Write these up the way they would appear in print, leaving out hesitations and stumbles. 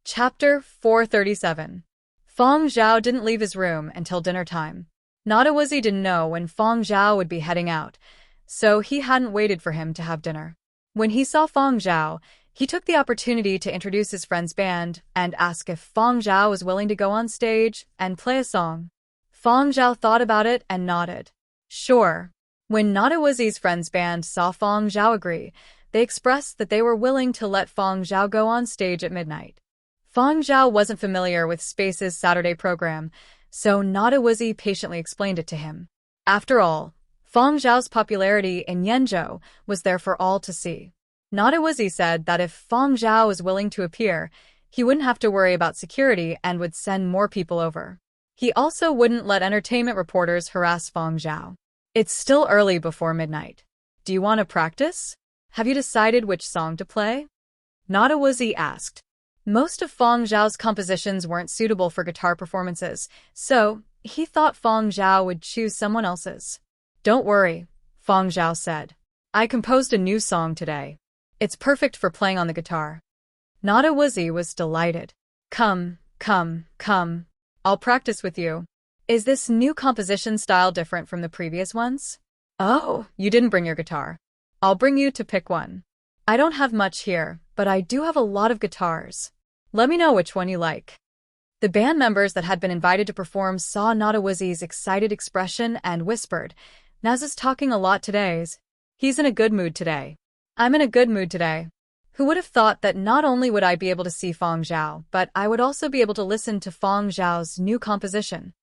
Chapter 437. Feng Zhao didn't leave his room until dinner time. Nadawizi didn't know when Feng Zhao would be heading out, so he hadn't waited for him to have dinner. When he saw Feng Zhao, he took the opportunity to introduce his friend's band and ask if Feng Zhao was willing to go on stage and play a song. Feng Zhao thought about it and nodded. Sure. When Nadawizi's friend's band saw Feng Zhao agree, they expressed that they were willing to let Feng Zhao go on stage at midnight. Feng Zhao wasn't familiar with Space's Saturday program, so Nadawizi patiently explained it to him. After all, Feng Zhao's popularity in Yenzhou was there for all to see. Nadawizi said that if Feng Zhao was willing to appear, he wouldn't have to worry about security and would send more people over. He also wouldn't let entertainment reporters harass Feng Zhao. It's still early before midnight. Do you want to practice? Have you decided which song to play? Nadawizi asked. Most of Feng Zhao's compositions weren't suitable for guitar performances, so he thought Feng Zhao would choose someone else's. Don't worry, Feng Zhao said. I composed a new song today. It's perfect for playing on the guitar. Nadawizi was delighted. Come. I'll practice with you. Is this new composition style different from the previous ones? Oh, you didn't bring your guitar. I'll bring you to pick one. I don't have much here, but I do have a lot of guitars. Let me know which one you like. The band members that had been invited to perform saw Nadawizi's excited expression and whispered, Naz is talking a lot today. He's in a good mood today. I'm in a good mood today. Who would have thought that not only would I be able to see Feng Zhao, but I would also be able to listen to Feng Zhao's new composition.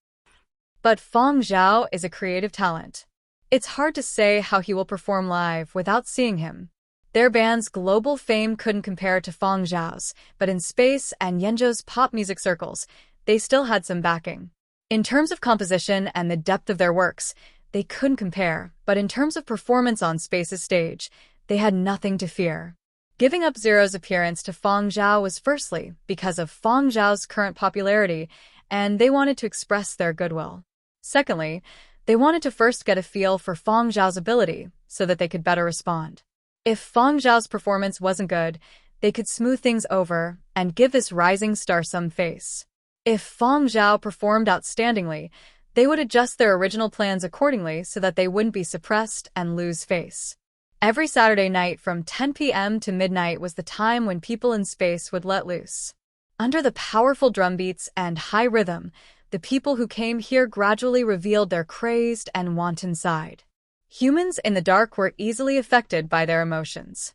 But Feng Zhao is a creative talent. It's hard to say how he will perform live without seeing him. Their band's global fame couldn't compare to Feng Zhao's, but in Space and Yenzhou's pop music circles, they still had some backing. In terms of composition and the depth of their works, they couldn't compare, but in terms of performance on Space's stage, they had nothing to fear. Giving up Zero's appearance to Feng Zhao was firstly because of Feng Zhao's current popularity, and they wanted to express their goodwill. Secondly, they wanted to first get a feel for Feng Zhao's ability so that they could better respond. If Feng Zhao's performance wasn't good, they could smooth things over and give this rising star some face. If Feng Zhao performed outstandingly, they would adjust their original plans accordingly so that they wouldn't be suppressed and lose face. Every Saturday night from 10 p.m. to midnight was the time when people in Space would let loose. Under the powerful drum beats and high rhythm, the people who came here gradually revealed their crazed and wanton side. Humans in the dark were easily affected by their emotions.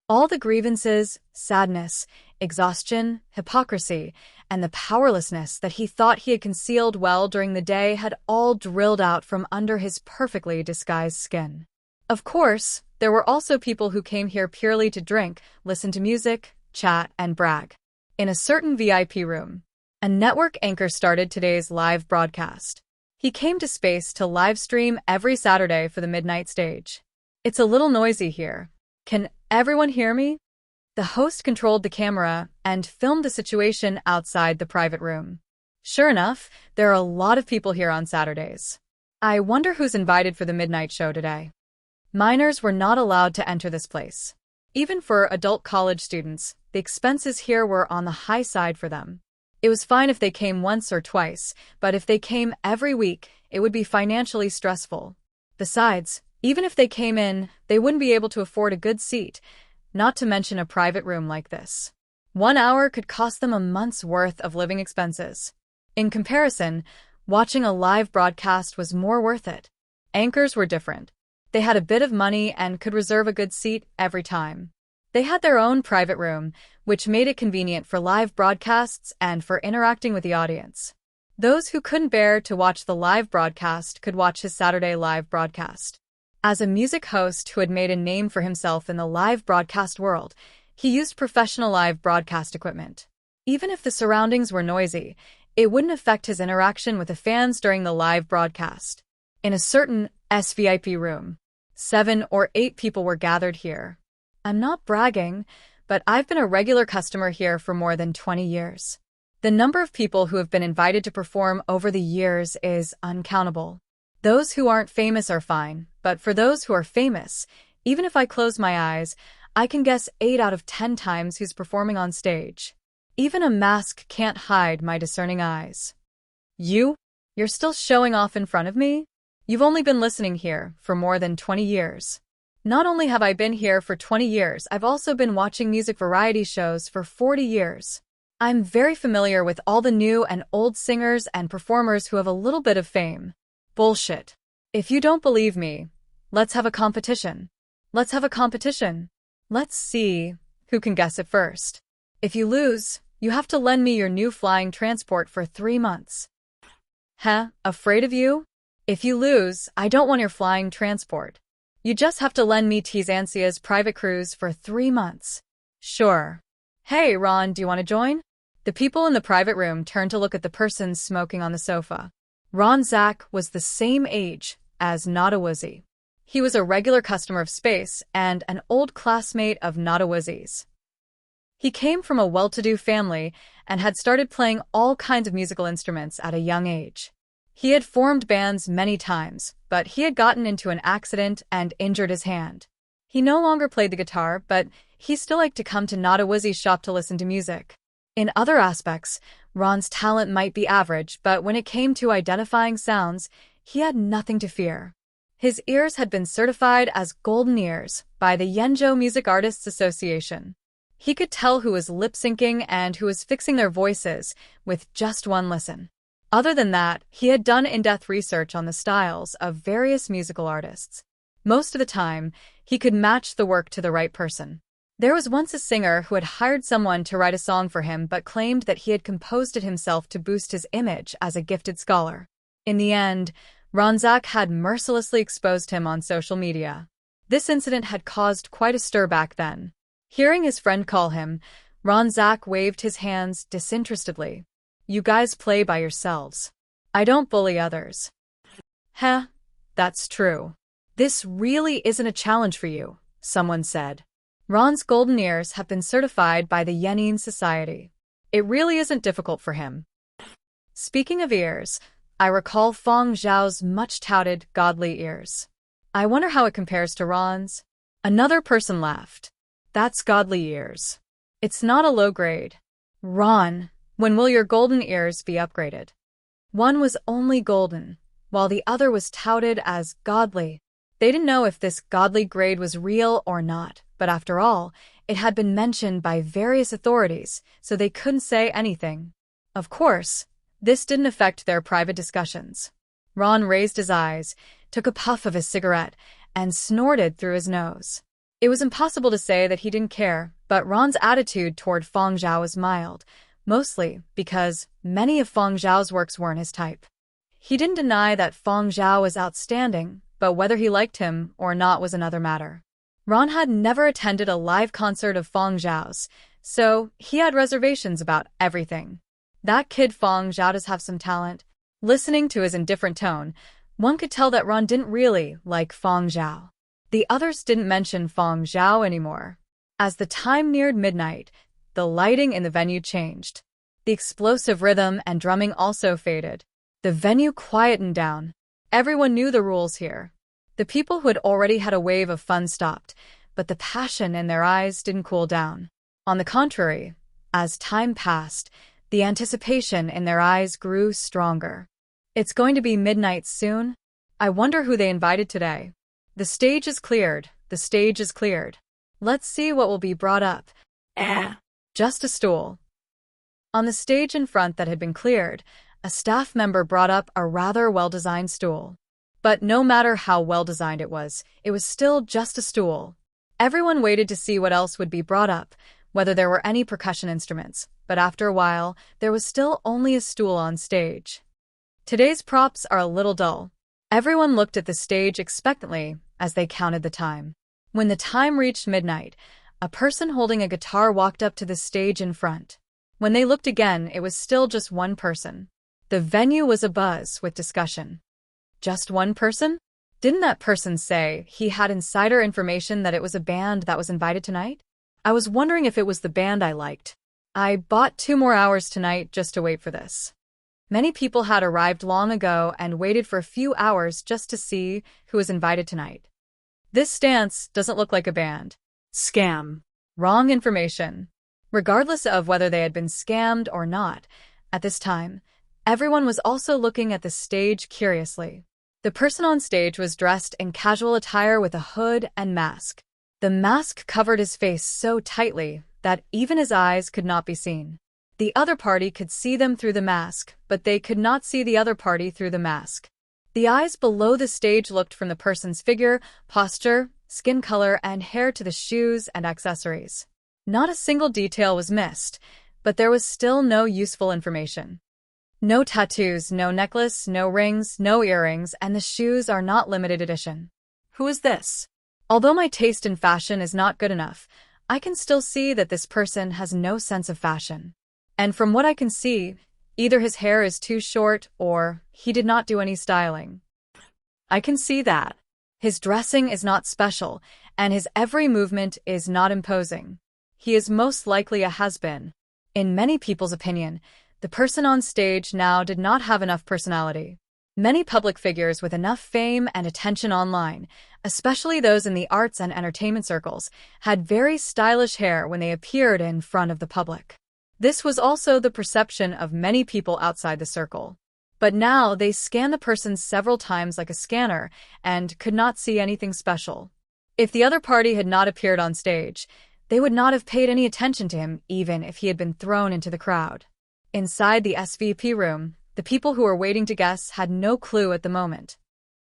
All the grievances, sadness, exhaustion, hypocrisy, and the powerlessness that he thought he had concealed well during the day had all drilled out from under his perfectly disguised skin. Of course, there were also people who came here purely to drink, listen to music, chat, and brag. In a certain VIP room, a network anchor started today's live broadcast. He came to Space to live stream every Saturday for the midnight stage. It's a little noisy here. Can everyone hear me? The host controlled the camera and filmed the situation outside the private room. Sure enough, there are a lot of people here on Saturdays. I wonder who's invited for the midnight show today. Minors were not allowed to enter this place. Even for adult college students, the expenses here were on the high side for them. It was fine if they came once or twice, but if they came every week, it would be financially stressful. Besides, even if they came in, they wouldn't be able to afford a good seat, not to mention a private room like this. 1 hour could cost them a month's worth of living expenses. In comparison, watching a live broadcast was more worth it. Anchors were different. They had a bit of money and could reserve a good seat every time. They had their own private room, which made it convenient for live broadcasts and for interacting with the audience. Those who couldn't bear to watch the live broadcast could watch his Saturday live broadcast. As a music host who had made a name for himself in the live broadcast world, he used professional live broadcast equipment. Even if the surroundings were noisy, it wouldn't affect his interaction with the fans during the live broadcast. In a certain SVIP room, 7 or 8 people were gathered here. I'm not bragging, but I've been a regular customer here for more than 20 years. The number of people who have been invited to perform over the years is uncountable. Those who aren't famous are fine, but for those who are famous, even if I close my eyes, I can guess 8 out of 10 times who's performing on stage. Even a mask can't hide my discerning eyes. You're still showing off in front of me? You've only been listening here for more than 20 years. Not only have I been here for 20 years, I've also been watching music variety shows for 40 years. I'm very familiar with all the new and old singers and performers who have a little bit of fame. Bullshit. If you don't believe me, let's have a competition. Let's have a competition. Let's see who can guess it first. If you lose, you have to lend me your new flying transport for 3 months. Afraid of you? If you lose, I don't want your flying transport. You just have to lend me Tizansia's private cruise for 3 months. Sure. Hey, Ron, do you want to join? The people in the private room turned to look at the person smoking on the sofa. Ron Zach was the same age as Nadawazi. He was a regular customer of Space and an old classmate of Nadawazi's. He came from a well-to-do family and had started playing all kinds of musical instruments at a young age. He had formed bands many times, but he had gotten into an accident and injured his hand. He no longer played the guitar, but he still liked to come to Nadawazi's shop to listen to music. In other aspects, Ron's talent might be average, but when it came to identifying sounds, he had nothing to fear. His ears had been certified as golden ears by the Yenjo Music Artists Association. He could tell who was lip-syncing and who was fixing their voices with just one listen. Other than that, he had done in-depth research on the styles of various musical artists. Most of the time, he could match the work to the right person. There was once a singer who had hired someone to write a song for him but claimed that he had composed it himself to boost his image as a gifted scholar. In the end, Ronzak had mercilessly exposed him on social media. This incident had caused quite a stir back then. Hearing his friend call him, Ronzak waved his hands disinterestedly. You guys play by yourselves. I don't bully others. That's true. This really isn't a challenge for you, someone said. Ron's golden ears have been certified by the Yenin Society. It really isn't difficult for him. Speaking of ears, I recall Feng Zhao's much-touted godly ears. I wonder how it compares to Ron's. Another person laughed. That's godly ears. It's not a low grade. Ron, when will your golden ears be upgraded? One was only golden, while the other was touted as godly. They didn't know if this godly grade was real or not, but after all, it had been mentioned by various authorities, so they couldn't say anything. Of course, this didn't affect their private discussions. Ron raised his eyes, took a puff of his cigarette, and snorted through his nose. It was impossible to say that he didn't care, but Ron's attitude toward Feng Zhao was mild, mostly because many of Feng Zhao's works weren't his type. He didn't deny that Feng Zhao was outstanding, but whether he liked him or not was another matter. Ron had never attended a live concert of Feng Zhao's, so he had reservations about everything. That kid Feng Zhao does have some talent. Listening to his indifferent tone, one could tell that Ron didn't really like Feng Zhao. The others didn't mention Feng Zhao anymore. As the time neared midnight, the lighting in the venue changed. The explosive rhythm and drumming also faded. The venue quietened down. Everyone knew the rules here. The people who had already had a wave of fun stopped, but the passion in their eyes didn't cool down. On the contrary, as time passed, the anticipation in their eyes grew stronger. It's going to be midnight soon. I wonder who they invited today. The stage is cleared. The stage is cleared. Let's see what will be brought up. Just a stool. On the stage in front that had been cleared, a staff member brought up a rather well-designed stool. But no matter how well-designed it was still just a stool. Everyone waited to see what else would be brought up, whether there were any percussion instruments, but after a while, there was still only a stool on stage. Today's props are a little dull. Everyone looked at the stage expectantly as they counted the time. When the time reached midnight, a person holding a guitar walked up to the stage in front. When they looked again, it was still just one person. The venue was abuzz with discussion. Just one person? Didn't that person say he had insider information that it was a band that was invited tonight? I was wondering if it was the band I liked. I bought 2 more hours tonight just to wait for this. Many people had arrived long ago and waited for a few hours just to see who was invited tonight. This stance doesn't look like a band. Scam. Wrong information. Regardless of whether they had been scammed or not, at this time, everyone was also looking at the stage curiously. The person on stage was dressed in casual attire with a hood and mask. The mask covered his face so tightly that even his eyes could not be seen. The other party could see them through the mask, but they could not see the other party through the mask. The eyes below the stage looked from the person's figure, posture, skin color, and hair to the shoes and accessories. Not a single detail was missed, but there was still no useful information. No tattoos, no necklace, no rings, no earrings, and the shoes are not limited edition. Who is this? Although my taste in fashion is not good enough, I can still see that this person has no sense of fashion. And from what I can see, either his hair is too short or he did not do any styling. I can see that. His dressing is not special, and his every movement is not imposing. He is most likely a has-been. In many people's opinion, the person on stage now did not have enough personality. Many public figures with enough fame and attention online, especially those in the arts and entertainment circles, had very stylish hair when they appeared in front of the public. This was also the perception of many people outside the circle. But now they scanned the person several times like a scanner and could not see anything special. If the other party had not appeared on stage, they would not have paid any attention to him even if he had been thrown into the crowd. Inside the SVP room, the people who were waiting to guess had no clue at the moment.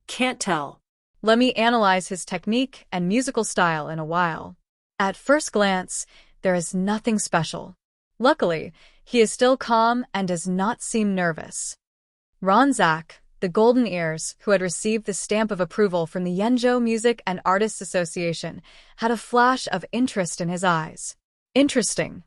Can't tell. Let me analyze his technique and musical style in a while. At first glance, there is nothing special. Luckily, he is still calm and does not seem nervous. Ron Zach, the Golden Ears, who had received the stamp of approval from the Yenjo Music and Artists Association, had a flash of interest in his eyes. Interesting.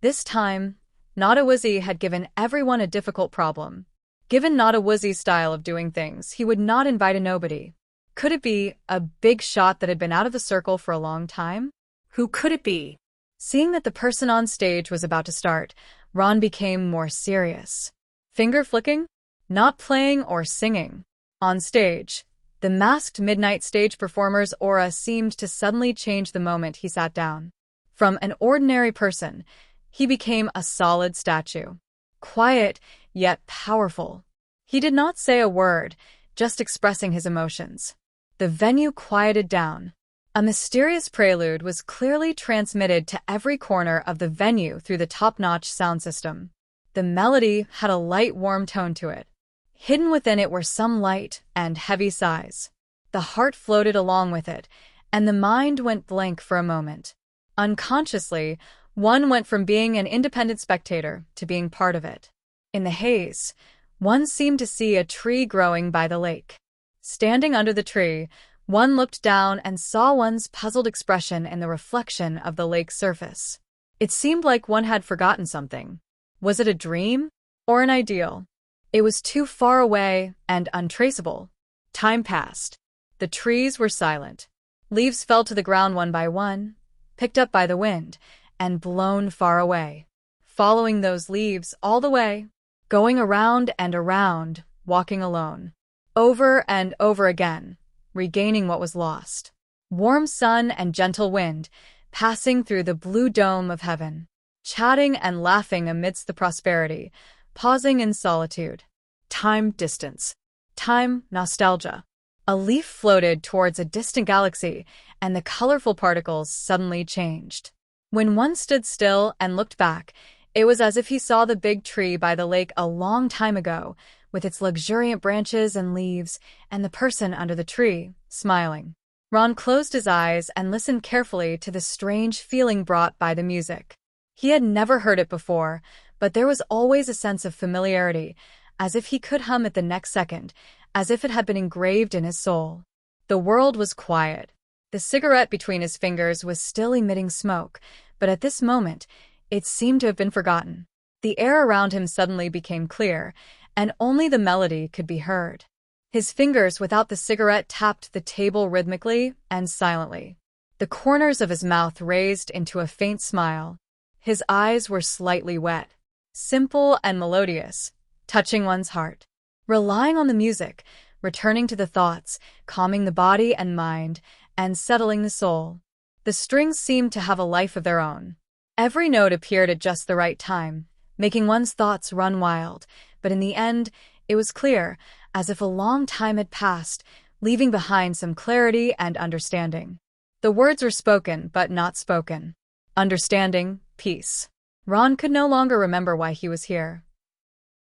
This time, Nadawizi had given everyone a difficult problem. Given Nadawizi's style of doing things, he would not invite a nobody. Could it be a big shot that had been out of the circle for a long time? Who could it be? Seeing that the person on stage was about to start, Ron became more serious. Finger flicking? Not playing or singing. On stage, the masked midnight stage performer's aura seemed to suddenly change the moment he sat down. From an ordinary person, he became a solid statue. Quiet, yet powerful. He did not say a word, just expressing his emotions. The venue quieted down. A mysterious prelude was clearly transmitted to every corner of the venue through the top-notch sound system. The melody had a light, warm tone to it. Hidden within it were some light and heavy sighs. The heart floated along with it, and the mind went blank for a moment. Unconsciously, one went from being an independent spectator to being part of it. In the haze, one seemed to see a tree growing by the lake. Standing under the tree, one looked down and saw one's puzzled expression in the reflection of the lake's surface. It seemed like one had forgotten something. Was it a dream or an ideal? It was too far away and untraceable. Time passed. The trees were silent. Leaves fell to the ground one by one, picked up by the wind, and blown far away. Following those leaves all the way, going around and around, walking alone. Over and over again, regaining what was lost. Warm sun and gentle wind, passing through the blue dome of heaven. Chatting and laughing amidst the prosperity, pausing in solitude. Time, distance. Time, nostalgia. A leaf floated towards a distant galaxy, and the colorful particles suddenly changed. When one stood still and looked back, it was as if he saw the big tree by the lake a long time ago, with its luxuriant branches and leaves, and the person under the tree, smiling. Ron closed his eyes and listened carefully to the strange feeling brought by the music. He had never heard it before, but there was always a sense of familiarity, as if he could hum it the next second, as if it had been engraved in his soul. The world was quiet. The cigarette between his fingers was still emitting smoke, but at this moment, it seemed to have been forgotten. The air around him suddenly became clear, and only the melody could be heard. His fingers without the cigarette tapped the table rhythmically and silently. The corners of his mouth raised into a faint smile. His eyes were slightly wet, simple and melodious, touching one's heart. Relying on the music, returning to the thoughts, calming the body and mind, and settling the soul. The strings seemed to have a life of their own. Every note appeared at just the right time, making one's thoughts run wild, but in the end, it was clear, as if a long time had passed, leaving behind some clarity and understanding. The words were spoken, but not spoken. Understanding, peace. Ron could no longer remember why he was here.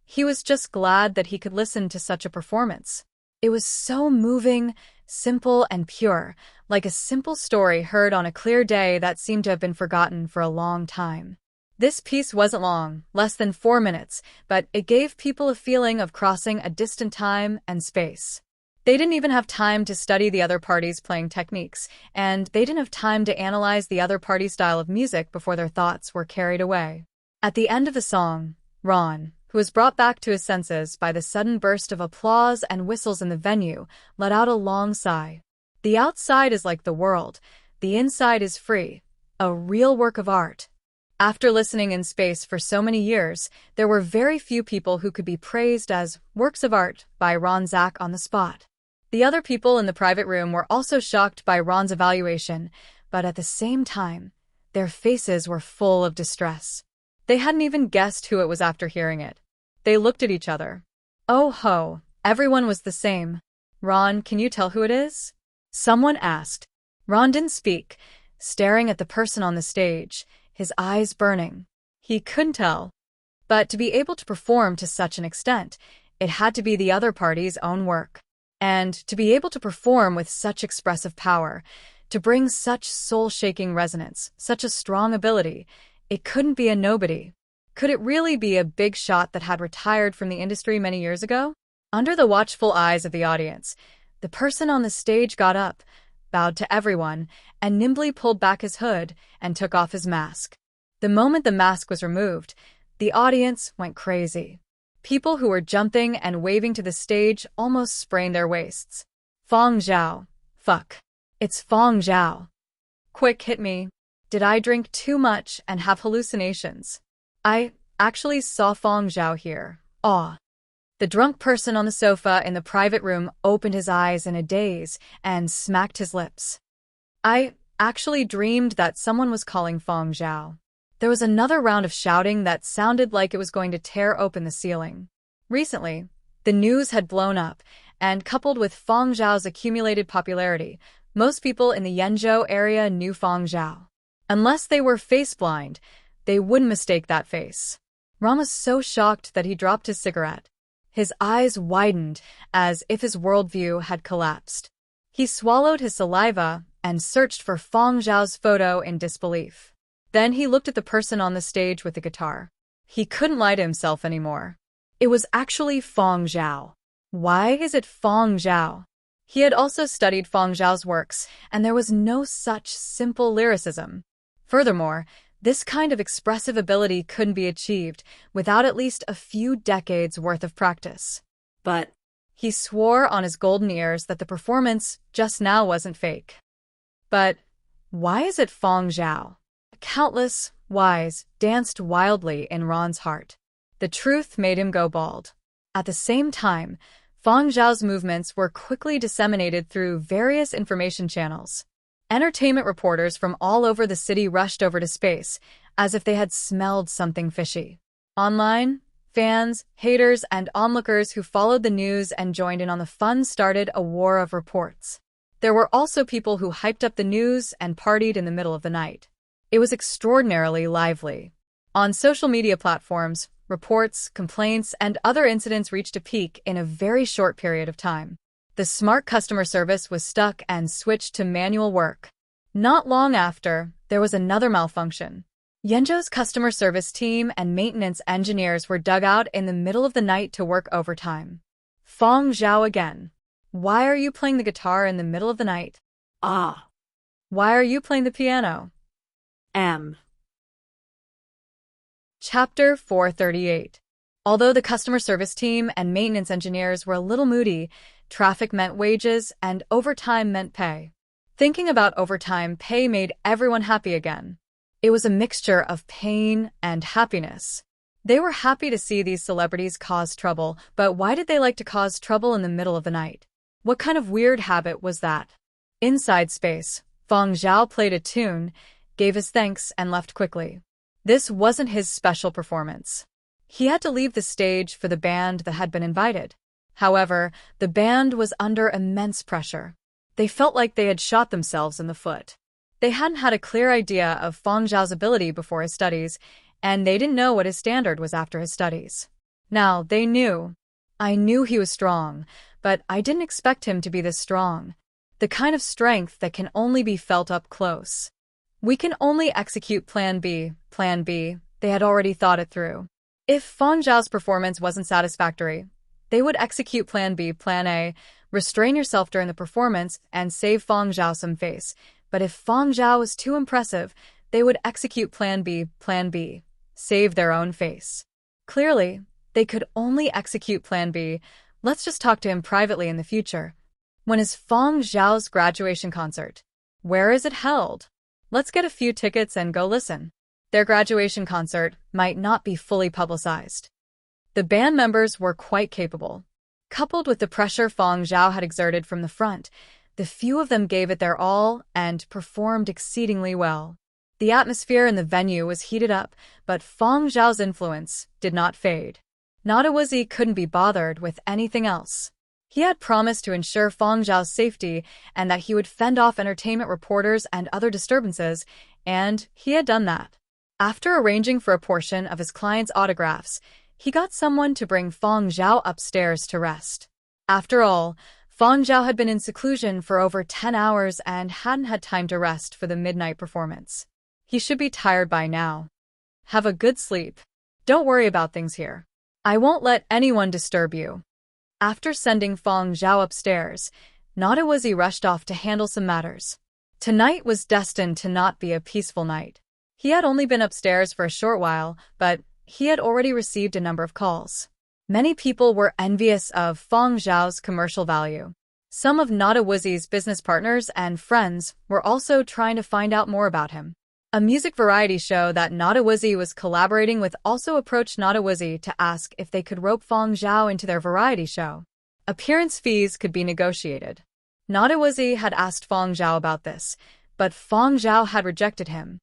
He was just glad that he could listen to such a performance. It was so moving, simple, and pure, like a simple story heard on a clear day that seemed to have been forgotten for a long time. This piece wasn't long, less than 4 minutes, but it gave people a feeling of crossing a distant time and space. They didn't even have time to study the other party's playing techniques, and they didn't have time to analyze the other party's style of music before their thoughts were carried away. At the end of the song, Ron, who was brought back to his senses by the sudden burst of applause and whistles in the venue, let out a long sigh. The outside is like the world, the inside is free, a real work of art. After listening in space for so many years, there were very few people who could be praised as works of art by Ron Zach on the spot. The other people in the private room were also shocked by Ron's evaluation, but at the same time, their faces were full of distress. They hadn't even guessed who it was after hearing it. They looked at each other. Oh ho, everyone was the same. Ron, can you tell who it is? Someone asked. Ron didn't speak, staring at the person on the stage, his eyes burning. He couldn't tell. But to be able to perform to such an extent, it had to be the other party's own work. And to be able to perform with such expressive power, to bring such soul-shaking resonance, such a strong ability, it couldn't be a nobody. Could it really be a big shot that had retired from the industry many years ago? Under the watchful eyes of the audience, the person on the stage got up, bowed to everyone, and nimbly pulled back his hood and took off his mask. The moment the mask was removed, the audience went crazy. People who were jumping and waving to the stage almost sprained their waists. Feng Zhao. Fuck. It's Feng Zhao. Quick, hit me. Did I drink too much and have hallucinations? I actually saw Feng Zhao here. Aw. The drunk person on the sofa in the private room opened his eyes in a daze and smacked his lips. I actually dreamed that someone was calling Feng Zhao. There was another round of shouting that sounded like it was going to tear open the ceiling. Recently, the news had blown up, and coupled with Feng Zhao's accumulated popularity, most people in the Yenzhou area knew Feng Zhao. Unless they were face-blind, they wouldn't mistake that face. Ron was so shocked that he dropped his cigarette. His eyes widened as if his worldview had collapsed. He swallowed his saliva and searched for Feng Zhao's photo in disbelief. Then he looked at the person on the stage with the guitar. He couldn't lie to himself anymore. It was actually Feng Zhao. Why is it Feng Zhao? He had also studied Feng Zhao's works, and there was no such simple lyricism. Furthermore, this kind of expressive ability couldn't be achieved without at least a few decades' worth of practice. But he swore on his golden ears that the performance just now wasn't fake. But why is it Feng Zhao? Countless whys danced wildly in Ron's heart. The truth made him go bald. At the same time, Feng Zhao's movements were quickly disseminated through various information channels. Entertainment reporters from all over the city rushed over to space, as if they had smelled something fishy. Online, fans, haters, and onlookers who followed the news and joined in on the fun started a war of reports. There were also people who hyped up the news and partied in the middle of the night. It was extraordinarily lively. On social media platforms, reports, complaints, and other incidents reached a peak in a very short period of time. The smart customer service was stuck and switched to manual work. Not long after, there was another malfunction. Yenzhou's customer service team and maintenance engineers were dug out in the middle of the night to work overtime. Feng Zhao again. Why are you playing the guitar in the middle of the night? ah, Why are you playing the piano? Chapter 438. Although the customer service team and maintenance engineers were a little moody, traffic meant wages and overtime meant pay. Thinking about overtime pay made everyone happy again. It was a mixture of pain and happiness. They were happy to see these celebrities cause trouble, but why did they like to cause trouble in the middle of the night? What kind of weird habit was that? Inside space, Feng Zhao played a tune, gave his thanks, and left quickly. This wasn't his special performance. He had to leave the stage for the band that had been invited. However, the band was under immense pressure. They felt like they had shot themselves in the foot. They hadn't had a clear idea of Feng Zhao's ability before his studies, and they didn't know what his standard was after his studies. Now, they knew. I knew he was strong, but I didn't expect him to be this strong. The kind of strength that can only be felt up close. We can only execute Plan B. Plan B, they had already thought it through. If Feng Zhao's performance wasn't satisfactory, they would execute Plan B. Plan A, restrain yourself during the performance and save Feng Zhao some face. But if Feng Zhao was too impressive, they would execute Plan B. Plan B, save their own face. Clearly, they could only execute Plan B. Let's just talk to him privately in the future. When is Feng Zhao's graduation concert? Where is it held? Let's get a few tickets and go listen. Their graduation concert might not be fully publicized. The band members were quite capable. Coupled with the pressure Feng Zhao had exerted from the front, the few of them gave it their all and performed exceedingly well. The atmosphere in the venue was heated up, but Feng Zhao's influence did not fade. Nadawizi couldn't be bothered with anything else. He had promised to ensure Feng Zhao's safety and that he would fend off entertainment reporters and other disturbances, and he had done that. After arranging for a portion of his client's autographs, he got someone to bring Feng Zhao upstairs to rest. After all, Feng Zhao had been in seclusion for over 10 hours and hadn't had time to rest for the midnight performance. He should be tired by now. Have a good sleep. Don't worry about things here. I won't let anyone disturb you. After sending Feng Zhao upstairs, Nadawizi rushed off to handle some matters. Tonight was destined to not be a peaceful night. He had only been upstairs for a short while, but he had already received a number of calls. Many people were envious of Feng Zhao's commercial value. Some of Nadawizi's business partners and friends were also trying to find out more about him. A music variety show that Nadawizi was collaborating with also approached Nadawizi to ask if they could rope Feng Zhao into their variety show. Appearance fees could be negotiated. Nadawizi had asked Feng Zhao about this, but Feng Zhao had rejected him.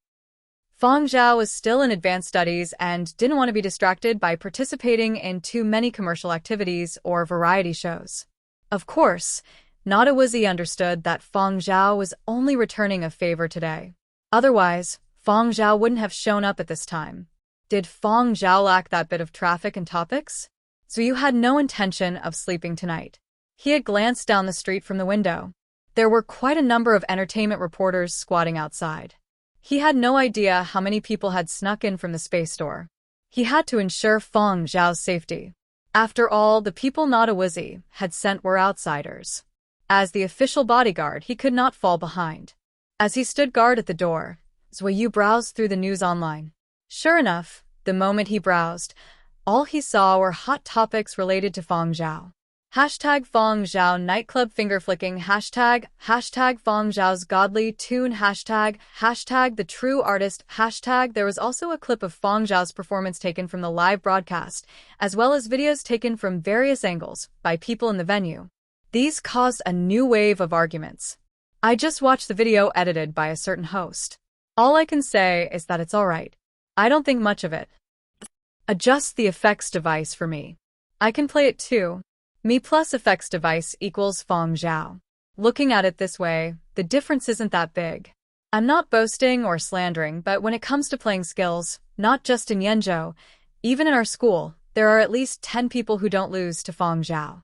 Feng Zhao was still in advanced studies and didn't want to be distracted by participating in too many commercial activities or variety shows. Of course, Nadawizi understood that Feng Zhao was only returning a favor today. Otherwise, Feng Zhao wouldn't have shown up at this time. Did Feng Zhao lack that bit of traffic and topics? Zuyu had no intention of sleeping tonight. He had glanced down the street from the window. There were quite a number of entertainment reporters squatting outside. He had no idea how many people had snuck in from the space store. He had to ensure Feng Zhao's safety. After all, the people Nadawizi had sent were outsiders. As the official bodyguard, he could not fall behind. As he stood guard at the door, Zuyu browsed through the news online. Sure enough, the moment he browsed, all he saw were hot topics related to Feng Zhao. Hashtag Feng Zhao nightclub fingerflicking, hashtag Feng Zhao's godly tune, hashtag the true artist, hashtag. There was also a clip of Feng Zhao's performance taken from the live broadcast, as well as videos taken from various angles by people in the venue. These caused a new wave of arguments. I just watched the video edited by a certain host. All I can say is that it's alright. I don't think much of it. Adjust the effects device for me. I can play it too. Me plus effects device equals Feng Zhao. Looking at it this way, the difference isn't that big. I'm not boasting or slandering, but when it comes to playing skills, not just in Yenzhou, even in our school, there are at least 10 people who don't lose to Feng Zhao.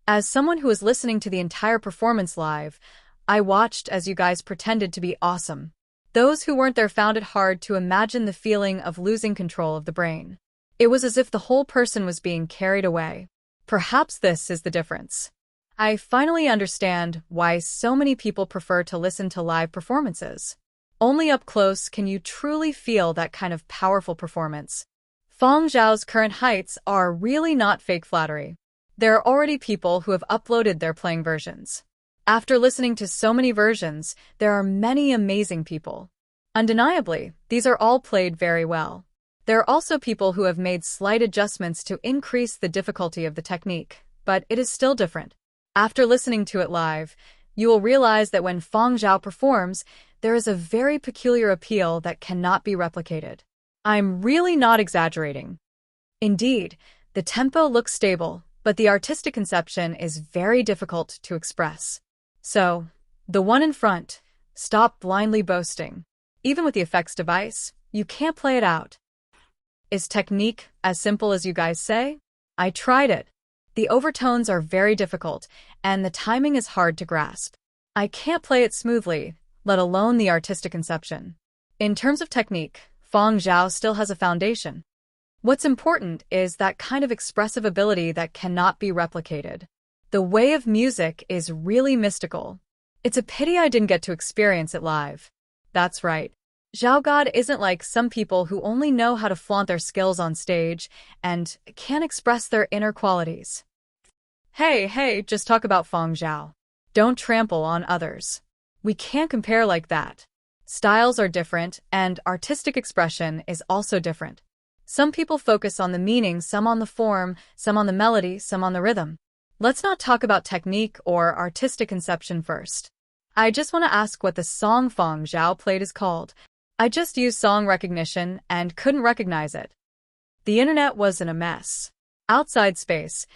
As someone who was listening to the entire performance live, I watched as you guys pretended to be awesome. Those who weren't there found it hard to imagine the feeling of losing control of the brain. It was as if the whole person was being carried away. Perhaps this is the difference. I finally understand why so many people prefer to listen to live performances. Only up close can you truly feel that kind of powerful performance. Feng Zhao's current heights are really not fake flattery. There are already people who have uploaded their playing versions. After listening to so many versions, there are many amazing people. Undeniably, these are all played very well. There are also people who have made slight adjustments to increase the difficulty of the technique, but it is still different. After listening to it live, You will realize that when Fang Zhao performs, there is a very peculiar appeal that cannot be replicated. I'm really not exaggerating. Indeed, the tempo looks stable, but the artistic conception is very difficult to express. So, the one in front, stop blindly boasting. Even with the effects device, you can't play it out. Is technique as simple as you guys say? I tried it. The overtones are very difficult, and the timing is hard to grasp. I can't play it smoothly, let alone the artistic conception. In terms of technique, Fang Zhao still has a foundation. What's important is that kind of expressive ability that cannot be replicated. The way of music is really mystical. It's a pity I didn't get to experience it live. That's right. Zhao God isn't like some people who only know how to flaunt their skills on stage and can't express their inner qualities. Hey, just talk about Fang Zhao. Don't trample on others. We can't compare like that. Styles are different, and artistic expression is also different. Some people focus on the meaning, some on the form, some on the melody, some on the rhythm. Let's not talk about technique or artistic conception first. I just want to ask what the song Fang Zhao played is called. I just used song recognition and couldn't recognize it. The internet was in a mess. Outside space,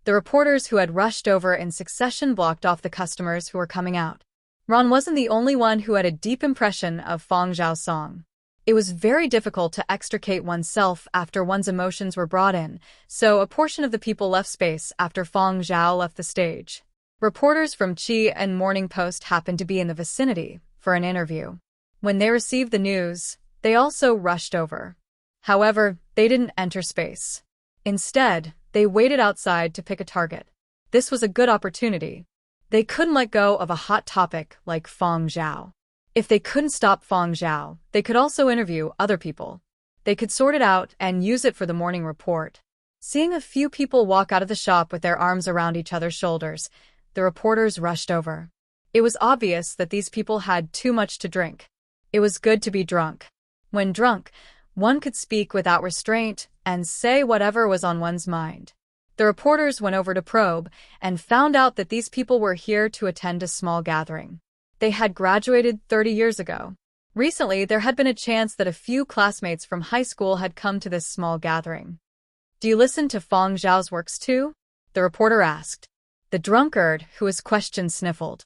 the reporters who had rushed over in succession blocked off the customers who were coming out. Ron wasn't the only one who had a deep impression of Fang Zhao's song. It was very difficult to extricate oneself after one's emotions were brought in, so a portion of the people left space after Fang Zhao left the stage. Reporters from Qi and Morning Post happened to be in the vicinity for an interview. When they received the news, they also rushed over. However, they didn't enter space. Instead, they waited outside to pick a target. This was a good opportunity. They couldn't let go of a hot topic like Fang Zhao. If they couldn't stop Fang Zhao, they could also interview other people. They could sort it out and use it for the morning report. Seeing a few people walk out of the shop with their arms around each other's shoulders, the reporters rushed over. It was obvious that these people had too much to drink. It was good to be drunk. When drunk, one could speak without restraint and say whatever was on one's mind. The reporters went over to probe and found out that these people were here to attend a small gathering. They had graduated 30 years ago. Recently, there had been a chance that a few classmates from high school had come to this small gathering. Do you listen to Fang Zhao's works too? The reporter asked. The drunkard who was questioned sniffled.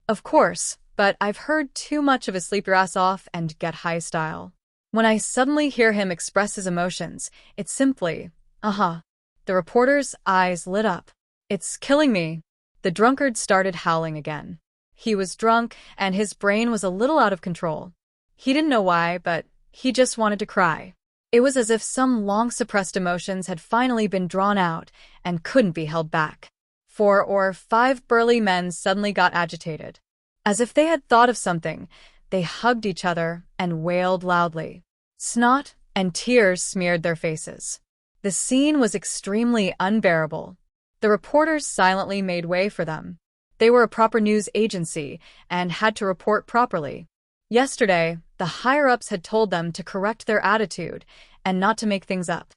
Of course, but I've heard too much of his sleep your ass off and get high style. When I suddenly hear him express his emotions, it's simply, uh-huh. The reporter's eyes lit up. It's killing me. The drunkard started howling again. He was drunk, and his brain was a little out of control. He didn't know why, but he just wanted to cry. It was as if some long-suppressed emotions had finally been drawn out and couldn't be held back. 4 or 5 burly men suddenly got agitated. As if they had thought of something, they hugged each other and wailed loudly. Snot and tears smeared their faces. The scene was extremely unbearable. The reporters silently made way for them. They were a proper news agency and had to report properly. Yesterday, the higher-ups had told them to correct their attitude and not to make things up.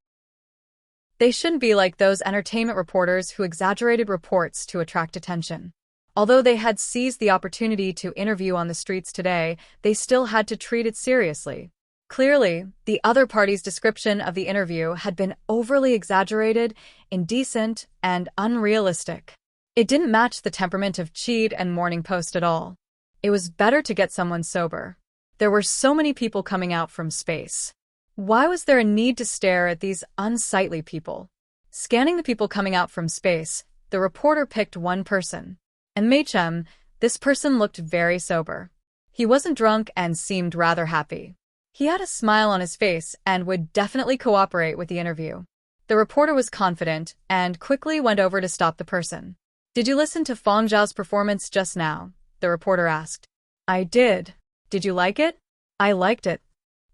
They shouldn't be like those entertainment reporters who exaggerated reports to attract attention. Although they had seized the opportunity to interview on the streets today, they still had to treat it seriously. Clearly, the other party's description of the interview had been overly exaggerated, indecent, and unrealistic. It didn't match the temperament of Cheat and Morning Post at all. It was better to get someone sober. There were so many people coming out from space. Why was there a need to stare at these unsightly people? Scanning the people coming out from space, the reporter picked one person. And Machem, this person looked very sober. He wasn't drunk and seemed rather happy. He had a smile on his face and would definitely cooperate with the interview. The reporter was confident and quickly went over to stop the person. Did you listen to Fang Zhao's performance just now? The reporter asked. I did. Did you like it? I liked it.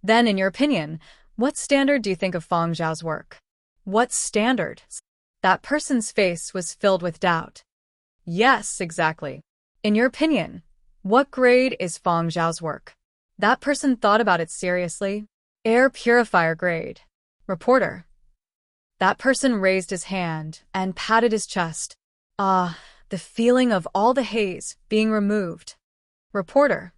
Then, in your opinion, what standard do you think of Fang Zhao's work? What standard? That person's face was filled with doubt. Yes, exactly. In your opinion, what grade is Fang Zhao's work? That person thought about it seriously. Air purifier grade. Reporter. That person raised his hand and patted his chest. the feeling of all the haze being removed. Reporter.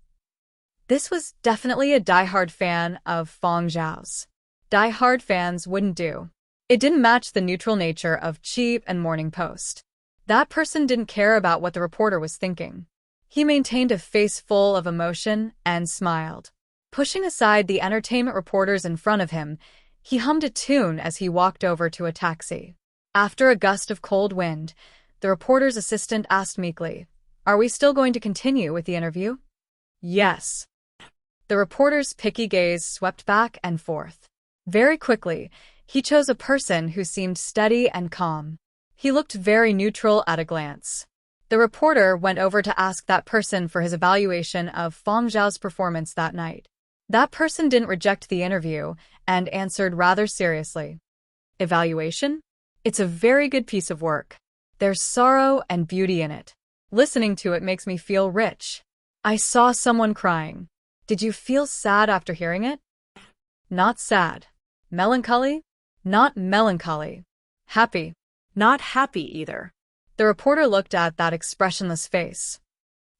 This was definitely a diehard fan of Fang Zhao's. Diehard fans wouldn't do. It didn't match the neutral nature of cheap and morning post. That person didn't care about what the reporter was thinking. He maintained a face full of emotion and smiled. Pushing aside the entertainment reporters in front of him, he hummed a tune as he walked over to a taxi. After a gust of cold wind, the reporter's assistant asked meekly, "Are we still going to continue with the interview?" "Yes." The reporter's picky gaze swept back and forth. Very quickly, he chose a person who seemed steady and calm. He looked very neutral at a glance. The reporter went over to ask that person for his evaluation of Fang Zhao's performance that night. That person didn't reject the interview and answered rather seriously. "Evaluation? It's a very good piece of work. There's sorrow and beauty in it. Listening to it makes me feel rich. I saw someone crying. Did you feel sad after hearing it?" "Not sad." "Melancholy?" "Not melancholy." "Happy?" Not happy either. The reporter looked at that expressionless face.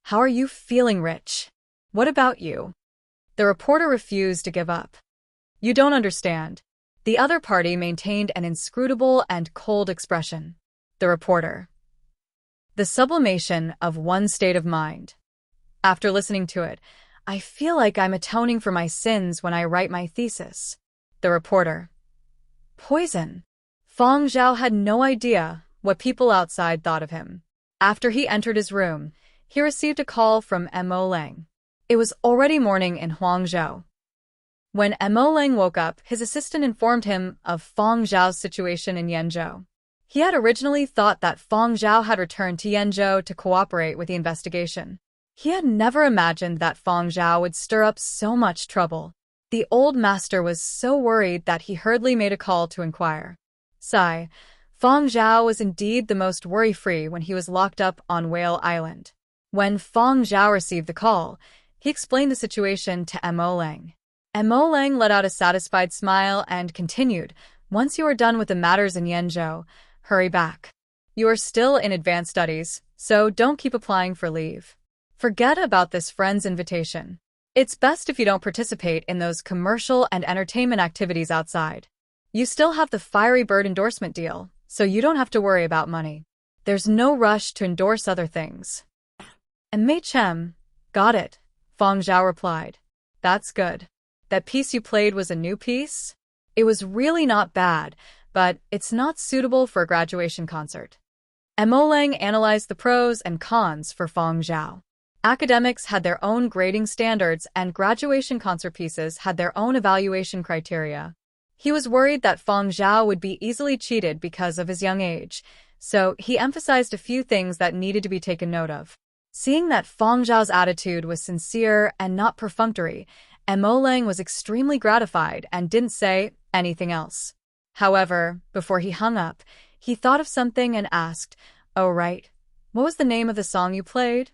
"How are you feeling, Rich? What about you?" The reporter refused to give up. "You don't understand." The other party maintained an inscrutable and cold expression. The reporter. "The sublimation of one state of mind. After listening to it, I feel like I'm atoning for my sins when I write my thesis." The reporter. "Poison." Fang Zhao had no idea what people outside thought of him. After he entered his room, he received a call from Mo Lang. It was already morning in Huangzhou. When Mo Lang woke up, his assistant informed him of Fang Zhao's situation in Yenzhou. He had originally thought that Fang Zhao had returned to Yenzhou to cooperate with the investigation. He had never imagined that Fang Zhao would stir up so much trouble. The old master was so worried that he hurriedly made a call to inquire. Sigh. Fang Zhao was indeed the most worry-free when he was locked up on Whale Island. When Fang Zhao received the call, he explained the situation to Mo Lang. Mo Lang let out a satisfied smile and continued, "Once you are done with the matters in Yenzhou, hurry back. You are still in advanced studies, so don't keep applying for leave. Forget about this friend's invitation. It's best if you don't participate in those commercial and entertainment activities outside. You still have the Fiery Bird endorsement deal, so you don't have to worry about money. There's no rush to endorse other things." "Enrich. Got it," Fang Zhao replied. "That's good. That piece you played was a new piece?" "It was really not bad, but it's not suitable for a graduation concert." Mo Lang analyzed the pros and cons for Fang Zhao. Academics had their own grading standards and graduation concert pieces had their own evaluation criteria. He was worried that Fang Zhao would be easily cheated because of his young age, so he emphasized a few things that needed to be taken note of. Seeing that Fang Zhao's attitude was sincere and not perfunctory, Mo Lang was extremely gratified and didn't say anything else. However, before he hung up, he thought of something and asked, "Oh right, what was the name of the song you played?"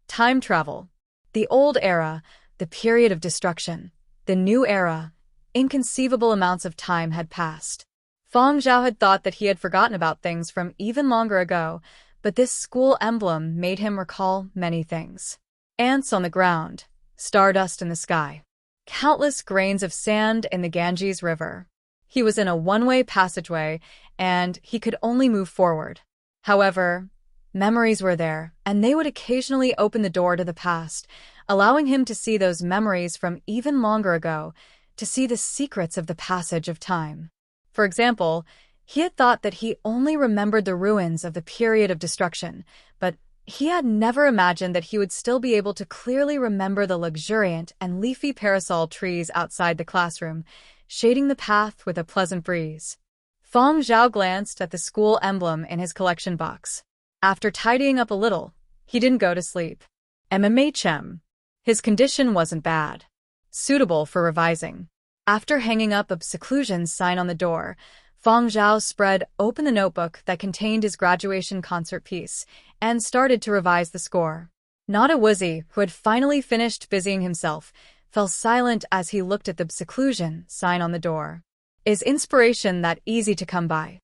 "Time travel. The old era, the period of destruction. The new era. Inconceivable amounts of time had passed." Fang Zhao had thought that he had forgotten about things from even longer ago, but this school emblem made him recall many things. Ants on the ground, stardust in the sky, countless grains of sand in the Ganges River. He was in a one-way passageway, and he could only move forward. However, memories were there, and they would occasionally open the door to the past, allowing him to see those memories from even longer ago, to see the secrets of the passage of time. For example, he had thought that he only remembered the ruins of the period of destruction, but he had never imagined that he would still be able to clearly remember the luxuriant and leafy parasol trees outside the classroom, shading the path with a pleasant breeze. Fang Zhao glanced at the school emblem in his collection box. After tidying up a little, he didn't go to sleep. MMHM. His condition wasn't bad. Suitable for revising. After hanging up a seclusion sign on the door, Fang Zhao spread open the notebook that contained his graduation concert piece and started to revise the score. Nada Woozy, who had finally finished busying himself, fell silent as he looked at the seclusion sign on the door. Is inspiration that easy to come by?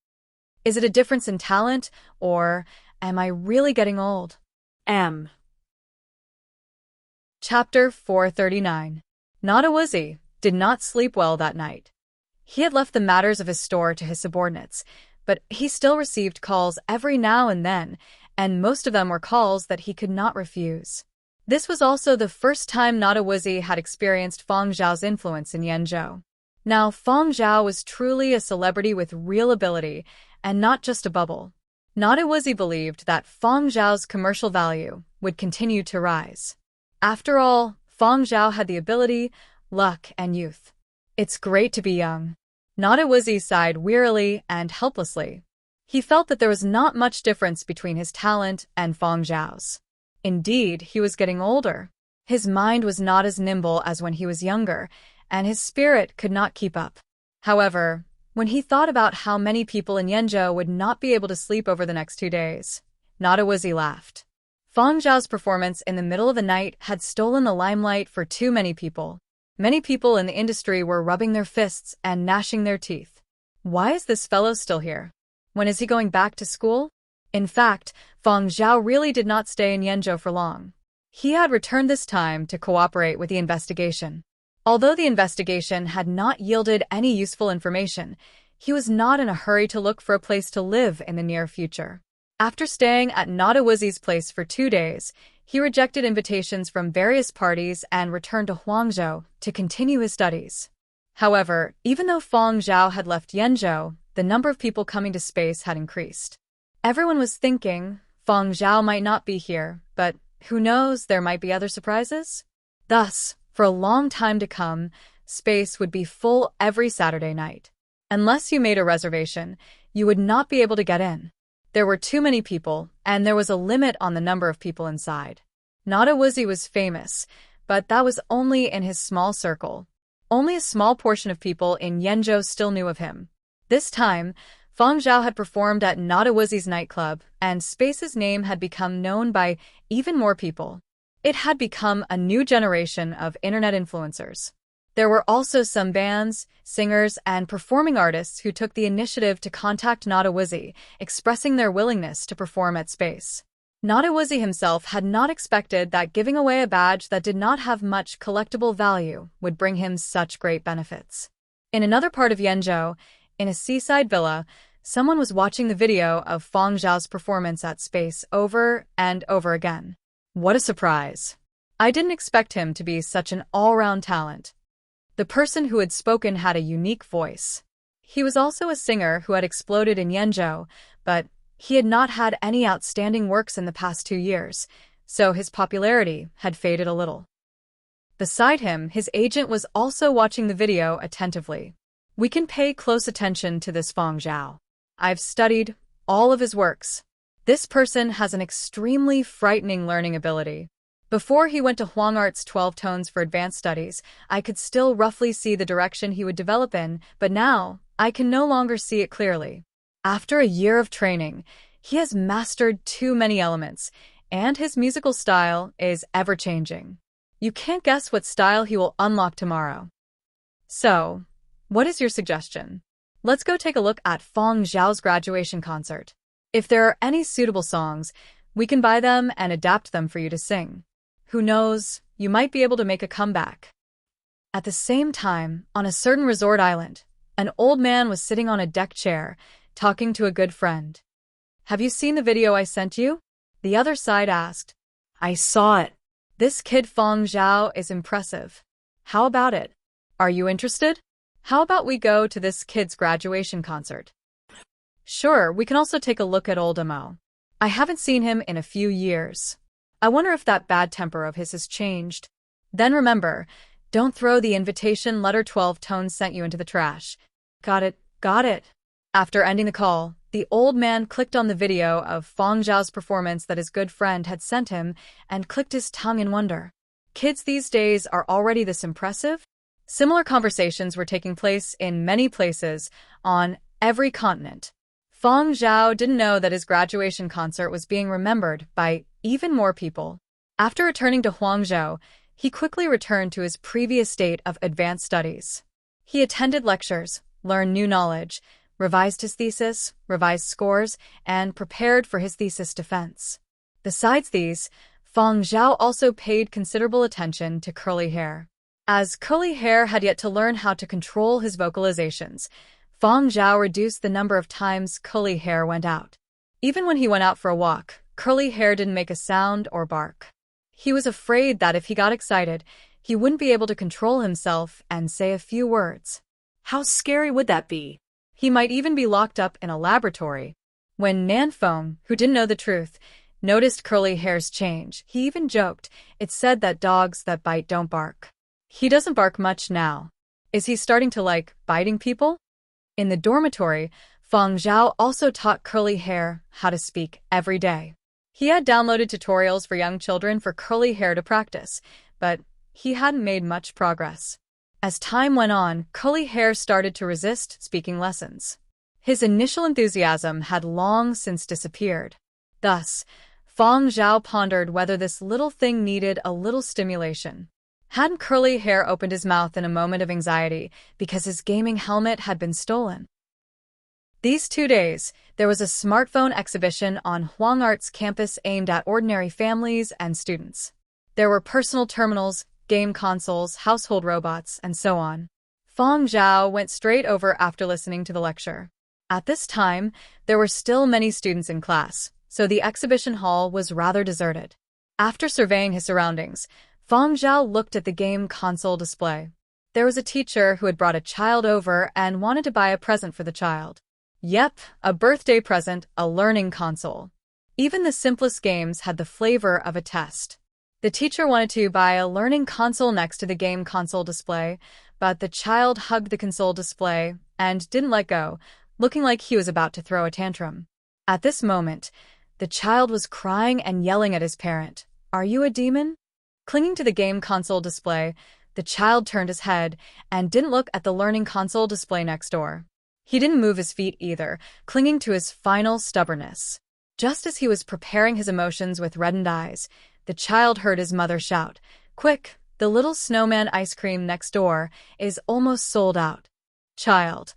Is it a difference in talent, or, Am I really getting old? M. Chapter 439. Nadawazi did not sleep well that night. He had left the matters of his store to his subordinates, but he still received calls every now and then, and most of them were calls that he could not refuse. This was also the first time Nadawazi had experienced Feng Zhao's influence in Yenzhou. Now, Feng Zhao was truly a celebrity with real ability, and not just a bubble. Nadawazi believed that Feng Zhao's commercial value would continue to rise. After all, Feng Zhao had the ability, luck, and youth. It's great to be young. Nadawazi sighed wearily and helplessly. He felt that there was not much difference between his talent and Feng Zhao's. Indeed, he was getting older. His mind was not as nimble as when he was younger, and his spirit could not keep up. However, when he thought about how many people in Yenzhou would not be able to sleep over the next 2 days, Nadawazi laughed. Feng Zhao's performance in the middle of the night had stolen the limelight for too many people. Many people in the industry were rubbing their fists and gnashing their teeth. Why is this fellow still here? When is he going back to school? In fact, Feng Zhao really did not stay in Yenzhou for long. He had returned this time to cooperate with the investigation. Although the investigation had not yielded any useful information, he was not in a hurry to look for a place to live in the near future. After staying at Nadawazi's place for 2 days, he rejected invitations from various parties and returned to Huangzhou to continue his studies. However, even though Feng Zhao had left Yenzhou, the number of people coming to space had increased. Everyone was thinking, Feng Zhao might not be here, but who knows, there might be other surprises? Thus, for a long time to come, space would be full every Saturday night. Unless you made a reservation, you would not be able to get in. There were too many people, and there was a limit on the number of people inside. Nadawazi was famous, but that was only in his small circle. Only a small portion of people in Yenzhou still knew of him. This time, Feng Zhao had performed at Nadawazi's nightclub, and Space's name had become known by even more people. It had become a new generation of internet influencers. There were also some bands, singers, and performing artists who took the initiative to contact Nadawazi, expressing their willingness to perform at Space. Nadawazi himself had not expected that giving away a badge that did not have much collectible value would bring him such great benefits. In another part of Yenzhou, in a seaside villa, someone was watching the video of Feng Zhao's performance at Space over and over again. What a surprise! I didn't expect him to be such an all-round talent. The person who had spoken had a unique voice. He was also a singer who had exploded in Yenzhou, but he had not had any outstanding works in the past 2 years, so his popularity had faded a little. Beside him, his agent was also watching the video attentively. We can pay close attention to this Feng Zhao. I've studied all of his works. This person has an extremely frightening learning ability. Before he went to Huangart's 12 tones for advanced studies, I could still roughly see the direction he would develop in, but now, I can no longer see it clearly. After a year of training, he has mastered too many elements, and his musical style is ever-changing. You can't guess what style he will unlock tomorrow. So, what is your suggestion? Let's go take a look at Feng Zhao's graduation concert. If there are any suitable songs, we can buy them and adapt them for you to sing. Who knows, you might be able to make a comeback. At the same time, on a certain resort island, an old man was sitting on a deck chair, talking to a good friend. Have you seen the video I sent you? The other side asked. I saw it. This kid Feng Zhao is impressive. How about it? Are you interested? How about we go to this kid's graduation concert? Sure, we can also take a look at old Mo. I haven't seen him in a few years. I wonder if that bad temper of his has changed. Then remember, don't throw the invitation letter 12 tones sent you into the trash. Got it, got it. After ending the call, the old man clicked on the video of Feng Zhao's performance that his good friend had sent him and clicked his tongue in wonder. Kids these days are already this impressive? Similar conversations were taking place in many places on every continent. Feng Zhao didn't know that his graduation concert was being remembered by even more people. After returning to Huangzhou, he quickly returned to his previous state of advanced studies. He attended lectures, learned new knowledge, revised his thesis, revised scores, and prepared for his thesis defense. Besides these, Feng Zhao also paid considerable attention to curly hair. As curly hair had yet to learn how to control his vocalizations, Feng Zhao reduced the number of times curly hair went out. Even when he went out for a walk, curly hair didn't make a sound or bark. He was afraid that if he got excited, he wouldn't be able to control himself and say a few words. How scary would that be? He might even be locked up in a laboratory. When Nanfeng, who didn't know the truth, noticed curly hair's change, he even joked, "It's said that dogs that bite don't bark." He doesn't bark much now. Is he starting to like biting people? In the dormitory, Feng Zhao also taught curly hair how to speak every day. He had downloaded tutorials for young children for curly hair to practice, but he hadn't made much progress. As time went on, curly hair started to resist speaking lessons. His initial enthusiasm had long since disappeared. Thus, Feng Zhao pondered whether this little thing needed a little stimulation. Hadn't curly hair opened his mouth in a moment of anxiety because his gaming helmet had been stolen? These 2 days, there was a smartphone exhibition on Huang Art's campus aimed at ordinary families and students. There were personal terminals, game consoles, household robots, and so on. Feng Zhao went straight over after listening to the lecture. At this time, there were still many students in class, so the exhibition hall was rather deserted. After surveying his surroundings, Feng Zhao looked at the game console display. There was a teacher who had brought a child over and wanted to buy a present for the child. Yep, a birthday present, a learning console. Even the simplest games had the flavor of a test. The teacher wanted to buy a learning console next to the game console display, but the child hugged the console display and didn't let go, looking like he was about to throw a tantrum. At this moment, the child was crying and yelling at his parent, "Are you a demon?" Clinging to the game console display, the child turned his head and didn't look at the learning console display next door. He didn't move his feet either, clinging to his final stubbornness. Just as he was preparing his emotions with reddened eyes, the child heard his mother shout, "Quick, the little snowman ice cream next door is almost sold out." Child.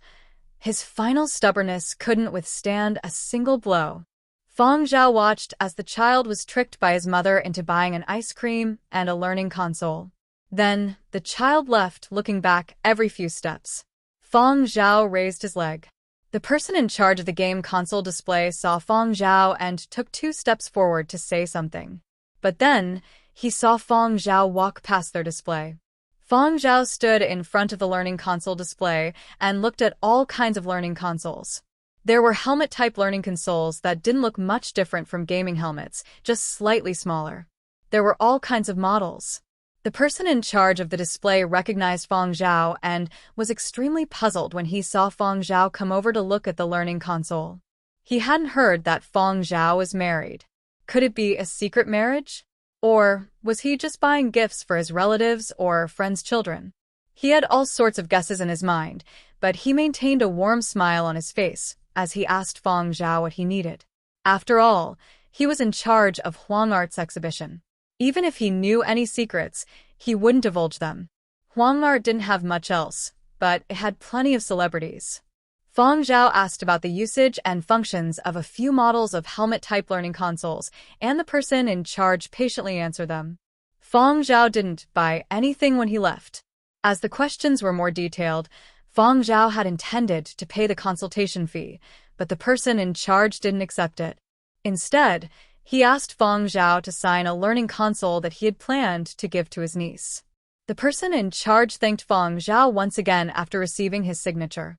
His final stubbornness couldn't withstand a single blow. Feng Zhao watched as the child was tricked by his mother into buying an ice cream and a learning console. Then, the child left, looking back every few steps. Feng Zhao raised his leg. The person in charge of the game console display saw Feng Zhao and took 2 steps forward to say something. But then, he saw Feng Zhao walk past their display. Feng Zhao stood in front of the learning console display and looked at all kinds of learning consoles. There were helmet-type learning consoles that didn't look much different from gaming helmets, just slightly smaller. There were all kinds of models. The person in charge of the display recognized Feng Zhao and was extremely puzzled when he saw Feng Zhao come over to look at the learning console. He hadn't heard that Feng Zhao was married. Could it be a secret marriage? Or was he just buying gifts for his relatives or friends' children? He had all sorts of guesses in his mind, but he maintained a warm smile on his face as he asked Feng Zhao what he needed. After all, he was in charge of Huang Art's exhibition. Even if he knew any secrets, he wouldn't divulge them. Huang Art didn't have much else, but it had plenty of celebrities. Feng Zhao asked about the usage and functions of a few models of helmet-type learning consoles, and the person in charge patiently answered them. Feng Zhao didn't buy anything when he left. As the questions were more detailed, Feng Zhao had intended to pay the consultation fee, but the person in charge didn't accept it. Instead, he asked Feng Zhao to sign a learning console that he had planned to give to his niece. The person in charge thanked Feng Zhao once again after receiving his signature.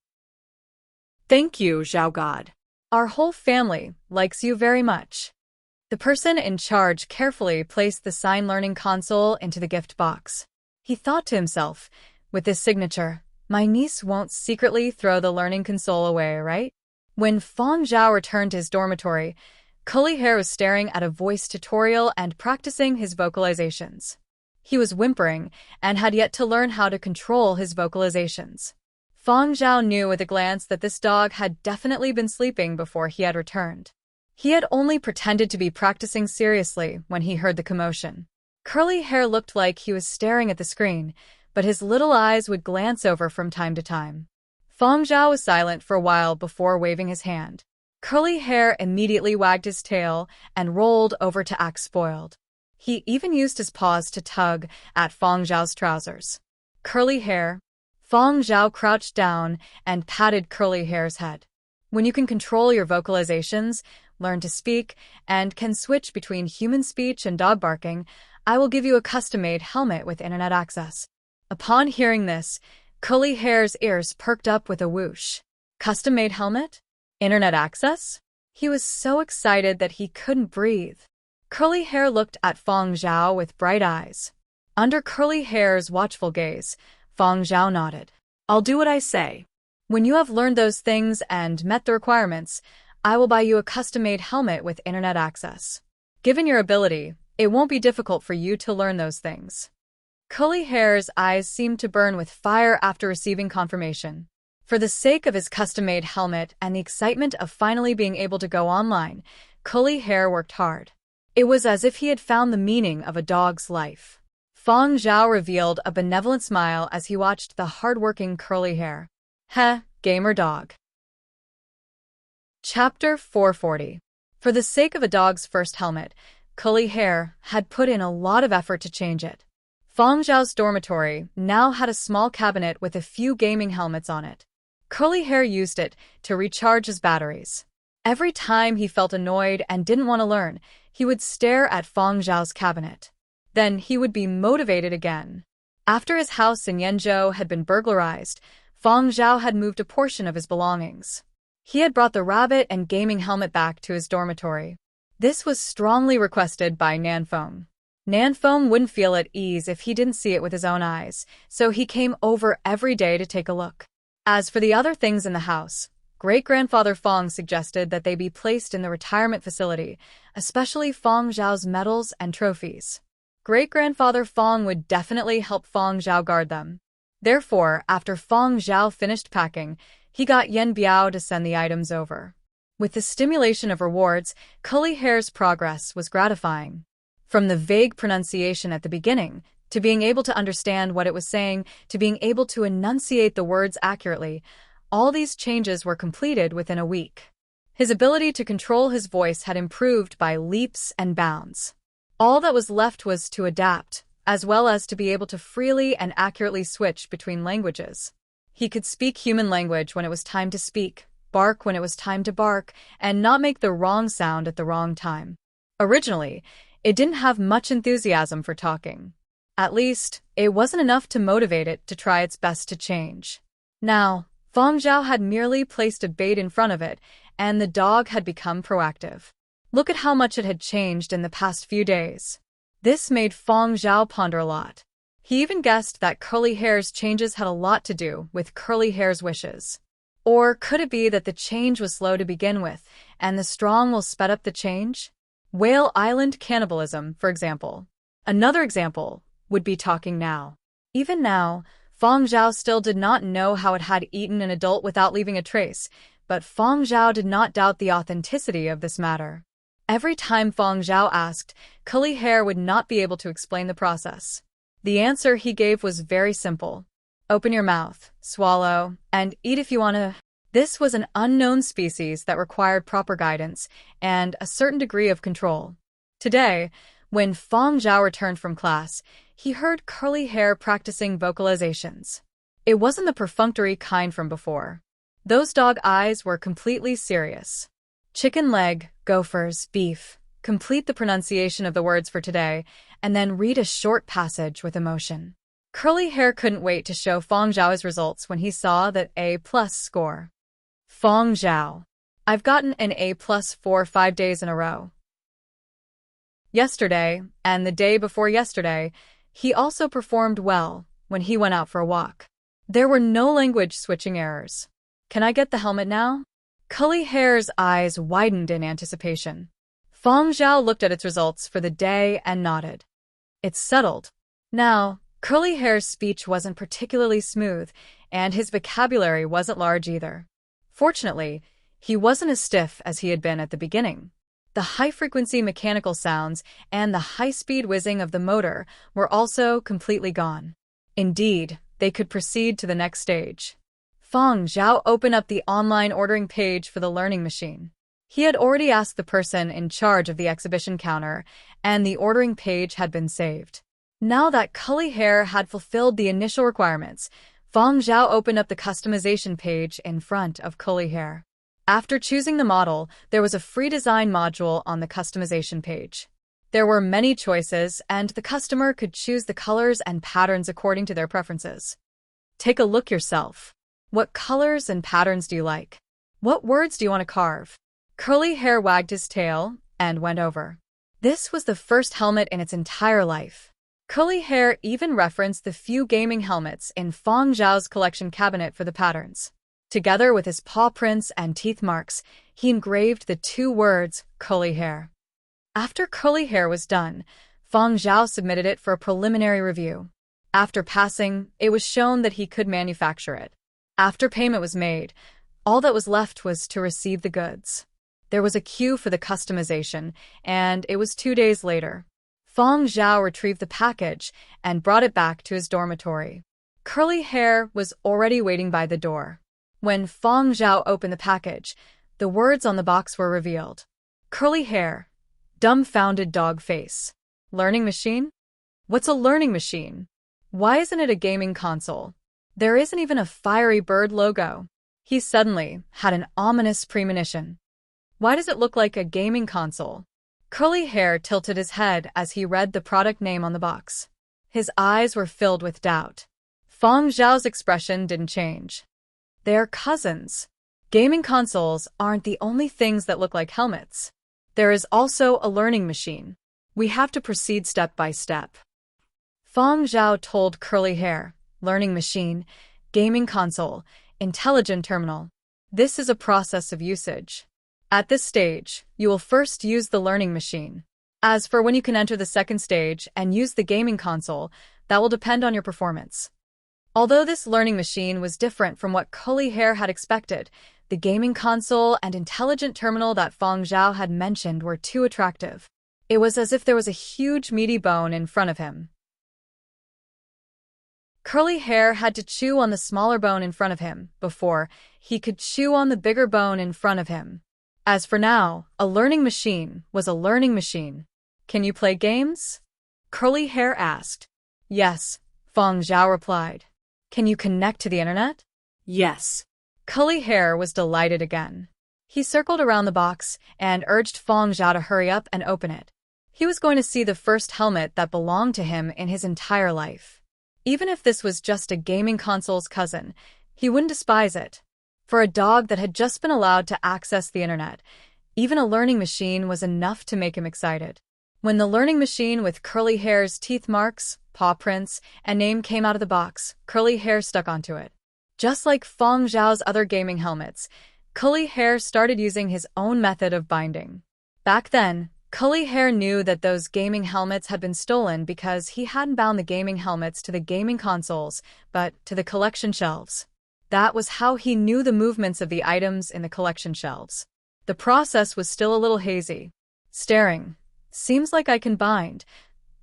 Thank you, Zhao God. Our whole family likes you very much. The person in charge carefully placed the signed learning console into the gift box. He thought to himself, with this signature, my niece won't secretly throw the learning console away, right? When Feng Zhao returned to his dormitory, curly hair was staring at a voice tutorial and practicing his vocalizations. He was whimpering and had yet to learn how to control his vocalizations. Feng Zhao knew with a glance that this dog had definitely been sleeping before he had returned. He had only pretended to be practicing seriously when he heard the commotion. Curly hair looked like he was staring at the screen, but his little eyes would glance over from time to time. Feng Zhao was silent for a while before waving his hand. Curly Hair immediately wagged his tail and rolled over to act spoiled. He even used his paws to tug at Feng Zhao's trousers. Curly Hair. Feng Zhao crouched down and patted Curly Hair's head. When you can control your vocalizations, learn to speak, and can switch between human speech and dog barking, I will give you a custom-made helmet with internet access. Upon hearing this, Curly Hair's ears perked up with a whoosh. Custom-made helmet? Internet access? He was so excited that he couldn't breathe. Curly Hair looked at Feng Zhao with bright eyes. Under Curly Hair's watchful gaze, Feng Zhao nodded. I'll do what I say. When you have learned those things and met the requirements, I will buy you a custom-made helmet with internet access. Given your ability, it won't be difficult for you to learn those things. Curly Hair's eyes seemed to burn with fire after receiving confirmation. For the sake of his custom-made helmet and the excitement of finally being able to go online, Curly Hair worked hard. It was as if he had found the meaning of a dog's life. Feng Zhao revealed a benevolent smile as he watched the hard-working Curly Hair. Heh, gamer dog. Chapter 440. For the sake of a dog's first helmet, Curly Hair had put in a lot of effort to change it. Feng Zhao's dormitory now had a small cabinet with a few gaming helmets on it. Curly Hair used it to recharge his batteries. Every time he felt annoyed and didn't want to learn, he would stare at Feng Zhao's cabinet. Then he would be motivated again. After his house in Yenzhou had been burglarized, Feng Zhao had moved a portion of his belongings. He had brought the rabbit and gaming helmet back to his dormitory. This was strongly requested by Nanfeng. Nanfeng wouldn't feel at ease if he didn't see it with his own eyes, so he came over every day to take a look. As for the other things in the house, great-grandfather Feng suggested that they be placed in the retirement facility, especially Feng Zhao's medals and trophies. Great-grandfather Feng would definitely help Feng Zhao guard them. Therefore, after Feng Zhao finished packing, he got Yan Biao to send the items over. With the stimulation of rewards, Curly Hair's progress was gratifying. From the vague pronunciation at the beginning, to being able to understand what it was saying, to being able to enunciate the words accurately, all these changes were completed within a week. His ability to control his voice had improved by leaps and bounds. All that was left was to adapt, as well as to be able to freely and accurately switch between languages. He could speak human language when it was time to speak, bark when it was time to bark, and not make the wrong sound at the wrong time. Originally, it didn't have much enthusiasm for talking. At least, it wasn't enough to motivate it to try its best to change. Now, Feng Zhao had merely placed a bait in front of it, and the dog had become proactive. Look at how much it had changed in the past few days. This made Feng Zhao ponder a lot. He even guessed that Curly Hair's changes had a lot to do with Curly Hair's wishes. Or could it be that the change was slow to begin with, and the strong will sped up the change? Whale Island cannibalism, for example. Another example would be talking now. Even now, Feng Zhao still did not know how it had eaten an adult without leaving a trace, but Feng Zhao did not doubt the authenticity of this matter. Every time Feng Zhao asked, Curly Hair would not be able to explain the process. The answer he gave was very simple. Open your mouth, swallow, and eat if you want to. This was an unknown species that required proper guidance and a certain degree of control. Today, when Feng Zhao returned from class, he heard Curly Hair practicing vocalizations. It wasn't the perfunctory kind from before. Those dog eyes were completely serious. Chicken leg, gophers, beef. Complete the pronunciation of the words for today, and then read a short passage with emotion. Curly Hair couldn't wait to show Feng Zhao his results when he saw that A+ score. Feng Zhao. I've gotten an A+ for 5 days in a row. Yesterday, and the day before yesterday, he also performed well when he went out for a walk. There were no language switching errors. Can I get the helmet now? Curly Hair's eyes widened in anticipation. Feng Zhao looked at its results for the day and nodded. It's settled. Now, Curly Hair's speech wasn't particularly smooth, and his vocabulary wasn't large either. Fortunately, he wasn't as stiff as he had been at the beginning. The high-frequency mechanical sounds and the high-speed whizzing of the motor were also completely gone. Indeed, they could proceed to the next stage. Feng Zhao opened up the online ordering page for the learning machine. He had already asked the person in charge of the exhibition counter, and the ordering page had been saved. Now that curly hair had fulfilled the initial requirements, Feng Zhao opened up the customization page in front of curly hair. After choosing the model, there was a free design module on the customization page. There were many choices, and the customer could choose the colors and patterns according to their preferences. Take a look yourself. What colors and patterns do you like? What words do you want to carve? Curly hair wagged his tail and went over. This was the first helmet in its entire life. Curly hair even referenced the few gaming helmets in Feng Zhao's collection cabinet for the patterns. Together with his paw prints and teeth marks, he engraved the 2 words, curly hair. After curly hair was done, Feng Zhao submitted it for a preliminary review. After passing, it was shown that he could manufacture it. After payment was made, all that was left was to receive the goods. There was a queue for the customization, and it was 2 days later. Feng Zhao retrieved the package and brought it back to his dormitory. Curly hair was already waiting by the door. When Feng Zhao opened the package, the words on the box were revealed. Curly hair. Dumbfounded dog face. Learning machine? What's a learning machine? Why isn't it a gaming console? There isn't even a fiery bird logo. He suddenly had an ominous premonition. Why does it look like a gaming console? Curly hair tilted his head as he read the product name on the box. His eyes were filled with doubt. Feng Zhao's expression didn't change. They're cousins. Gaming consoles aren't the only things that look like helmets. There is also a learning machine. We have to proceed step by step. Feng Zhao told curly hair, learning machine, gaming console, intelligent terminal. This is a process of usage. At this stage, you will first use the learning machine. As for when you can enter the second stage and use the gaming console, that will depend on your performance. Although this learning machine was different from what curly hair had expected, the gaming console and intelligent terminal that Feng Zhao had mentioned were too attractive. It was as if there was a huge meaty bone in front of him. Curly hair had to chew on the smaller bone in front of him before he could chew on the bigger bone in front of him. As for now, a learning machine was a learning machine. Can you play games? Curly hair asked. Yes, Feng Zhao replied. Can you connect to the internet? Yes. Curly hair was delighted again. He circled around the box and urged Feng Zhao to hurry up and open it. He was going to see the first helmet that belonged to him in his entire life. Even if this was just a gaming console's cousin, he wouldn't despise it. For a dog that had just been allowed to access the internet, even a learning machine was enough to make him excited. When the learning machine with curly hair's teeth marks, paw prints, and name came out of the box, curly hair stuck onto it. Just like Feng Zhao's other gaming helmets, curly hair started using his own method of binding. Back then, curly hair knew that those gaming helmets had been stolen because he hadn't bound the gaming helmets to the gaming consoles, but to the collection shelves. That was how he knew the movements of the items in the collection shelves. The process was still a little hazy. Staring. Seems like I can bind.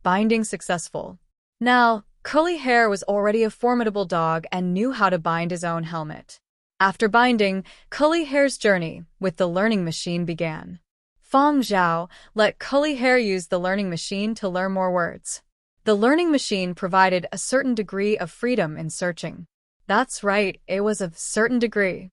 Binding successful. Now, curly hair was already a formidable dog and knew how to bind his own helmet. After binding, curly hair's journey with the learning machine began. Feng Zhao let curly hair use the learning machine to learn more words. The learning machine provided a certain degree of freedom in searching. That's right, it was a certain degree.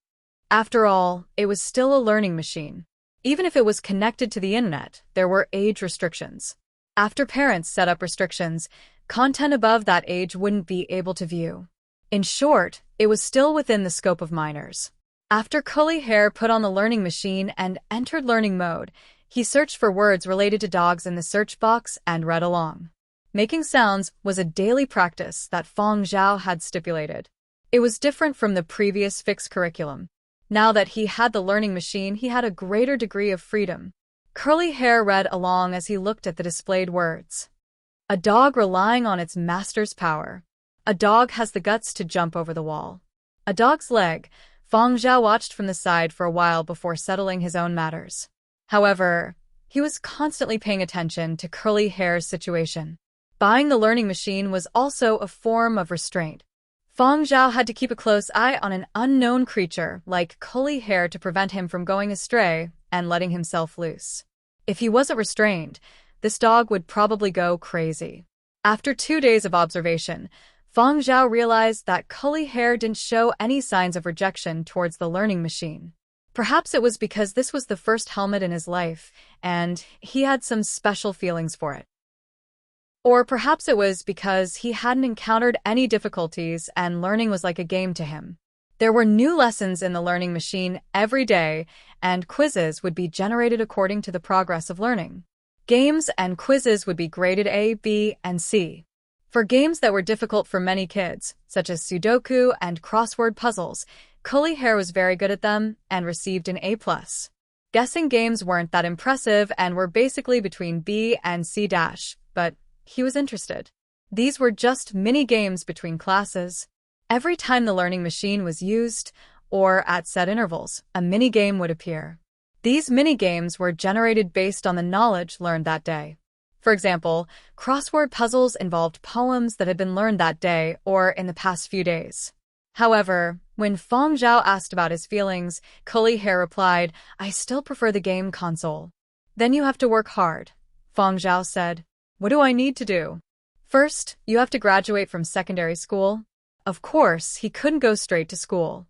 After all, it was still a learning machine. Even if it was connected to the internet, there were age restrictions. After parents set up restrictions, content above that age wouldn't be able to view. In short, it was still within the scope of minors. After curly hair put on the learning machine and entered learning mode, he searched for words related to dogs in the search box and read along. Making sounds was a daily practice that Feng Zhao had stipulated. It was different from the previous fixed curriculum. Now that he had the learning machine, he had a greater degree of freedom. Curly hair read along as he looked at the displayed words. A dog relying on its master's power. A dog has the guts to jump over the wall. A dog's leg. Feng Zhao watched from the side for a while before settling his own matters. However, he was constantly paying attention to curly hair's situation. Buying the learning machine was also a form of restraint. Feng Zhao had to keep a close eye on an unknown creature like curly hair to prevent him from going astray and letting himself loose. If he wasn't restrained, this dog would probably go crazy. After 2 days of observation, Feng Zhao realized that curly hair didn't show any signs of rejection towards the learning machine. Perhaps it was because this was the first helmet in his life, and he had some special feelings for it. Or perhaps it was because he hadn't encountered any difficulties and learning was like a game to him. There were new lessons in the learning machine every day, and quizzes would be generated according to the progress of learning. Games and quizzes would be graded A, B, and C. For games that were difficult for many kids, such as Sudoku and crossword puzzles, curly hair was very good at them and received an A+. Guessing games weren't that impressive and were basically between B and C-, but he was interested. These were just mini-games between classes. Every time the learning machine was used, or at set intervals, a mini-game would appear. These mini-games were generated based on the knowledge learned that day. For example, crossword puzzles involved poems that had been learned that day or in the past few days. However, when Feng Zhao asked about his feelings, curly hair replied, "I still prefer the game console." "Then you have to work hard," Feng Zhao said. "What do I need to do?" "First, you have to graduate from secondary school." Of course, he couldn't go straight to school.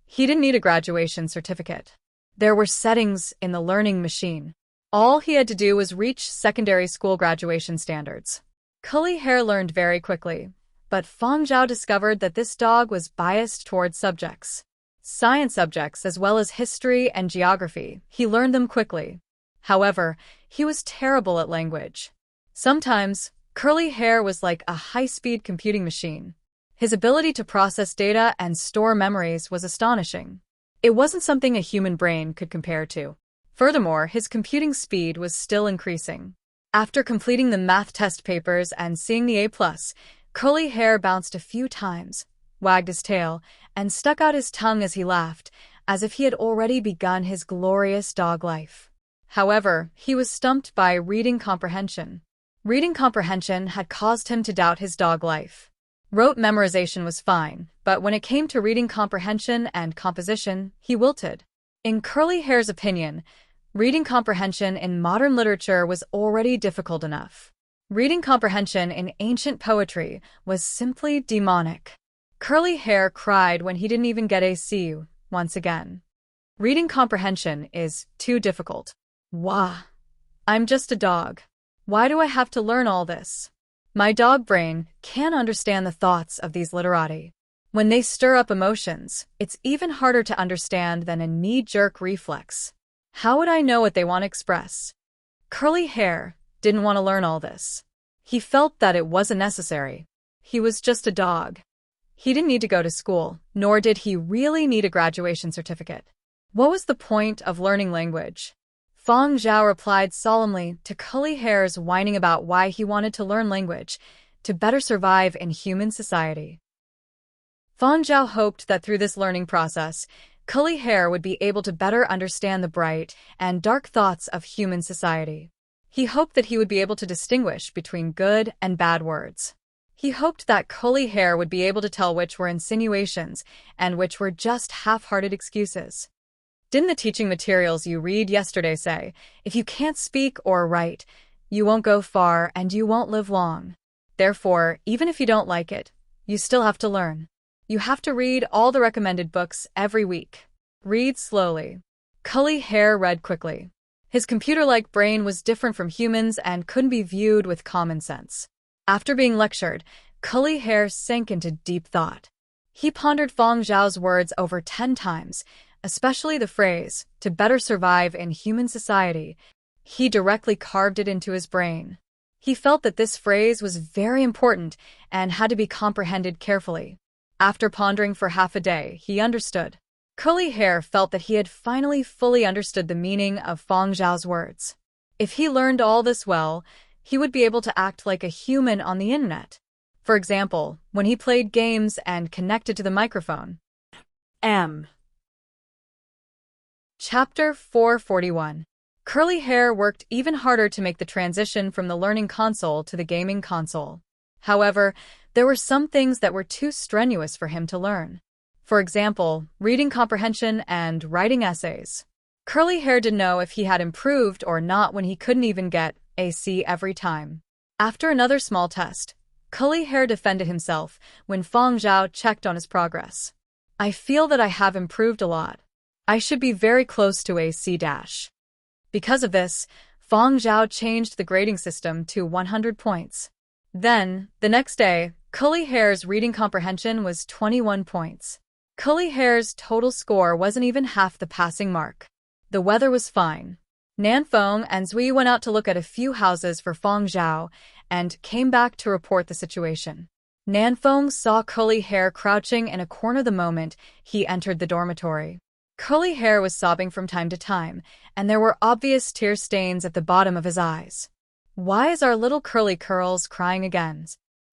He didn't need a graduation certificate. There were settings in the learning machine. All he had to do was reach secondary school graduation standards. Curly hair learned very quickly, but Feng Zhao discovered that this dog was biased towards subjects. Science subjects as well as history and geography. He learned them quickly. However, he was terrible at language. Sometimes, curly hair was like a high-speed computing machine. His ability to process data and store memories was astonishing. It wasn't something a human brain could compare to. Furthermore, his computing speed was still increasing. After completing the math test papers and seeing the A+, curly hair bounced a few times, wagged his tail, and stuck out his tongue as he laughed, as if he had already begun his glorious dog life. However, he was stumped by reading comprehension. Reading comprehension had caused him to doubt his dog life. Rote memorization was fine, but when it came to reading comprehension and composition, he wilted. In curly hair's opinion, reading comprehension in modern literature was already difficult enough. Reading comprehension in ancient poetry was simply demonic. Curly hair cried when he didn't even get a C once again. Reading comprehension is too difficult. Wah! I'm just a dog. Why do I have to learn all this? My dog brain can't understand the thoughts of these literati. When they stir up emotions, it's even harder to understand than a knee-jerk reflex. How would I know what they want to express? Curly hair didn't want to learn all this. He felt that it wasn't necessary. He was just a dog. He didn't need to go to school, nor did he really need a graduation certificate. What was the point of learning language? Feng Zhao replied solemnly to curly hair's whining about why he wanted to learn language, to better survive in human society. Feng Zhao hoped that through this learning process, curly hair would be able to better understand the bright and dark thoughts of human society. He hoped that he would be able to distinguish between good and bad words. He hoped that curly hair would be able to tell which were insinuations and which were just half-hearted excuses. Didn't the teaching materials you read yesterday say, if you can't speak or write, you won't go far and you won't live long? Therefore, even if you don't like it, you still have to learn. You have to read all the recommended books every week. Read slowly. Curly hair read quickly. His computer-like brain was different from humans and couldn't be viewed with common sense. After being lectured, curly hair sank into deep thought. He pondered Feng Zhao's words over 10 times, especially the phrase, to better survive in human society. He directly carved it into his brain. He felt that this phrase was very important and had to be comprehended carefully. After pondering for half a day, he understood. Curly hair felt that he had finally fully understood the meaning of Feng Zhao's words. If he learned all this well, he would be able to act like a human on the internet. For example, when he played games and connected to the microphone. Chapter 441. Curly hair worked even harder to make the transition from the learning console to the gaming console. However, There were some things that were too strenuous for him to learn. For example, reading comprehension and writing essays. Curly Hair didn't know if he had improved or not when he couldn't even get a C every time. After another small test, Curly Hair defended himself when Feng Zhao checked on his progress. I feel that I have improved a lot. I should be very close to a C-. Because of this, Feng Zhao changed the grading system to 100 points. Then, the next day, Curly Hair's reading comprehension was 21 points. Curly Hair's total score wasn't even half the passing mark. The weather was fine. Nanfeng and Zui went out to look at a few houses for Feng Zhao and came back to report the situation. Nanfeng saw Curly Hair crouching in a corner the moment he entered the dormitory. Curly Hair was sobbing from time to time, and there were obvious tear stains at the bottom of his eyes. Why is our little Curly Curls crying again?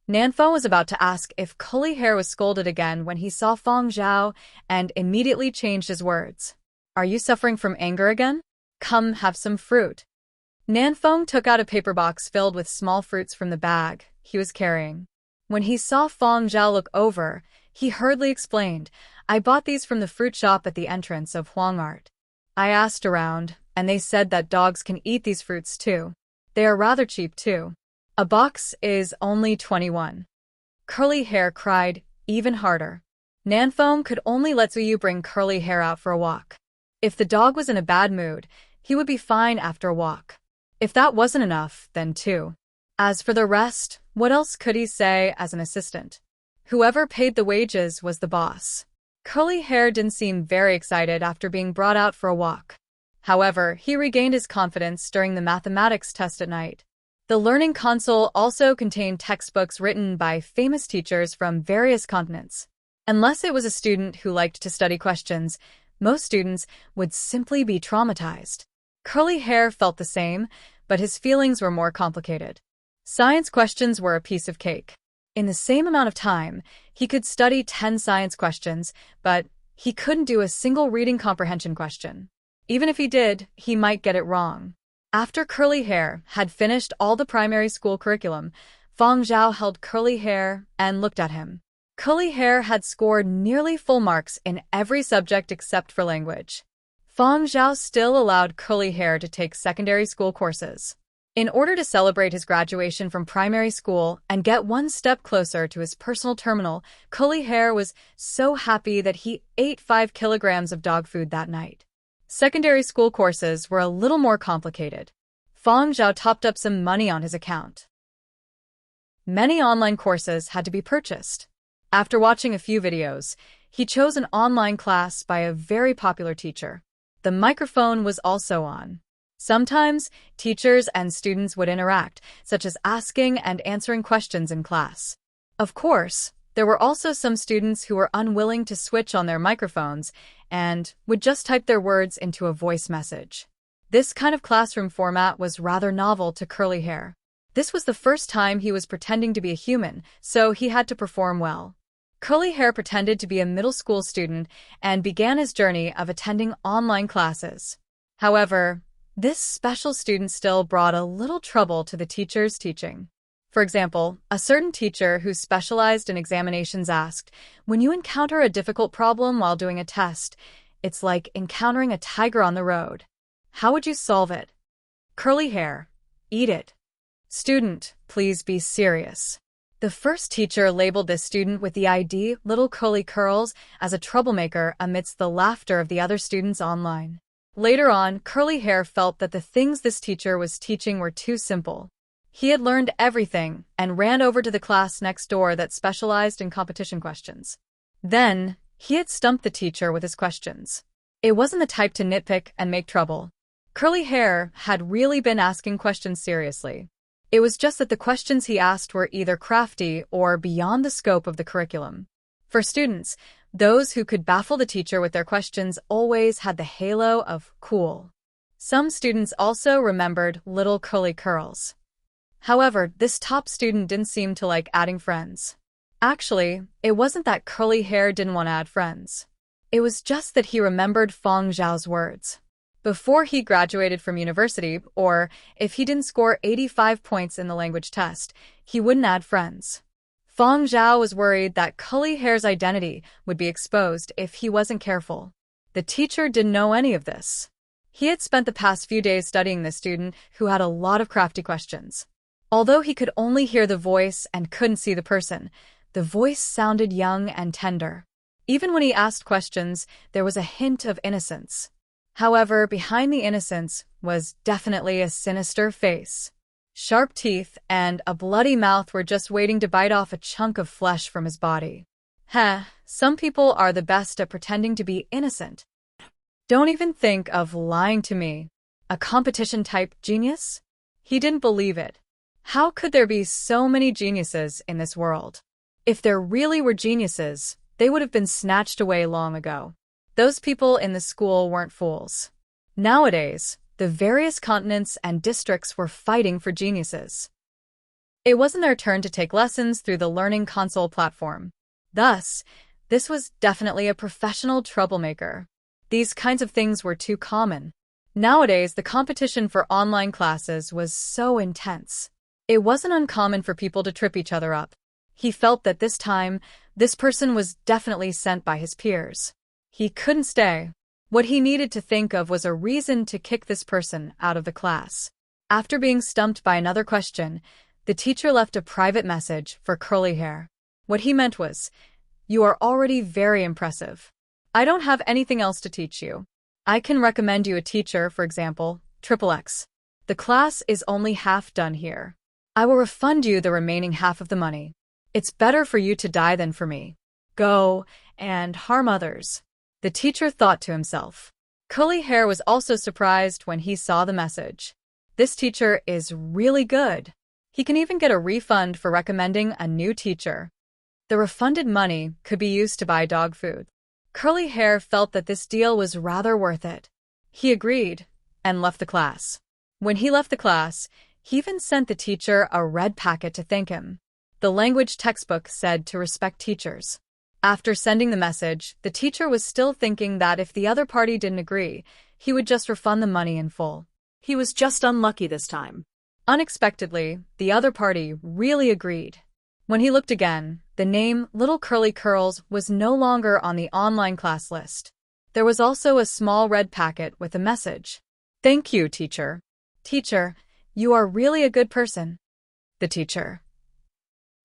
Nanfeng was about to ask if Curly Hair was scolded again when he saw Feng Zhao and immediately changed his words. Are you suffering from anger again? Come, have some fruit. Nanfeng took out a paper box filled with small fruits from the bag he was carrying. When he saw Feng Zhao look over, he hurriedly explained, I bought these from the fruit shop at the entrance of Huang Art. I asked around, and they said that dogs can eat these fruits too. They are rather cheap too. A box is only 21. Curly Hair cried even harder. Nanfeng could only let Zuyu bring Curly Hair out for a walk. If the dog was in a bad mood, he would be fine after a walk. If that wasn't enough, then two. As for the rest, what else could he say as an assistant? Whoever paid the wages was the boss. Curly Hair didn't seem very excited after being brought out for a walk. However, he regained his confidence during the mathematics test at night. The learning console also contained textbooks written by famous teachers from various continents. Unless it was a student who liked to study questions, most students would simply be traumatized. Curly Hair felt the same, but his feelings were more complicated. Science questions were a piece of cake. In the same amount of time, he could study 10 science questions, but he couldn't do a single reading comprehension question. Even if he did, he might get it wrong. After Curly Hair had finished all the primary school curriculum, Feng Zhao held Curly Hair and looked at him. Curly Hair had scored nearly full marks in every subject except for language. Feng Zhao still allowed Curly Hair to take secondary school courses. In order to celebrate his graduation from primary school and get one step closer to his personal terminal, Curly Hair was so happy that he ate 5 kilograms of dog food that night. Secondary school courses were a little more complicated. Feng Zhao topped up some money on his account. Many online courses had to be purchased. After watching a few videos, he chose an online class by a very popular teacher. The microphone was also on. Sometimes, teachers and students would interact, such as asking and answering questions in class. Of course, there were also some students who were unwilling to switch on their microphones and would just type their words into a voice message. This kind of classroom format was rather novel to Curly Hair. This was the first time he was pretending to be a human, so he had to perform well. Curly Hair pretended to be a middle school student and began his journey of attending online classes. However, this special student still brought a little trouble to the teacher's teaching. For example, a certain teacher who specialized in examinations asked, when you encounter a difficult problem while doing a test, it's like encountering a tiger on the road. How would you solve it? Curly Hair: eat it. Student: please be serious. The first teacher labeled this student with the ID Little Curly Curls as a troublemaker amidst the laughter of the other students online. Later on, Curly Hair felt that the things this teacher was teaching were too simple. He had learned everything and ran over to the class next door that specialized in competition questions. Then, he had stumped the teacher with his questions. It wasn't the type to nitpick and make trouble. Curly Hair had really been asking questions seriously. It was just that the questions he asked were either crafty or beyond the scope of the curriculum. For students, those who could baffle the teacher with their questions always had the halo of cool. Some students also remembered Little Curly Curls. However, this top student didn't seem to like adding friends. Actually, it wasn't that Curly Hair didn't want to add friends. It was just that he remembered Feng Zhao's words. Before he graduated from university, or if he didn't score 85 points in the language test, he wouldn't add friends. Feng Zhao was worried that Curly Hair's identity would be exposed if he wasn't careful. The teacher didn't know any of this. He had spent the past few days studying this student who had a lot of crafty questions. Although he could only hear the voice and couldn't see the person, the voice sounded young and tender. Even when he asked questions, there was a hint of innocence. However, behind the innocence was definitely a sinister face. Sharp teeth and a bloody mouth were just waiting to bite off a chunk of flesh from his body. Some people are the best at pretending to be innocent. Don't even think of lying to me. A competition-type genius? He didn't believe it. How could there be so many geniuses in this world? If there really were geniuses, they would have been snatched away long ago. Those people in the school weren't fools. Nowadays, the various continents and districts were fighting for geniuses. It wasn't their turn to take lessons through the learning console platform. Thus, this was definitely a professional troublemaker. These kinds of things were too common. Nowadays, the competition for online classes was so intense. It wasn't uncommon for people to trip each other up. He felt that this time, this person was definitely sent by his peers. He couldn't stay. What he needed to think of was a reason to kick this person out of the class. After being stumped by another question, the teacher left a private message for Curly Hair. What he meant was, "You are already very impressive. I don't have anything else to teach you. I can recommend you a teacher, for example, XXX. The class is only half done here. I will refund you the remaining half of the money. It's better for you to die than for me. Go and harm others." The teacher thought to himself. Curly Hair was also surprised when he saw the message. This teacher is really good. He can even get a refund for recommending a new teacher. The refunded money could be used to buy dog food. Curly Hair felt that this deal was rather worth it. He agreed and left the class. When he left the class, he even sent the teacher a red packet to thank him. The language textbook said to respect teachers. After sending the message, the teacher was still thinking that if the other party didn't agree, he would just refund the money in full. He was just unlucky this time. Unexpectedly, the other party really agreed. When he looked again, the name Little Curly Curls was no longer on the online class list. There was also a small red packet with a message. "Thank you, teacher." "Teacher, you are really a good person." The teacher.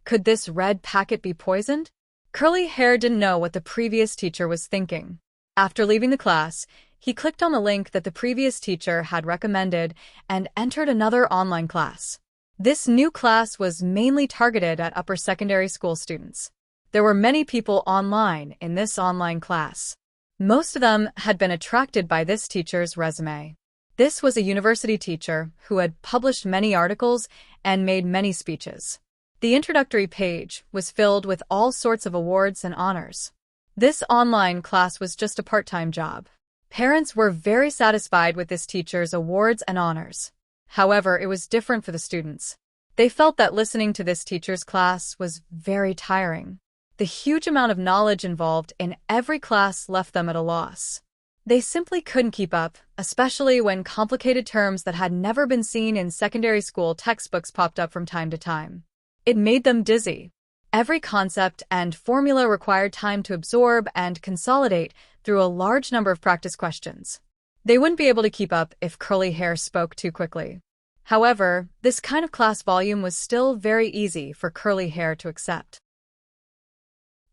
Could this red packet be poisoned? Curly Hair didn't know what the previous teacher was thinking. After leaving the class, he clicked on the link that the previous teacher had recommended and entered another online class. This new class was mainly targeted at upper secondary school students. There were many people online in this online class. Most of them had been attracted by this teacher's resume. This was a university teacher who had published many articles and made many speeches. The introductory page was filled with all sorts of awards and honors. This online class was just a part-time job. Parents were very satisfied with this teacher's awards and honors. However, it was different for the students. They felt that listening to this teacher's class was very tiring. The huge amount of knowledge involved in every class left them at a loss. They simply couldn't keep up, especially when complicated terms that had never been seen in secondary school textbooks popped up from time to time. It made them dizzy. Every concept and formula required time to absorb and consolidate through a large number of practice questions. They wouldn't be able to keep up if Curly Hair spoke too quickly. However, this kind of class volume was still very easy for Curly Hair to accept.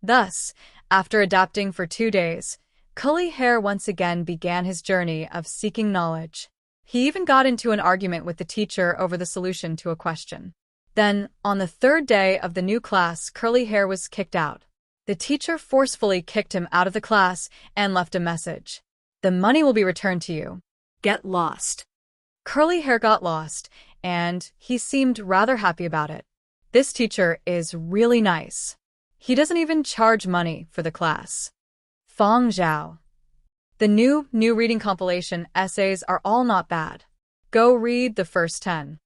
Thus, after adapting for 2 days, Curly Hair once again began his journey of seeking knowledge. He even got into an argument with the teacher over the solution to a question. Then, on the 3rd day of the new class, Curly Hair was kicked out. The teacher forcefully kicked him out of the class and left a message. "The money will be returned to you. Get lost." Curly Hair got lost, and he seemed rather happy about it. This teacher is really nice. He doesn't even charge money for the class. Feng Zhao. The new reading compilation essays are all not bad. Go read the first 10.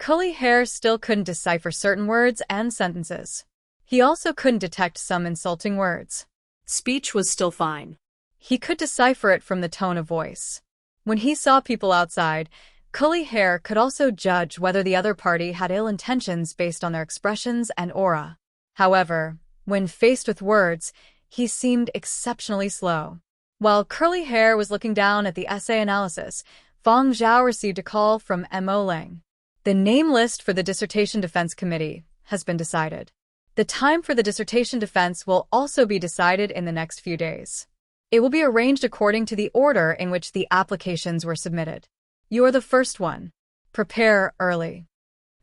Curly Hair still couldn't decipher certain words and sentences. He also couldn't detect some insulting words. Speech was still fine. He could decipher it from the tone of voice. When he saw people outside, Curly Hair could also judge whether the other party had ill intentions based on their expressions and aura. However, when faced with words, he seemed exceptionally slow. While Curly Hair was looking down at the essay analysis, Fang Zhao received a call from Mo Lang. The name list for the Dissertation Defense Committee has been decided. The time for the dissertation defense will also be decided in the next few days. It will be arranged according to the order in which the applications were submitted. You are the first one. Prepare early.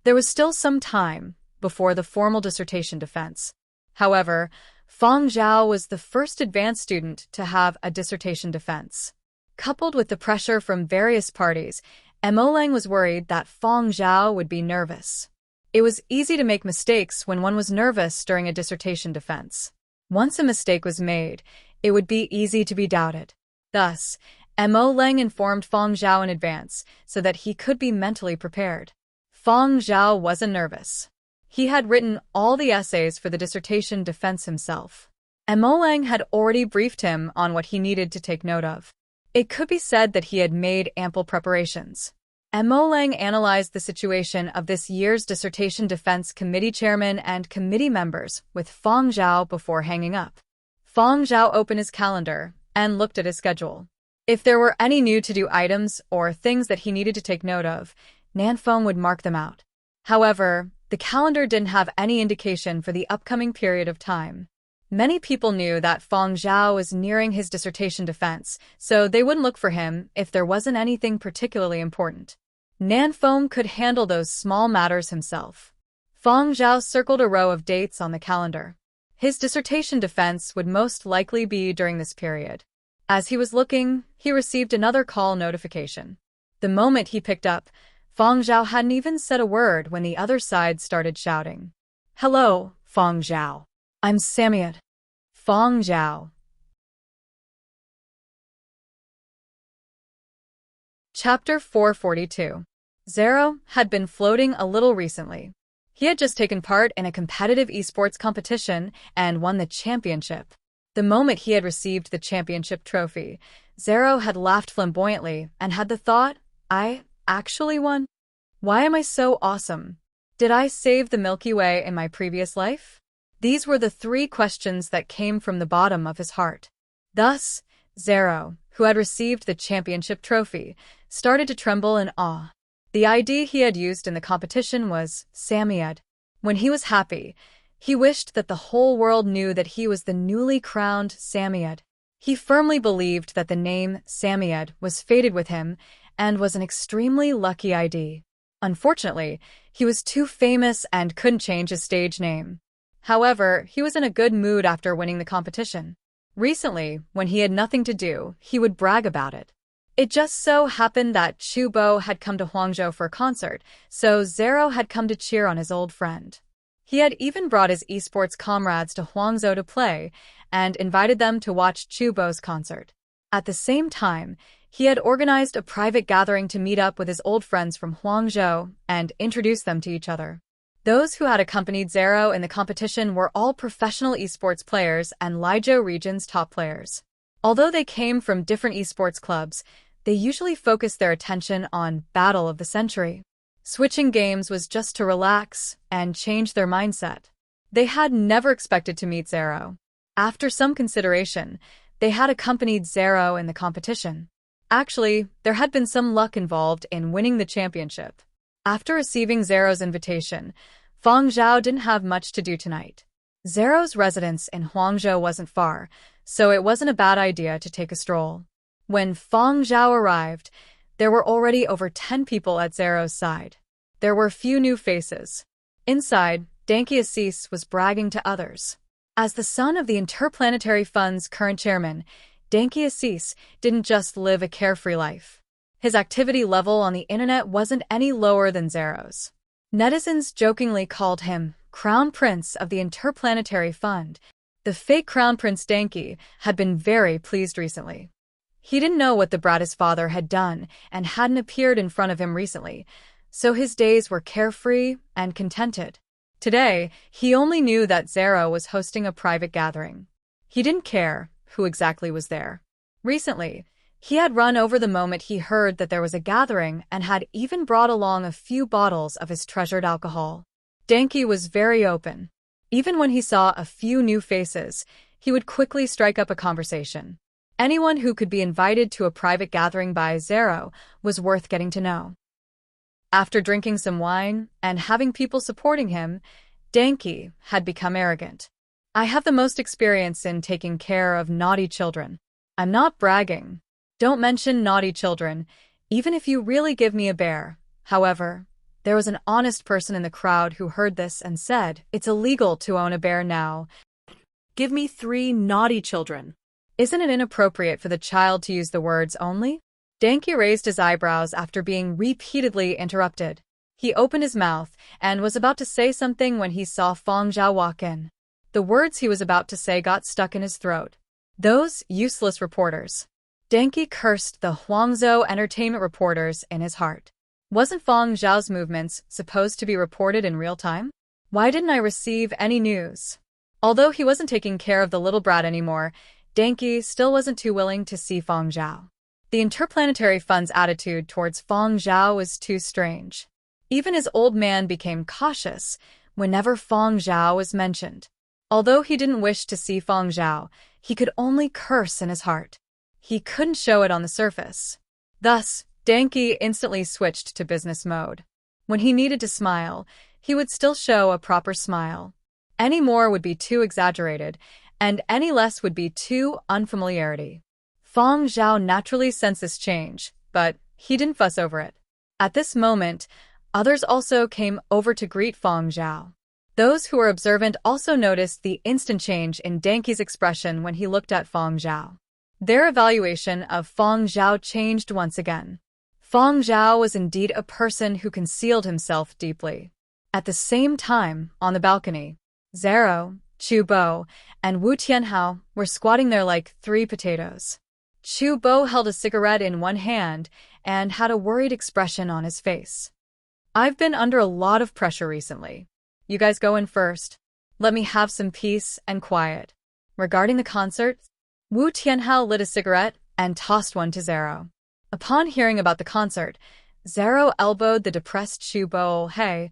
There was still some time before the formal dissertation defense. However, Fang Zhao was the first advanced student to have a dissertation defense. Coupled with the pressure from various parties, Mo Lang was worried that Fang Zhao would be nervous. It was easy to make mistakes when one was nervous during a dissertation defense. Once a mistake was made, it would be easy to be doubted. Thus, Mo Lang informed Fang Zhao in advance so that he could be mentally prepared. Fang Zhao wasn't nervous. He had written all the essays for the dissertation defense himself. Mo Lang had already briefed him on what he needed to take note of. It could be said that he had made ample preparations. Mo Lang analyzed the situation of this year's Dissertation Defense Committee chairman and committee members with Fang Zhao before hanging up. Fang Zhao opened his calendar and looked at his schedule. If there were any new to-do items or things that he needed to take note of, Nanfeng would mark them out. However, the calendar didn't have any indication for the upcoming period of time. Many people knew that Fang Zhao was nearing his dissertation defense, so they wouldn't look for him if there wasn't anything particularly important. Nanfeng could handle those small matters himself. Fang Zhao circled a row of dates on the calendar. His dissertation defense would most likely be during this period. As he was looking, he received another call notification. The moment he picked up, Fang Zhao hadn't even said a word when the other side started shouting. "Hello, Fang Zhao. I'm Samyud." Fang Zhao. Chapter 442. Zero had been floating a little recently. He had just taken part in a competitive esports competition and won the championship. The moment he had received the championship trophy, Zero had laughed flamboyantly and had the thought, "I actually won? Why am I so awesome? Did I save the Milky Way in my previous life?" These were the three questions that came from the bottom of his heart. Thus, Zero, who had received the championship trophy, started to tremble in awe. The ID he had used in the competition was Samyud. When he was happy, he wished that the whole world knew that he was the newly crowned Samyud. He firmly believed that the name Samyud was fated with him and was an extremely lucky ID. Unfortunately, he was too famous and couldn't change his stage name. However, he was in a good mood after winning the competition. Recently, when he had nothing to do, he would brag about it. It just so happened that Chu Bo had come to Huangzhou for a concert, so Zero had come to cheer on his old friend. He had even brought his esports comrades to Huangzhou to play and invited them to watch Chu Bo's concert. At the same time, he had organized a private gathering to meet up with his old friends from Huangzhou and introduce them to each other. Those who had accompanied Zero in the competition were all professional esports players and Liuzhou region's top players. Although they came from different esports clubs, they usually focused their attention on Battle of the Century. Switching games was just to relax and change their mindset. They had never expected to meet Zero. After some consideration, they had accompanied Zero in the competition. Actually, there had been some luck involved in winning the championship. After receiving Zero's invitation, Fang Zhao didn't have much to do tonight. Zero's residence in Huangzhou wasn't far, so it wasn't a bad idea to take a stroll. When Fang Zhao arrived, there were already over 10 people at Zero's side. There were few new faces. Inside, Danky Assis was bragging to others. As the son of the Interplanetary Fund's current chairman, Danky Assis didn't just live a carefree life. His activity level on the internet wasn't any lower than Zero's. Netizens jokingly called him Crown Prince of the Interplanetary Fund. The fake Crown Prince Danky had been very pleased recently. He didn't know what the brat's father had done and hadn't appeared in front of him recently, so his days were carefree and contented. Today, he only knew that Zero was hosting a private gathering. He didn't care who exactly was there. Recently, he had run over the moment he heard that there was a gathering and had even brought along a few bottles of his treasured alcohol. Danky was very open. Even when he saw a few new faces, he would quickly strike up a conversation. Anyone who could be invited to a private gathering by Zero was worth getting to know. After drinking some wine and having people supporting him, Denki had become arrogant. I have the most experience in taking care of naughty children. I'm not bragging. Don't mention naughty children, even if you really give me a bear. However, there was an honest person in the crowd who heard this and said, "It's illegal to own a bear now. Give me 3 naughty children." Isn't it inappropriate for the child to use the words only? Denki raised his eyebrows after being repeatedly interrupted. He opened his mouth and was about to say something when he saw Fang Zhao walk in. The words he was about to say got stuck in his throat. Those useless reporters. Denki cursed the Huangzhou entertainment reporters in his heart. Wasn't Fang Zhao's movements supposed to be reported in real time? Why didn't I receive any news? Although he wasn't taking care of the little brat anymore, Denki still wasn't too willing to see Fang Zhao. The Interplanetary Fund's attitude towards Fang Zhao was too strange. Even his old man became cautious whenever Fang Zhao was mentioned. Although he didn't wish to see Fang Zhao, he could only curse in his heart. He couldn't show it on the surface. Thus, Denki instantly switched to business mode. When he needed to smile, he would still show a proper smile. Any more would be too exaggerated, and any less would be too unfamiliarity. Fang Zhao naturally sensed this change, but he didn't fuss over it. At this moment, others also came over to greet Fang Zhao. Those who were observant also noticed the instant change in Denki's expression when he looked at Fang Zhao. Their evaluation of Fang Zhao changed once again. Fang Zhao was indeed a person who concealed himself deeply. At the same time, on the balcony, Zero, Chu Bo, and Wu Tianhao were squatting there like 3 potatoes. Chu Bo held a cigarette in one hand and had a worried expression on his face. "I've been under a lot of pressure recently. You guys go in first. Let me have some peace and quiet." Regarding the concert, Wu Tianhao lit a cigarette and tossed one to Zero. Upon hearing about the concert, Zero elbowed the depressed Chu Bo. "Hey,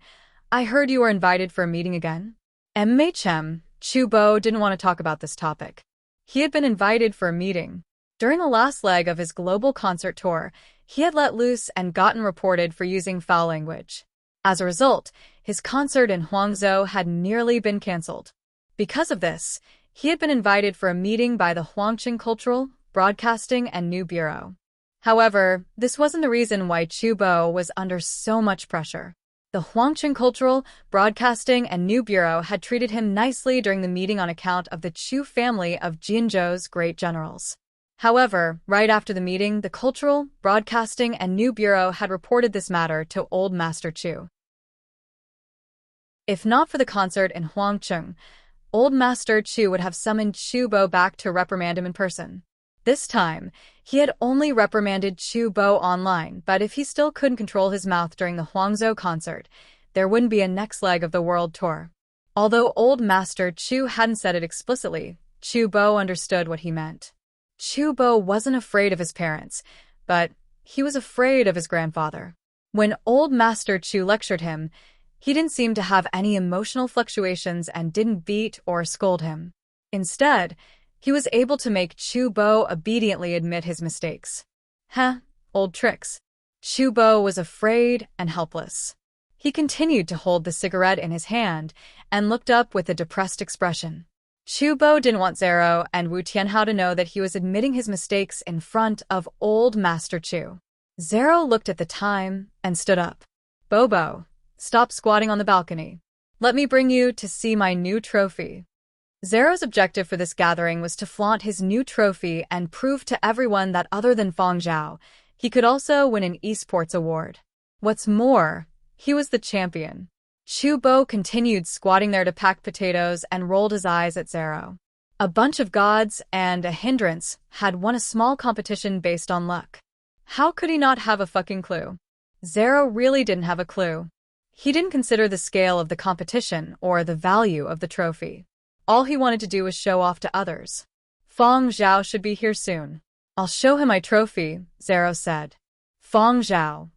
I heard you were invited for a meeting again?" Chu Bo didn't want to talk about this topic. He had been invited for a meeting. During the last leg of his global concert tour, he had let loose and gotten reported for using foul language. As a result, his concert in Huangzhou had nearly been cancelled. Because of this, he had been invited for a meeting by the Huangqing Cultural, Broadcasting and New Bureau. However, this wasn't the reason why Chu Bo was under so much pressure. The Huangqing Cultural, Broadcasting and New Bureau had treated him nicely during the meeting on account of the Chu family of Jinzhou's great generals. However, right after the meeting, the Cultural, Broadcasting and New Bureau had reported this matter to Old Master Chu. If not for the concert in Huangqing, Old Master Chu would have summoned Chu Bo back to reprimand him in person. This time, he had only reprimanded Chu Bo online, but if he still couldn't control his mouth during the Huangzhou concert, there wouldn't be a next leg of the world tour. Although Old Master Chu hadn't said it explicitly, Chu Bo understood what he meant. Chu Bo wasn't afraid of his parents, but he was afraid of his grandfather. When Old Master Chu lectured him, he didn't seem to have any emotional fluctuations and didn't beat or scold him. Instead, he was able to make Chu Bo obediently admit his mistakes. Old tricks. Chu Bo was afraid and helpless. He continued to hold the cigarette in his hand and looked up with a depressed expression. Chu Bo didn't want Zero and Wu Tianhao to know that he was admitting his mistakes in front of Old Master Chu. Zero looked at the time and stood up. "Bobo, stop squatting on the balcony. Let me bring you to see my new trophy." Zero's objective for this gathering was to flaunt his new trophy and prove to everyone that other than Fang Zhao, he could also win an esports award. What's more, he was the champion. Chu Bo continued squatting there to pack potatoes and rolled his eyes at Zero. A bunch of gods and a hindrance had won a small competition based on luck. How could he not have a fucking clue? Zero really didn't have a clue. He didn't consider the scale of the competition or the value of the trophy. All he wanted to do was show off to others. "Fang Zhao should be here soon. I'll show him my trophy," Zero said. "Fang Zhao."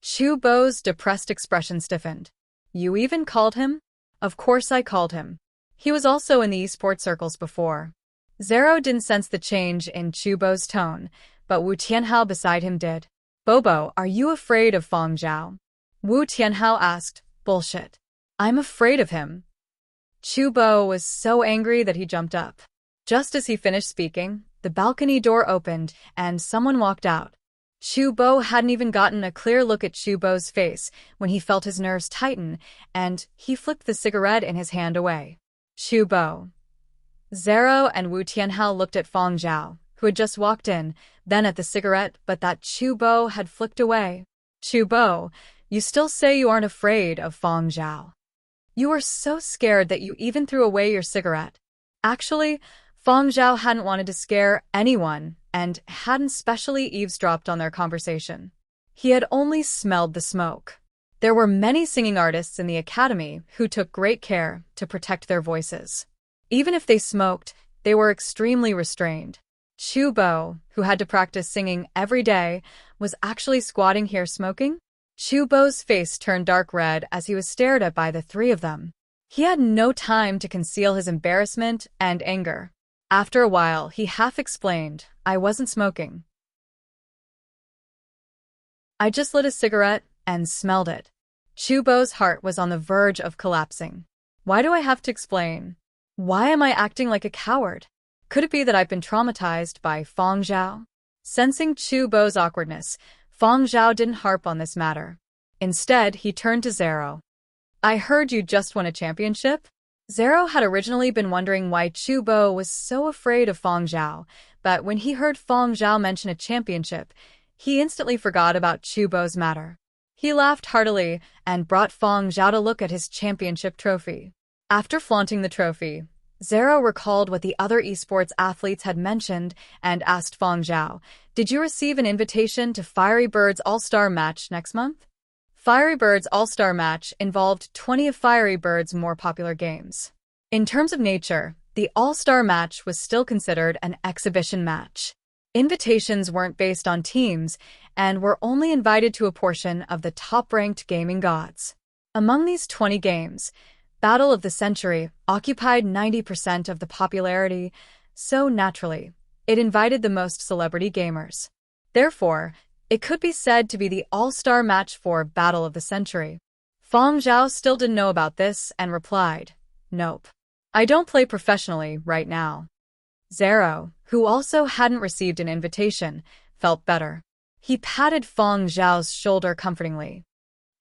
Chu Bo's depressed expression stiffened. "You even called him?" "Of course I called him. He was also in the esports circles before. Zero didn't sense the change in Chubo's tone, but Wu Tianhao beside him did. Bobo, are you afraid of Feng Zhao? Wu Tianhao asked. Bullshit. I'm afraid of him. Chubo was so angry that he jumped up. Just as he finished speaking, the balcony door opened and someone walked out. Chubo hadn't even gotten a clear look at Chubo's face when he felt his nerves tighten, and he flicked the cigarette in his hand away. Chubo. Zero and Wu Tianhao looked at Feng Zhao, who had just walked in, then at the cigarette but that Chubo had flicked away. Chubo, you still say you aren't afraid of Feng Zhao. You were so scared that you even threw away your cigarette. Actually, Feng Zhao hadn't wanted to scare anyone and hadn't specially eavesdropped on their conversation. He had only smelled the smoke. There were many singing artists in the academy who took great care to protect their voices. Even if they smoked, they were extremely restrained. Chubo, who had to practice singing every day, was actually squatting here smoking? Chubo's face turned dark red as he was stared at by the three of them. He had no time to conceal his embarrassment and anger. After a while, he half explained, I wasn't smoking. I just lit a cigarette and smelled it. Chubo's heart was on the verge of collapsing. Why do I have to explain? Why am I acting like a coward? Could it be that I've been traumatized by Feng Zhao? Sensing Chubo's awkwardness, Feng Zhao didn't harp on this matter. Instead, he turned to Zero. I heard you just won a championship? Zero had originally been wondering why Chubo was so afraid of Feng Zhao, but when he heard Feng Zhao mention a championship, he instantly forgot about Chubo's matter. He laughed heartily and brought Feng Zhao to look at his championship trophy. After flaunting the trophy, Zero recalled what the other esports athletes had mentioned and asked Feng Zhao, did you receive an invitation to Fiery Bird's All-Star match next month? Fiery Bird's All-Star match involved 20 of Fiery Bird's more popular games. In terms of nature, the All-Star match was still considered an exhibition match. Invitations weren't based on teams and were only invited to a portion of the top-ranked gaming gods. Among these 20 games, Battle of the Century occupied 90% of the popularity, so naturally, it invited the most celebrity gamers. Therefore, it could be said to be the all-star match for Battle of the Century. Feng Zhao still didn't know about this and replied, nope. I don't play professionally right now. Zero, who also hadn't received an invitation, felt better. He patted Feng Zhao's shoulder comfortingly.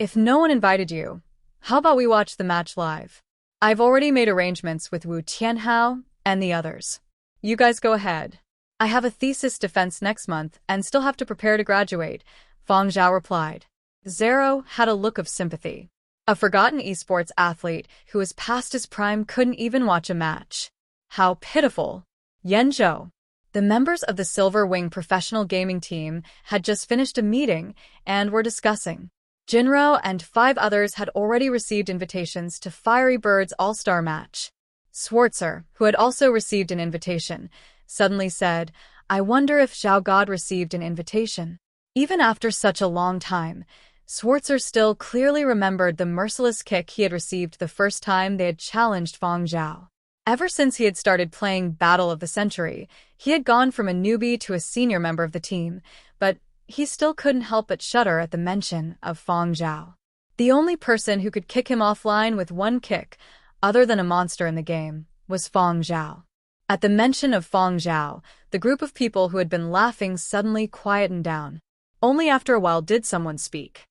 If no one invited you, how about we watch the match live? I've already made arrangements with Wu Tianhao and the others. You guys go ahead. I have a thesis defense next month and still have to prepare to graduate, Feng Zhao replied. Zero had a look of sympathy. A forgotten esports athlete who was past his prime couldn't even watch a match. How pitiful. Yanzhou. The members of the Silver Wing professional gaming team had just finished a meeting and were discussing. Jinro and 5 others had already received invitations to Fiery Bird's All-Star match. Schwarzer, who had also received an invitation, suddenly said, I wonder if Zhao God received an invitation. Even after such a long time, Schwarzer still clearly remembered the merciless kick he had received the first time they had challenged Feng Zhao. Ever since he had started playing Battle of the Century, he had gone from a newbie to a senior member of the team, but he still couldn't help but shudder at the mention of Feng Zhao. The only person who could kick him offline with one kick, other than a monster in the game, was Feng Zhao. At the mention of Feng Zhao, the group of people who had been laughing suddenly quietened down. Only after a while did someone speak.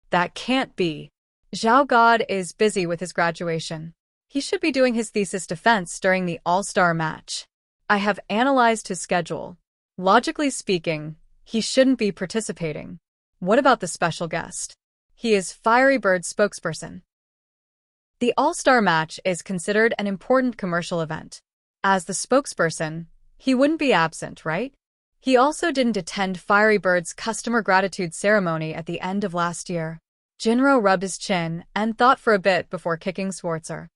That can't be. Zhao God is busy with his graduation. He should be doing his thesis defense during the All-Star match. I have analyzed his schedule. Logically speaking, he shouldn't be participating. What about the special guest? He is Fiery Bird's spokesperson. The All-Star match is considered an important commercial event. As the spokesperson, he wouldn't be absent, right? He also didn't attend Fiery Bird's customer gratitude ceremony at the end of last year. Jinro rubbed his chin and thought for a bit before kicking Schwarzer.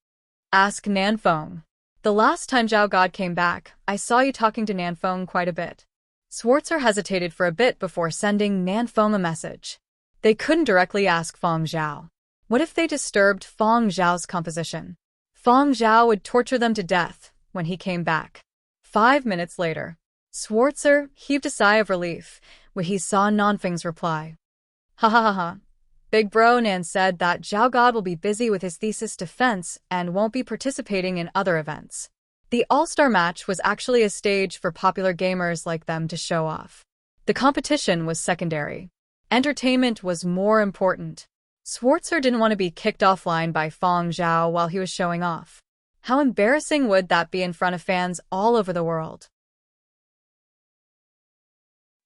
Ask Nanfeng. The last time Zhao God came back, I saw you talking to Nanfeng quite a bit. Schwarzer hesitated for a bit before sending Nanfeng a message. They couldn't directly ask Feng Zhao. What if they disturbed Feng Zhao's composition? Feng Zhao would torture them to death when he came back. 5 minutes later, Schwarzer heaved a sigh of relief when he saw Nanfeng's reply. Ha ha ha ha. Big Bro Nan said that Zhao God will be busy with his thesis defense and won't be participating in other events. The All-Star match was actually a stage for popular gamers like them to show off. The competition was secondary. Entertainment was more important. Schwarzer didn't want to be kicked offline by Feng Zhao while he was showing off. How embarrassing would that be in front of fans all over the world?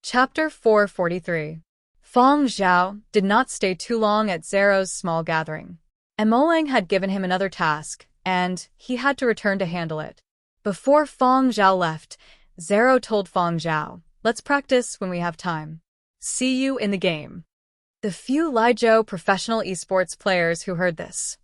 Chapter 443. Feng Zhao did not stay too long at Zero's small gathering. Emolang had given him another task, and he had to return to handle it. Before Feng Zhao left, Zero told Feng Zhao, "Let's practice when we have time. See you in the game." The few Lijo professional esports players who heard this.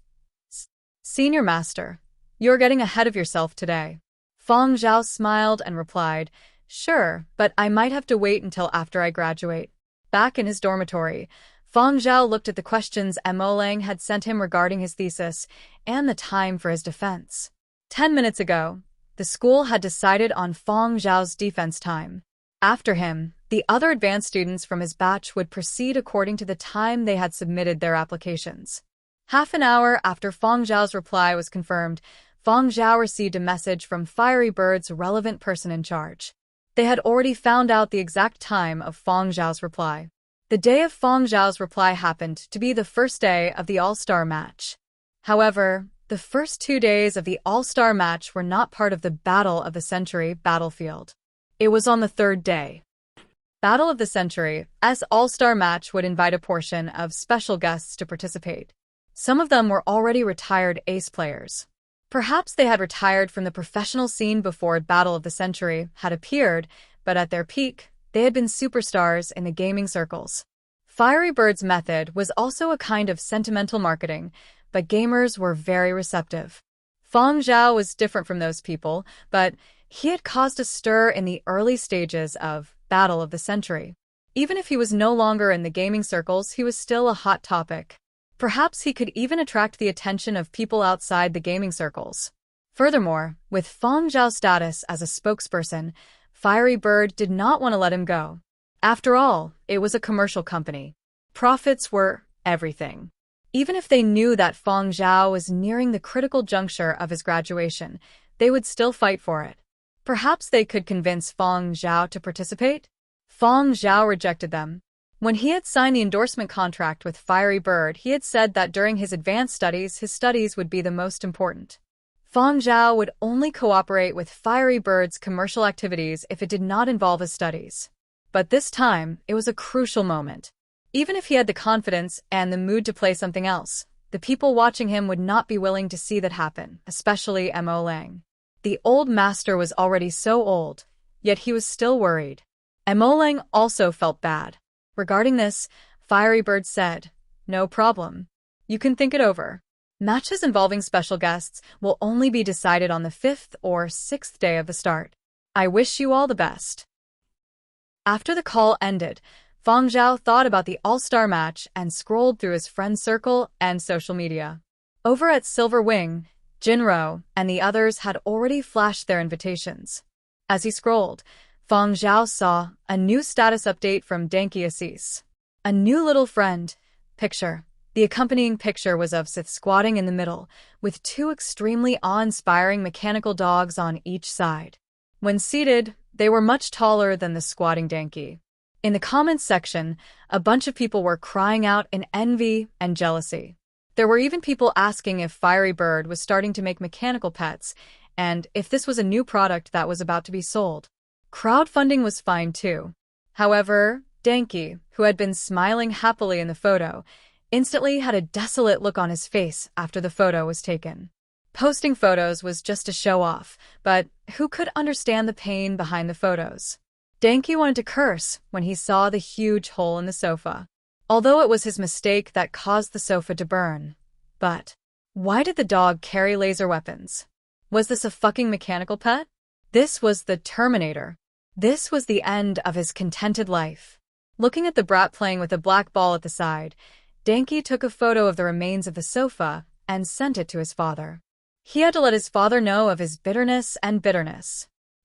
"Senior Master, you're getting ahead of yourself today." Feng Zhao smiled and replied, "Sure, but I might have to wait until after I graduate." Back in his dormitory, Feng Zhao looked at the questions Emolang had sent him regarding his thesis and the time for his defense. 10 minutes ago, the school had decided on Feng Zhao's defense time. After him, the other advanced students from his batch would proceed according to the time they had submitted their applications. Half an hour after Feng Zhao's reply was confirmed, Feng Zhao received a message from Fiery Bird's relevant person in charge. They had already found out the exact time of Feng Zhao's reply. The day of Feng Zhao's reply happened to be the first day of the All-Star match. However, the first 2 days of the All-Star match were not part of the Battle of the Century battlefield. It was on the third day. Battle of the Century, as All-Star match would invite a portion of special guests to participate. Some of them were already retired ace players. Perhaps they had retired from the professional scene before Battle of the Century had appeared, but at their peak, they had been superstars in the gaming circles. Fiery Bird's method was also a kind of sentimental marketing, but gamers were very receptive. Feng Zhao was different from those people, but he had caused a stir in the early stages of Battle of the Century. Even if he was no longer in the gaming circles, he was still a hot topic. Perhaps he could even attract the attention of people outside the gaming circles. Furthermore, with Feng Zhao's status as a spokesperson, Fiery Bird did not want to let him go. After all, it was a commercial company. Profits were everything. Even if they knew that Feng Zhao was nearing the critical juncture of his graduation, they would still fight for it. Perhaps they could convince Feng Zhao to participate? Feng Zhao rejected them. When he had signed the endorsement contract with Fiery Bird, he had said that during his advanced studies, his studies would be the most important. Feng Zhao would only cooperate with Fiery Bird's commercial activities if it did not involve his studies. But this time, it was a crucial moment. Even if he had the confidence and the mood to play something else, the people watching him would not be willing to see that happen, especially Mo Lang. The old master was already so old, yet he was still worried. Mo Lang also felt bad. Regarding this, Fiery Bird said, "No problem. You can think it over. Matches involving special guests will only be decided on the 5th or 6th day of the start. I wish you all the best." After the call ended, Feng Zhao thought about the All-Star match and scrolled through his friend circle and social media. Over at Silver Wing, Jinro and the others had already flashed their invitations. As he scrolled, Feng Zhao saw a new status update from Danky Assis. A new little friend picture. The accompanying picture was of Sith squatting in the middle, with 2 extremely awe-inspiring mechanical dogs on each side. When seated, they were much taller than the squatting Danky. In the comments section, a bunch of people were crying out in envy and jealousy. There were even people asking if Fiery Bird was starting to make mechanical pets, and if this was a new product that was about to be sold. Crowdfunding was fine too. However, Danky, who had been smiling happily in the photo, instantly had a desolate look on his face after the photo was taken. Posting photos was just a show-off, but who could understand the pain behind the photos? Danky wanted to curse when he saw the huge hole in the sofa. Although it was his mistake that caused the sofa to burn. But why did the dog carry laser weapons? Was this a fucking mechanical pet? This was the Terminator. This was the end of his contented life. Looking at the brat playing with a black ball at the side, Danky took a photo of the remains of the sofa and sent it to his father. He had to let his father know of his bitterness.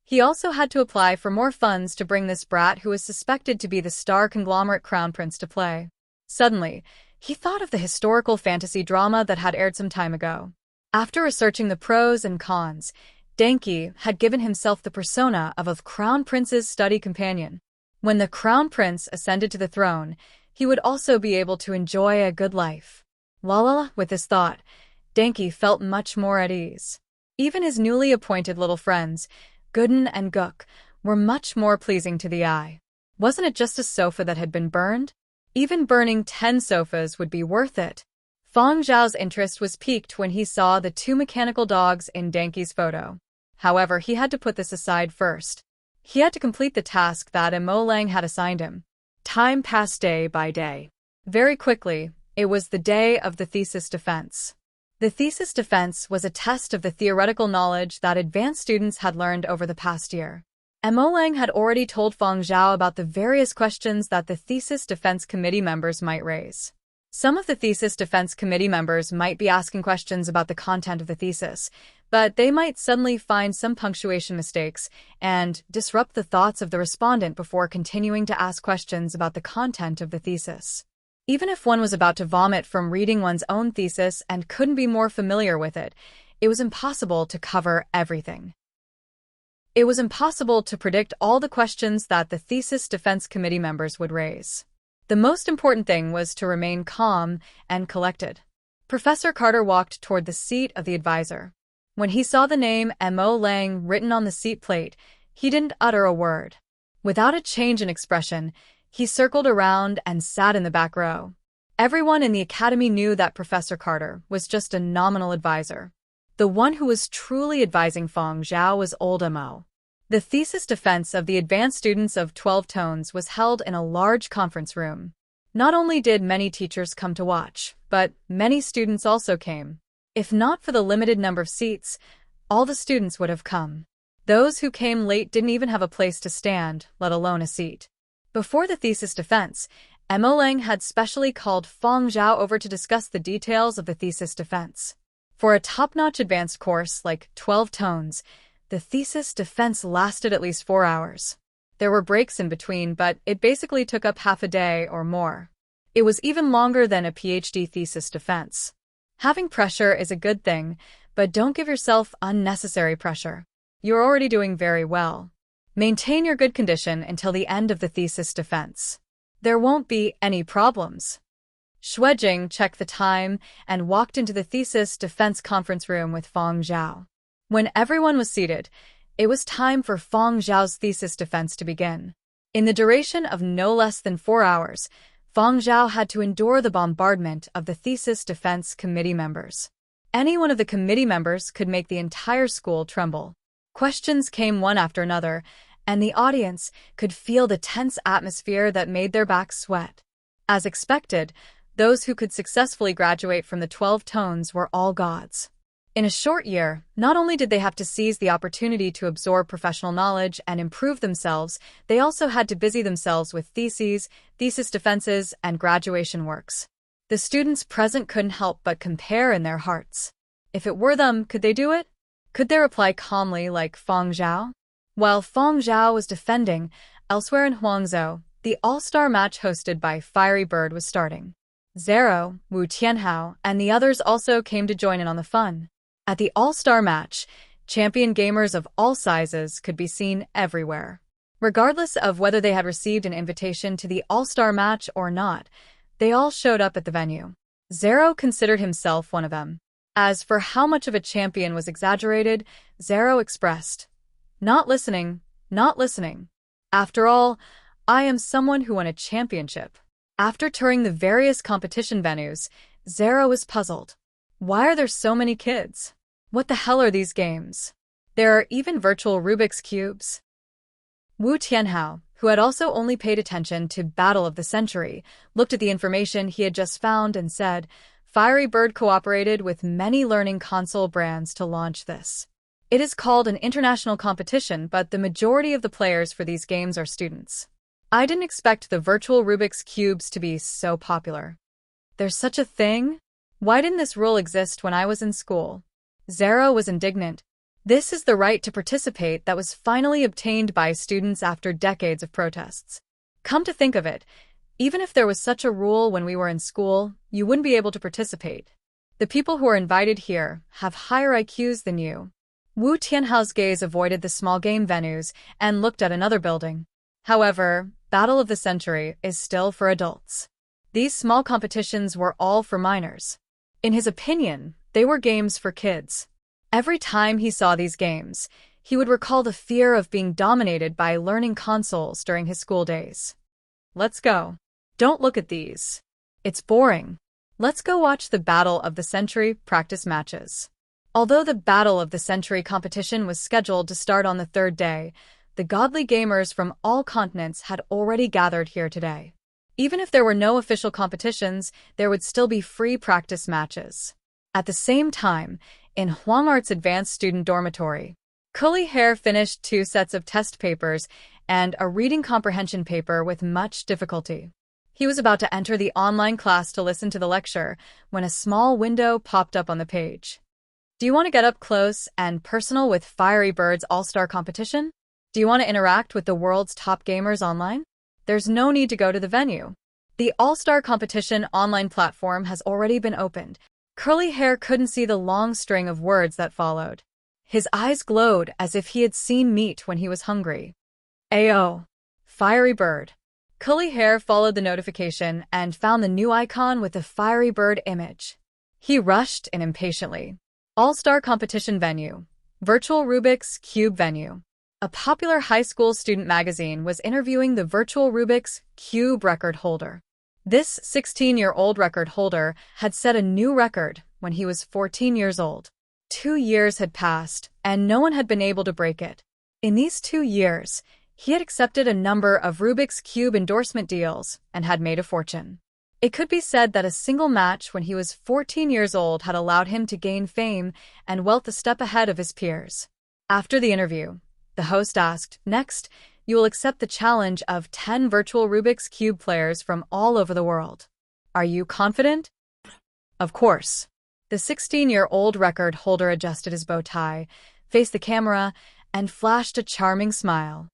He also had to apply for more funds to bring this brat who was suspected to be the star conglomerate crown prince to play. Suddenly, he thought of the historical fantasy drama that had aired some time ago. After researching the pros and cons, Denki had given himself the persona of a crown prince's study companion. When the crown prince ascended to the throne, he would also be able to enjoy a good life. With this thought, Denki felt much more at ease. Even his newly appointed little friends, Gooden and Gook, were much more pleasing to the eye. Wasn't it just a sofa that had been burned? Even burning 10 sofas would be worth it. Feng Zhao's interest was piqued when he saw the 2 mechanical dogs in Denki's photo. However, he had to put this aside first. He had to complete the task that Lang had assigned him. Time passed day by day. Very quickly, it was the day of the thesis defense. The thesis defense was a test of the theoretical knowledge that advanced students had learned over the past year. Lang had already told Feng Zhao about the various questions that the thesis defense committee members might raise. Some of the thesis defense committee members might be asking questions about the content of the thesis, but they might suddenly find some punctuation mistakes and disrupt the thoughts of the respondent before continuing to ask questions about the content of the thesis. Even if one was about to vomit from reading one's own thesis and couldn't be more familiar with it, it was impossible to cover everything. It was impossible to predict all the questions that the thesis defense committee members would raise. The most important thing was to remain calm and collected. Professor Carter walked toward the seat of the advisor. When he saw the name Lang written on the seat plate, he didn't utter a word. Without a change in expression, he circled around and sat in the back row. Everyone in the academy knew that Professor Carter was just a nominal advisor. The one who was truly advising Feng Zhao was old Mo. The thesis defense of the advanced students of 12 tones was held in a large conference room. Not only did many teachers come to watch, but many students also came. If not for the limited number of seats, all the students would have come. Those who came late didn't even have a place to stand, let alone a seat. Before the thesis defense, Lang had specially called Feng Zhao over to discuss the details of the thesis defense. For a top-notch advanced course like 12 tones, the thesis defense lasted at least 4 hours. There were breaks in between, but it basically took up half a day or more. It was even longer than a PhD thesis defense. Having pressure is a good thing, but don't give yourself unnecessary pressure. You're already doing very well. Maintain your good condition until the end of the thesis defense. There won't be any problems. Xuejing checked the time and walked into the thesis defense conference room with Feng Zhao. When everyone was seated, it was time for Feng Zhao's thesis defense to begin. In the duration of no less than 4 hours, Feng Zhao had to endure the bombardment of the thesis defense committee members. Any one of the committee members could make the entire school tremble. Questions came one after another, and the audience could feel the tense atmosphere that made their backs sweat. As expected, those who could successfully graduate from the 12 tones were all gods. In a short year, not only did they have to seize the opportunity to absorb professional knowledge and improve themselves, they also had to busy themselves with theses, thesis defenses, and graduation works. The students present couldn't help but compare in their hearts. If it were them, could they do it? Could they reply calmly like Feng Zhao? While Feng Zhao was defending, elsewhere in Huangzhou, the all-star match hosted by Fiery Bird was starting. Zero, Wu Tianhao, and the others also came to join in on the fun. At the all-star match, champion gamers of all sizes could be seen everywhere. Regardless of whether they had received an invitation to the all-star match or not, they all showed up at the venue. Zero considered himself one of them. As for how much of a champion was exaggerated, Zero expressed, Not listening. After all, I am someone who won a championship." After touring the various competition venues, Zero was puzzled. Why are there so many kids? What the hell are these games? There are even virtual Rubik's Cubes. Wu Tianhao, who had also only paid attention to Battle of the Century, looked at the information he had just found and said, Fiery Bird cooperated with many learning console brands to launch this. It is called an international competition, but the majority of the players for these games are students. I didn't expect the virtual Rubik's Cubes to be so popular. There's such a thing? Why didn't this rule exist when I was in school? Zara was indignant. This is the right to participate that was finally obtained by students after decades of protests. Come to think of it, even if there was such a rule when we were in school, you wouldn't be able to participate. The people who are invited here have higher IQs than you. Wu Tianhao's gaze avoided the small game venues and looked at another building. However, Battle of the Century is still for adults. These small competitions were all for minors. In his opinion, they were games for kids. Every time he saw these games, he would recall the fear of being dominated by learning consoles during his school days. Let's go. Don't look at these. It's boring. Let's go watch the Battle of the Century practice matches. Although the Battle of the Century competition was scheduled to start on the third day, the godly gamers from all continents had already gathered here today. Even if there were no official competitions, there would still be free practice matches. At the same time, in Huang Art's advanced student dormitory, Curly Hair finished 2 sets of test papers and a reading comprehension paper with much difficulty. He was about to enter the online class to listen to the lecture when a small window popped up on the page. Do you want to get up close and personal with Fiery Bird's All-Star competition? Do you want to interact with the world's top gamers online? There's no need to go to the venue. The All-Star competition online platform has already been opened. Curly Hair couldn't see the long string of words that followed. His eyes glowed as if he had seen meat when he was hungry. Ayo! Fiery Bird. Curly Hair followed the notification and found the new icon with the Fiery Bird image. He rushed in impatiently. All-Star competition venue. Virtual Rubik's Cube venue. A popular high school student magazine was interviewing the virtual Rubik's Cube record holder. This 16-year-old record holder had set a new record when he was 14 years old. 2 years had passed, and no one had been able to break it. In these 2 years, he had accepted a number of Rubik's Cube endorsement deals and had made a fortune. It could be said that a single match when he was 14 years old had allowed him to gain fame and wealth a step ahead of his peers. After the interview, the host asked, "Next, you will accept the challenge of 10 virtual Rubik's Cube players from all over the world. Are you confident?" Of course. The 16-year-old record holder adjusted his bow tie, faced the camera, and flashed a charming smile.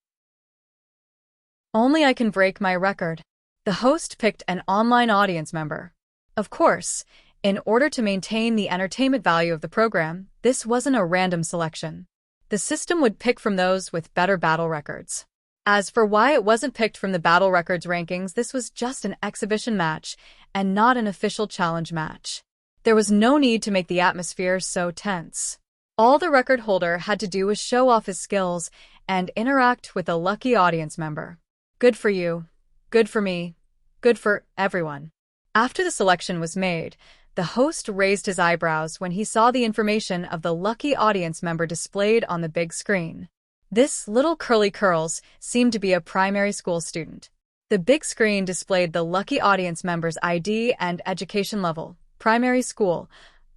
Only I can break my record. The host picked an online audience member. Of course, in order to maintain the entertainment value of the program, this wasn't a random selection. The system would pick from those with better battle records. As for why it wasn't picked from the battle records rankings, this was just an exhibition match and not an official challenge match. There was no need to make the atmosphere so tense. All the record holder had to do was show off his skills and interact with a lucky audience member. Good for you. Good for me. Good for everyone. After the selection was made, the host raised his eyebrows when he saw the information of the lucky audience member displayed on the big screen. This little curly curls seemed to be a primary school student. The big screen displayed the lucky audience member's ID and education level, primary school,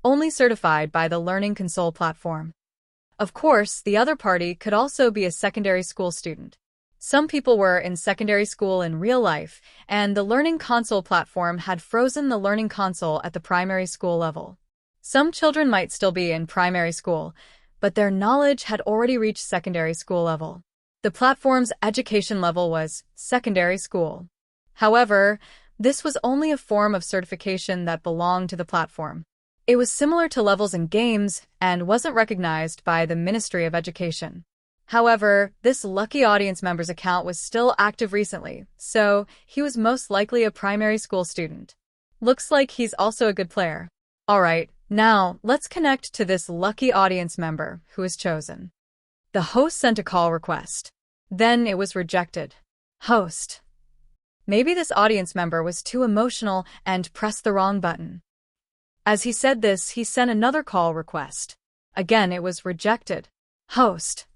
only certified by the Learning Console platform. Of course, the other party could also be a secondary school student. Some people were in secondary school in real life, and the Learning Console platform had frozen the Learning Console at the primary school level. Some children might still be in primary school, but their knowledge had already reached secondary school level. The platform's education level was secondary school. However, this was only a form of certification that belonged to the platform. It was similar to levels in games and wasn't recognized by the Ministry of Education. However, this lucky audience member's account was still active recently, so he was most likely a primary school student. Looks like he's also a good player. Alright, now let's connect to this lucky audience member who is chosen. The host sent a call request. Then it was rejected. Host. Maybe this audience member was too emotional and pressed the wrong button. As he said this, he sent another call request. Again, it was rejected. Host.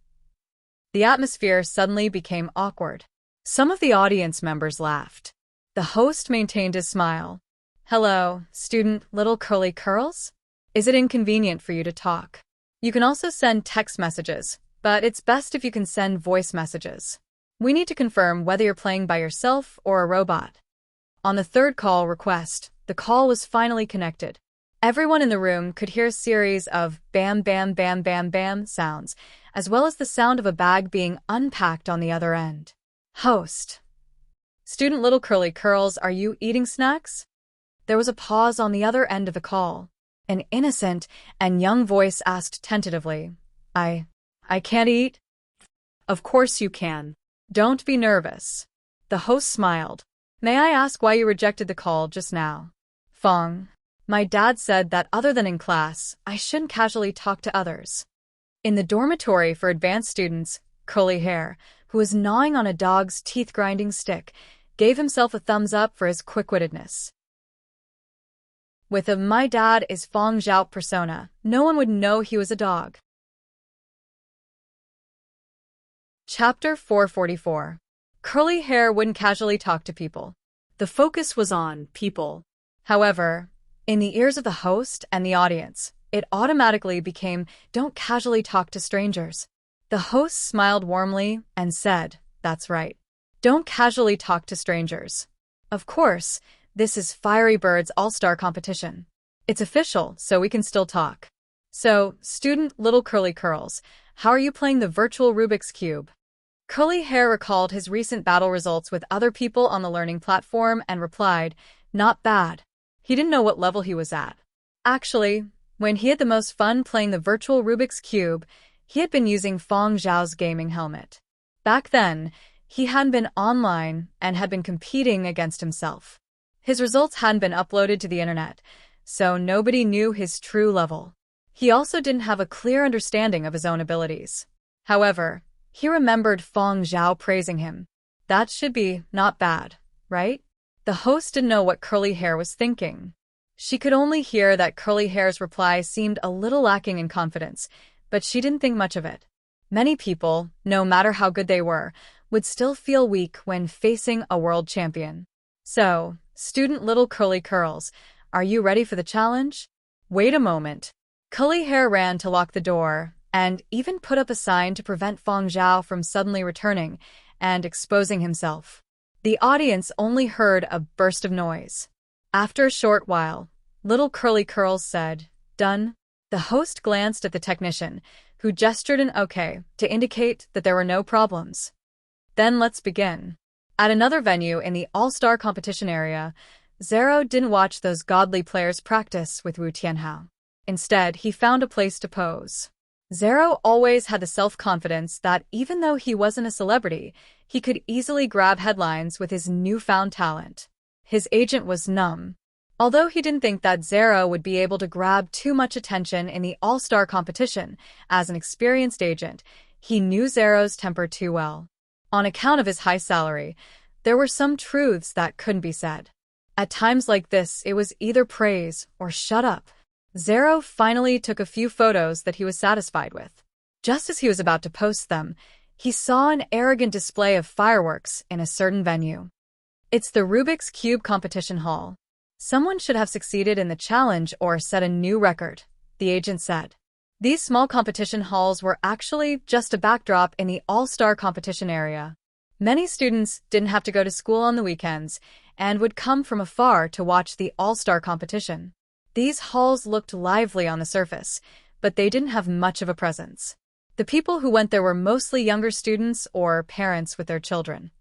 The atmosphere suddenly became awkward. Some of the audience members laughed. The host maintained his smile. Hello, student Little Curly Curls? Is it inconvenient for you to talk? You can also send text messages, but it's best if you can send voice messages. We need to confirm whether you're playing by yourself or a robot. On the third call request, the call was finally connected. Everyone in the room could hear a series of bam, bam, bam, bam, bam sounds, as well as the sound of a bag being unpacked on the other end. Host. Student Little Curly Curls, are you eating snacks? There was a pause on the other end of the call. An innocent and young voice asked tentatively, I can't eat? Of course you can. Don't be nervous. The host smiled. May I ask why you rejected the call just now? Fong. My dad said that other than in class, I shouldn't casually talk to others. In the dormitory for advanced students, Curly Hair, who was gnawing on a dog's teeth-grinding stick, gave himself a thumbs up for his quick-wittedness. With a "my dad is Fong Zhao" persona, no one would know he was a dog. Chapter 444. Curly Hair wouldn't casually talk to people. The focus was on people. However, in the ears of the host and the audience, it automatically became, don't casually talk to strangers. The host smiled warmly and said, that's right. Don't casually talk to strangers. Of course, this is Fiery Bird's All-Star competition. It's official, so we can still talk. So, student Little Curly Curls, how are you playing the virtual Rubik's Cube? Curly Hair recalled his recent battle results with other people on the learning platform and replied, not bad. He didn't know what level he was at. Actually, when he had the most fun playing the virtual Rubik's Cube, he had been using Fong Zhao's gaming helmet. Back then, he hadn't been online and had been competing against himself. His results hadn't been uploaded to the internet, so nobody knew his true level. He also didn't have a clear understanding of his own abilities. However, he remembered Fong Zhao praising him. That should be not bad, right? The host didn't know what Curly Hair was thinking. She could only hear that Curly Hair's reply seemed a little lacking in confidence, but she didn't think much of it. Many people, no matter how good they were, would still feel weak when facing a world champion. So, student Little Curly Curls, are you ready for the challenge? Wait a moment. Curly Hair ran to lock the door, and even put up a sign to prevent Fong Zhao from suddenly returning and exposing himself. The audience only heard a burst of noise. After a short while, Little Curly Curls said, done. The host glanced at the technician, who gestured an okay to indicate that there were no problems. Then let's begin. At another venue in the All-Star competition area, Zero didn't watch those godly players practice with Wu Tianhao. Instead, he found a place to pose. Zero always had the self-confidence that even though he wasn't a celebrity, he could easily grab headlines with his newfound talent. His agent was numb. Although he didn't think that Zero would be able to grab too much attention in the All-Star competition, as an experienced agent, he knew Zero's temper too well. On account of his high salary, there were some truths that couldn't be said. At times like this, it was either praise or shut up. Zero finally took a few photos that he was satisfied with. Just as he was about to post them, he saw an arrogant display of fireworks in a certain venue. It's the Rubik's Cube competition hall. Someone should have succeeded in the challenge or set a new record, the agent said. These small competition halls were actually just a backdrop in the all-star competition area. Many students didn't have to go to school on the weekends and would come from afar to watch the all-star competition. These halls looked lively on the surface, but they didn't have much of a presence. The people who went there were mostly younger students or parents with their children.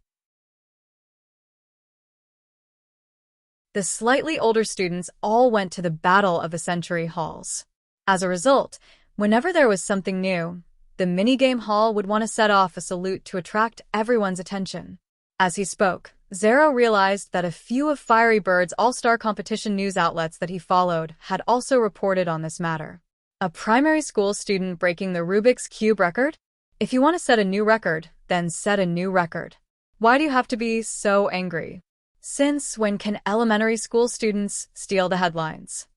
The slightly older students all went to the Battle of the Century halls. As a result, whenever there was something new, the minigame hall would want to set off a salute to attract everyone's attention. As he spoke, Zero realized that a few of Fiery Bird's all-star competition news outlets that he followed had also reported on this matter. A primary school student breaking the Rubik's Cube record? If you want to set a new record, then set a new record. Why do you have to be so angry? Since when can elementary school students steal the headlines?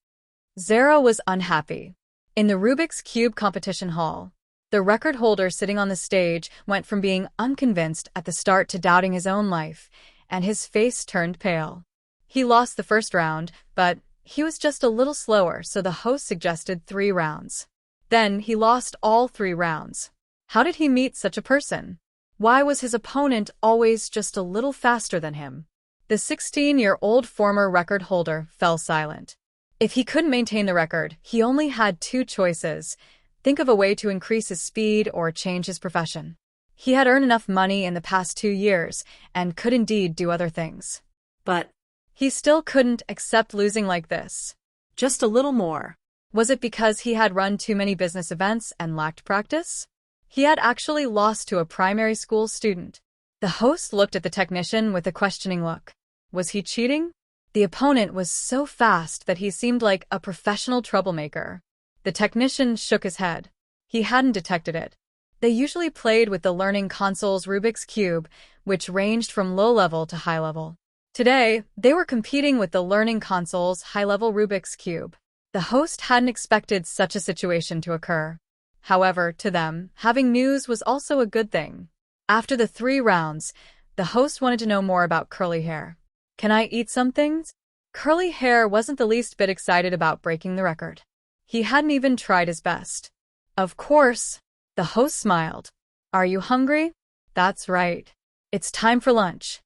Zero was unhappy. In the Rubik's Cube competition hall, the record holder sitting on the stage went from being unconvinced at the start to doubting his own life, and his face turned pale. He lost the first round, but he was just a little slower, so the host suggested 3 rounds. Then he lost all 3 rounds. How did he meet such a person? Why was his opponent always just a little faster than him? The 16-year-old former record holder fell silent. If he couldn't maintain the record, he only had two choices: think of a way to increase his speed or change his profession. He had earned enough money in the past 2 years and could indeed do other things. But He still couldn't accept losing like this. just a little more. Was it because he had run too many business events and lacked practice? He had actually lost to a primary school student. The host looked at the technician with a questioning look. Was he cheating? The opponent was so fast that he seemed like a professional troublemaker. The technician shook his head. He hadn't detected it. They usually played with the learning console's Rubik's Cube, which ranged from low-level to high-level. Today, they were competing with the learning console's high-level Rubik's Cube. The host hadn't expected such a situation to occur. However, to them, having news was also a good thing. After the 3 rounds, the host wanted to know more about Curly Hair. Can I eat some things? Curly Hair wasn't the least bit excited about breaking the record. He hadn't even tried his best. Of course, the host smiled. Are you hungry? That's right. It's time for lunch.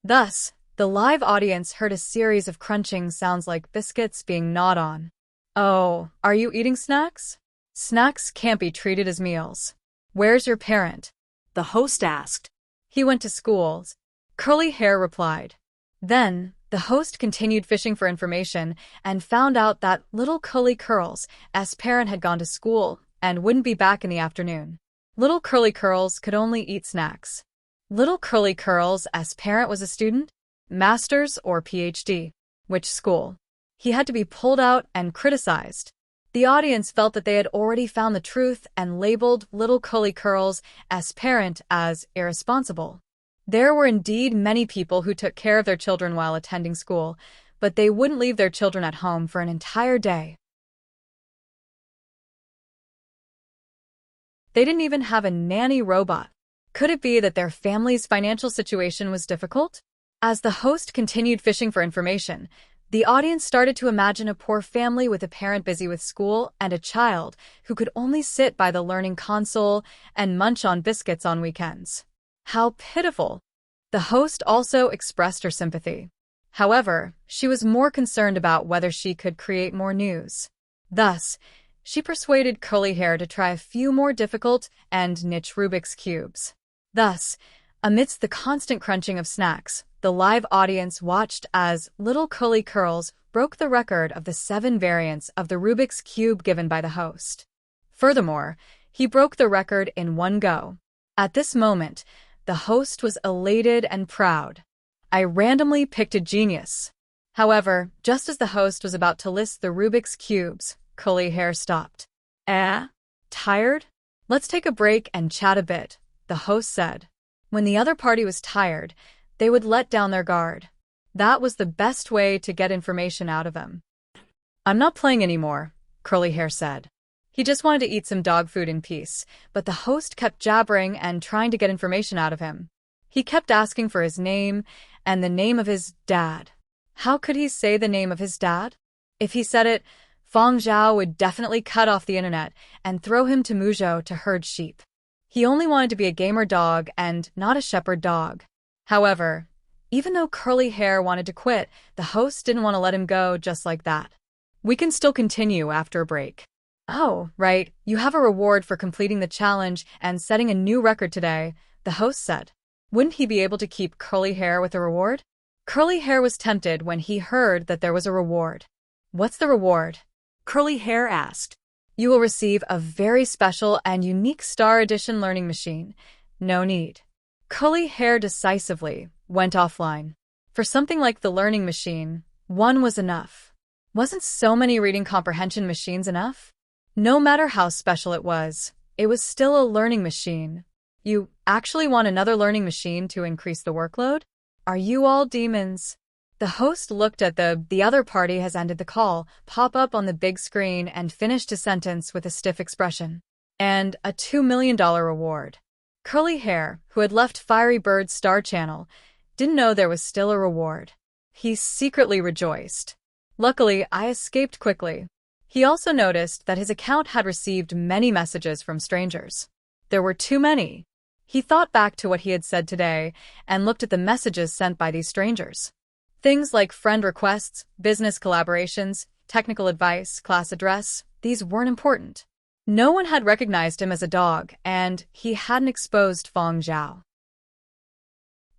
Thus, the live audience heard a series of crunching sounds like biscuits being gnawed on. Oh, are you eating snacks? Snacks can't be treated as meals. Where's your parent? The host asked. He went to school. Curly Hair replied. Then, the host continued fishing for information and found out that little Curly Curl's parent had gone to school and wouldn't be back in the afternoon. Little Curly Curls could only eat snacks. Little Curly Curl's parent was a student, master's or PhD. Which school? He had to be pulled out and criticized. The audience felt that they had already found the truth and labeled little Curly Curl's parent as irresponsible. There were indeed many people who took care of their children while attending school, but they wouldn't leave their children at home for an entire day. They didn't even have a nanny robot. Could it be that their family's financial situation was difficult? As the host continued fishing for information, the audience started to imagine a poor family with a parent busy with school and a child who could only sit by the learning console and munch on biscuits on weekends. How pitiful! The host also expressed her sympathy. However, she was more concerned about whether she could create more news. Thus, she persuaded Curly Hair to try a few more difficult and niche Rubik's Cubes. Thus, amidst the constant crunching of snacks, the live audience watched as little Curly Curls broke the record of the 7 variants of the Rubik's Cube given by the host. Furthermore, he broke the record in one go. At this moment, the host was elated and proud. I randomly picked a genius. However, just as the host was about to list the Rubik's Cubes, Curly Hair stopped. Tired? Let's take a break and chat a bit, the host said. When the other party was tired, they would let down their guard. That was the best way to get information out of them. I'm not playing anymore, Curly Hair said. He just wanted to eat some dog food in peace, but the host kept jabbering and trying to get information out of him. He kept asking for his name and the name of his dad. How could he say the name of his dad? If he said it, Feng Zhao would definitely cut off the internet and throw him to Muzhou to herd sheep. He only wanted to be a gamer dog and not a shepherd dog. However, even though Curly Hair wanted to quit, the host didn't want to let him go just like that. We can still continue after a break. Oh, right, you have a reward for completing the challenge and setting a new record today, the host said. Wouldn't he be able to keep Curly Hair with a reward? Curly Hair was tempted when he heard that there was a reward. What's the reward? Curly Hair asked. You will receive a very special and unique Star Edition learning machine. No need. Curly Hair decisively went offline. For something like the learning machine, one was enough. Wasn't so many reading comprehension machines enough? No matter how special it was still a learning machine. You actually want another learning machine to increase the workload? Are you all demons? The host looked at the other party has ended the call, pop up on the big screen and finished his sentence with a stiff expression. And a $2 million reward. Curly Hair, who had left Fiery Bird's Star Channel, didn't know there was still a reward. He secretly rejoiced. Luckily, I escaped quickly. He also noticed that his account had received many messages from strangers. There were too many. He thought back to what he had said today and looked at the messages sent by these strangers. Things like friend requests, business collaborations, technical advice, class address, these weren't important. No one had recognized him as a dog, and he hadn't exposed Feng Zhao.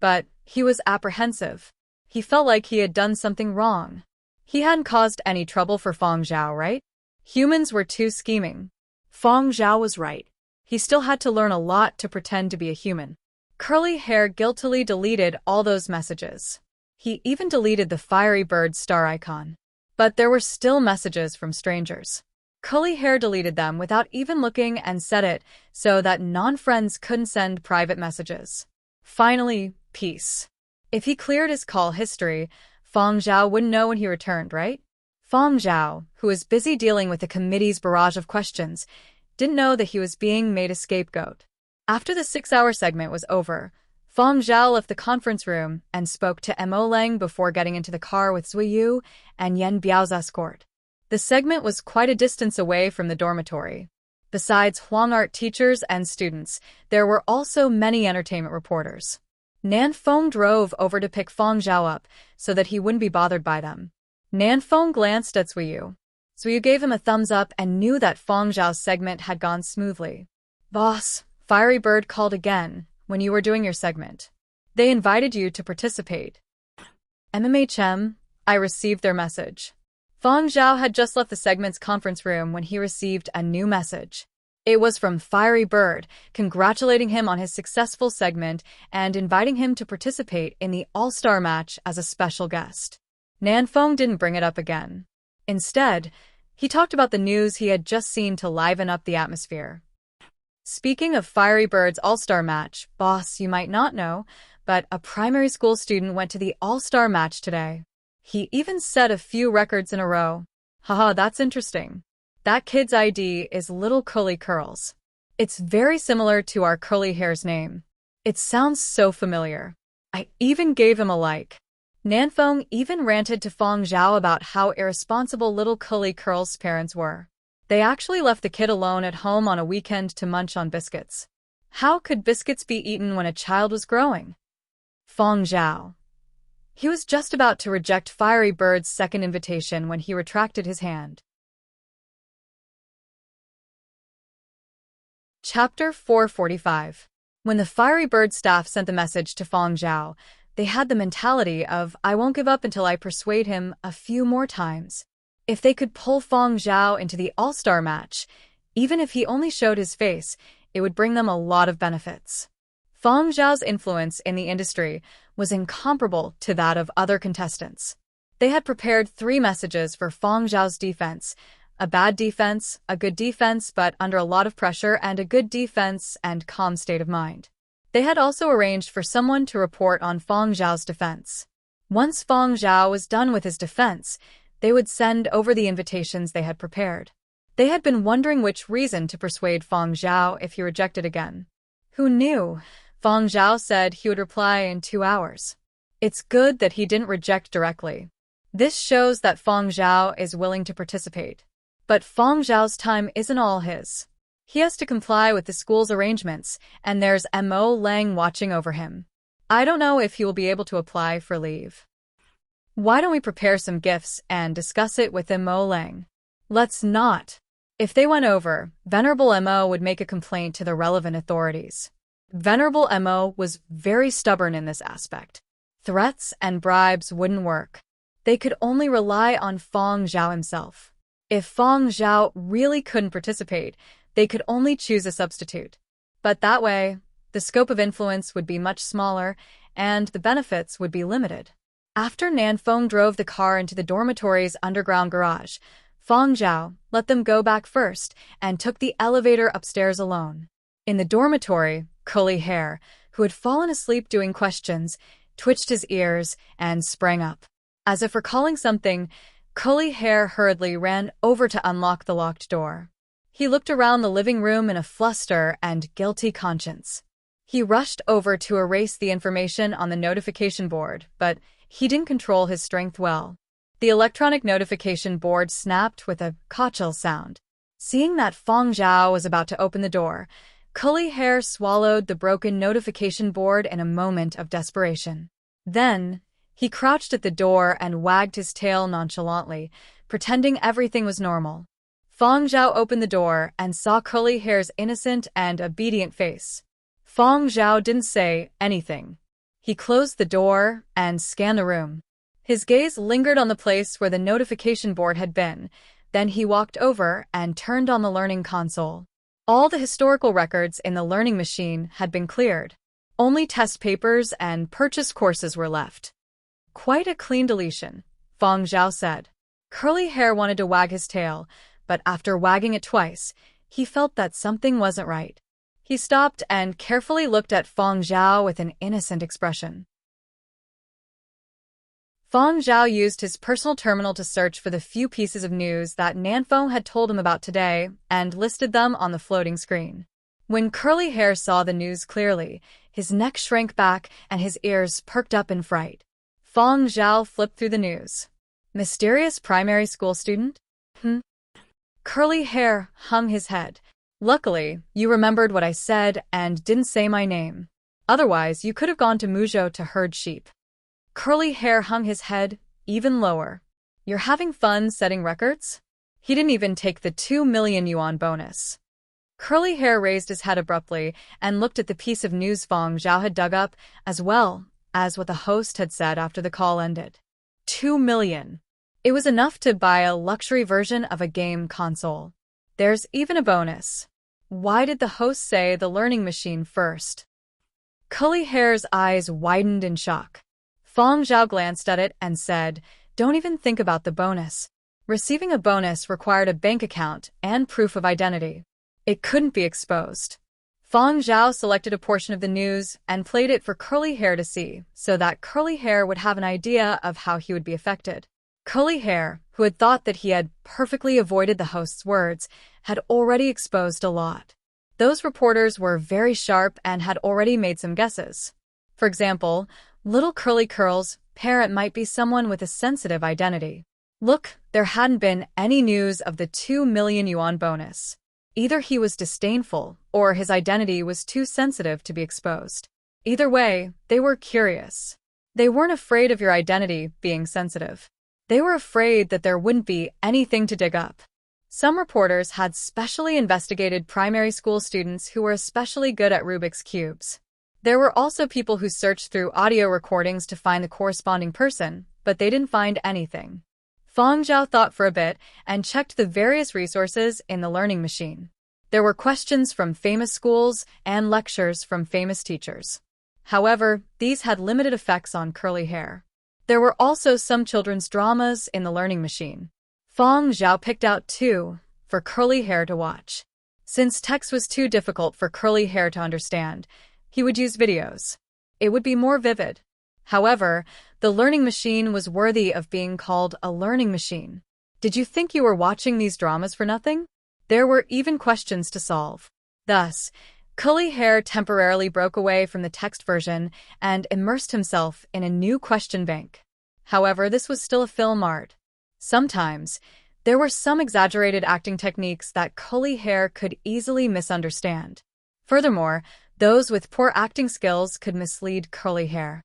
But he was apprehensive. He felt like he had done something wrong. He hadn't caused any trouble for Feng Zhao, right? Humans were too scheming. Feng Zhao was right. He still had to learn a lot to pretend to be a human. Curly Hair guiltily deleted all those messages. He even deleted the fiery bird star icon. But there were still messages from strangers. Curly Hair deleted them without even looking and set it so that non-friends couldn't send private messages. Finally, peace. If he cleared his call history, Feng Zhao wouldn't know when he returned, right? Feng Zhao, who was busy dealing with the committee's barrage of questions, didn't know that he was being made a scapegoat. After the 6-hour segment was over, Feng Zhao left the conference room and spoke to Mo Leng before getting into the car with Zui Yu and Yen Biao's escort. The segment was quite a distance away from the dormitory. Besides Huang art teachers and students, there were also many entertainment reporters. Nan Feng drove over to pick Feng Zhao up so that he wouldn't be bothered by them. Nan Feng glanced at Zui Yu. Zui Yu gave him a thumbs up and knew that Feng Zhao's segment had gone smoothly. Boss, Fiery Bird called again when you were doing your segment. They invited you to participate. MMHM, I received their message. Feng Zhao had just left the segment's conference room when he received a new message. It was from Fiery Bird, congratulating him on his successful segment and inviting him to participate in the All-Star match as a special guest. Nan Feng didn't bring it up again. Instead, he talked about the news he had just seen to liven up the atmosphere. Speaking of Fiery Bird's All-Star match, boss, you might not know, but a primary school student went to the All-Star match today. He even set a few records in a row. Haha, that's interesting. That kid's ID is Little Curly Curls. It's very similar to our Curly Hair's name. It sounds so familiar. I even gave him a like. Nanfeng even ranted to Feng Zhao about how irresponsible Little Curly Curls' parents were. They actually left the kid alone at home on a weekend to munch on biscuits. How could biscuits be eaten when a child was growing? Feng Zhao. He was just about to reject Fiery Bird's second invitation when he retracted his hand. Chapter 445. When the Fiery Bird staff sent the message to Feng Zhao, they had the mentality of, I won't give up until I persuade him a few more times. If they could pull Feng Zhao into the All-Star match, even if he only showed his face, it would bring them a lot of benefits. Feng Zhao's influence in the industry was incomparable to that of other contestants. They had prepared 3 messages for Feng Zhao's defense: a bad defense, a good defense but under a lot of pressure, and a good defense and calm state of mind. They had also arranged for someone to report on Feng Zhao's defense. Once Feng Zhao was done with his defense, they would send over the invitations they had prepared. They had been wondering which reason to persuade Feng Zhao if he rejected again. Who knew? Feng Zhao said he would reply in 2 hours. It's good that he didn't reject directly. This shows that Feng Zhao is willing to participate. But Feng Zhao's time isn't all his. He has to comply with the school's arrangements, and there's Mo Leng watching over him. I don't know if he will be able to apply for leave. Why don't we prepare some gifts and discuss it with Mo Leng? Let's not. If they went over, Venerable Mo would make a complaint to the relevant authorities. Venerable Mo was very stubborn in this aspect. Threats and bribes wouldn't work. They could only rely on Feng Zhao himself. If Feng Zhao really couldn't participate, they could only choose a substitute. But that way, the scope of influence would be much smaller, and the benefits would be limited. After Nanfeng drove the car into the dormitory's underground garage, Feng Zhao let them go back first and took the elevator upstairs alone. In the dormitory, Curly Hair, who had fallen asleep doing questions, twitched his ears and sprang up. As if recalling something, Curly Hair hurriedly ran over to unlock the locked door. He looked around the living room in a fluster and guilty conscience. He rushed over to erase the information on the notification board, but he didn't control his strength well. The electronic notification board snapped with a kachel sound. Seeing that Feng Zhao was about to open the door, Curly Hair swallowed the broken notification board in a moment of desperation. Then, he crouched at the door and wagged his tail nonchalantly, pretending everything was normal. Fang Zhao opened the door and saw Curly Hair's innocent and obedient face. Fang Zhao didn't say anything. He closed the door and scanned the room. His gaze lingered on the place where the notification board had been. Then he walked over and turned on the learning console. All the historical records in the learning machine had been cleared. Only test papers and purchased courses were left. Quite a clean deletion, Fang Zhao said. Curly Hair wanted to wag his tail, but after wagging it twice, he felt that something wasn't right. He stopped and carefully looked at Fang Zhao with an innocent expression. Fang Zhao used his personal terminal to search for the few pieces of news that Nanfeng had told him about today and listed them on the floating screen. When Curly Hair saw the news clearly, his neck shrank back and his ears perked up in fright. Fang Zhao flipped through the news. Mysterious primary school student? Curly Hair hung his head. Luckily, you remembered what I said and didn't say my name. Otherwise, you could have gone to Muzhou to herd sheep. Curly Hair hung his head even lower. You're having fun setting records? He didn't even take the 2 million yuan bonus. Curly Hair raised his head abruptly and looked at the piece of news Fang Zhao had dug up, as well as what the host had said after the call ended. 2 million. It was enough to buy a luxury version of a game console. There's even a bonus. Why did the host say the learning machine first? Curly Hair's eyes widened in shock. Fang Zhao glanced at it and said, "Don't even think about the bonus." Receiving a bonus required a bank account and proof of identity. It couldn't be exposed. Fang Zhao selected a portion of the news and played it for Curly Hair to see, so that Curly Hair would have an idea of how he would be affected. Curly Hair, who had thought that he had perfectly avoided the host's words, had already exposed a lot. Those reporters were very sharp and had already made some guesses. For example, Little Curly Curl's parent might be someone with a sensitive identity. Look, there hadn't been any news of the 2 million yuan bonus. Either he was disdainful, or his identity was too sensitive to be exposed. Either way, they were curious. They weren't afraid of your identity being sensitive. They were afraid that there wouldn't be anything to dig up. Some reporters had specially investigated primary school students who were especially good at Rubik's Cubes. There were also people who searched through audio recordings to find the corresponding person, but they didn't find anything. Fang Zhao thought for a bit and checked the various resources in the learning machine. There were questions from famous schools and lectures from famous teachers. However, these had limited effects on Curly Hair. There were also some children's dramas in the learning machine. Fang Zhao picked out 2 for Curly Hair to watch. Since text was too difficult for Curly Hair to understand, he would use videos. It would be more vivid. However, the learning machine was worthy of being called a learning machine. Did you think you were watching these dramas for nothing? There were even questions to solve. Thus, Curly Hair temporarily broke away from the text version and immersed himself in a new question bank. However, this was still a film art. Sometimes, there were some exaggerated acting techniques that Curly Hair could easily misunderstand. Furthermore, those with poor acting skills could mislead Curly Hair.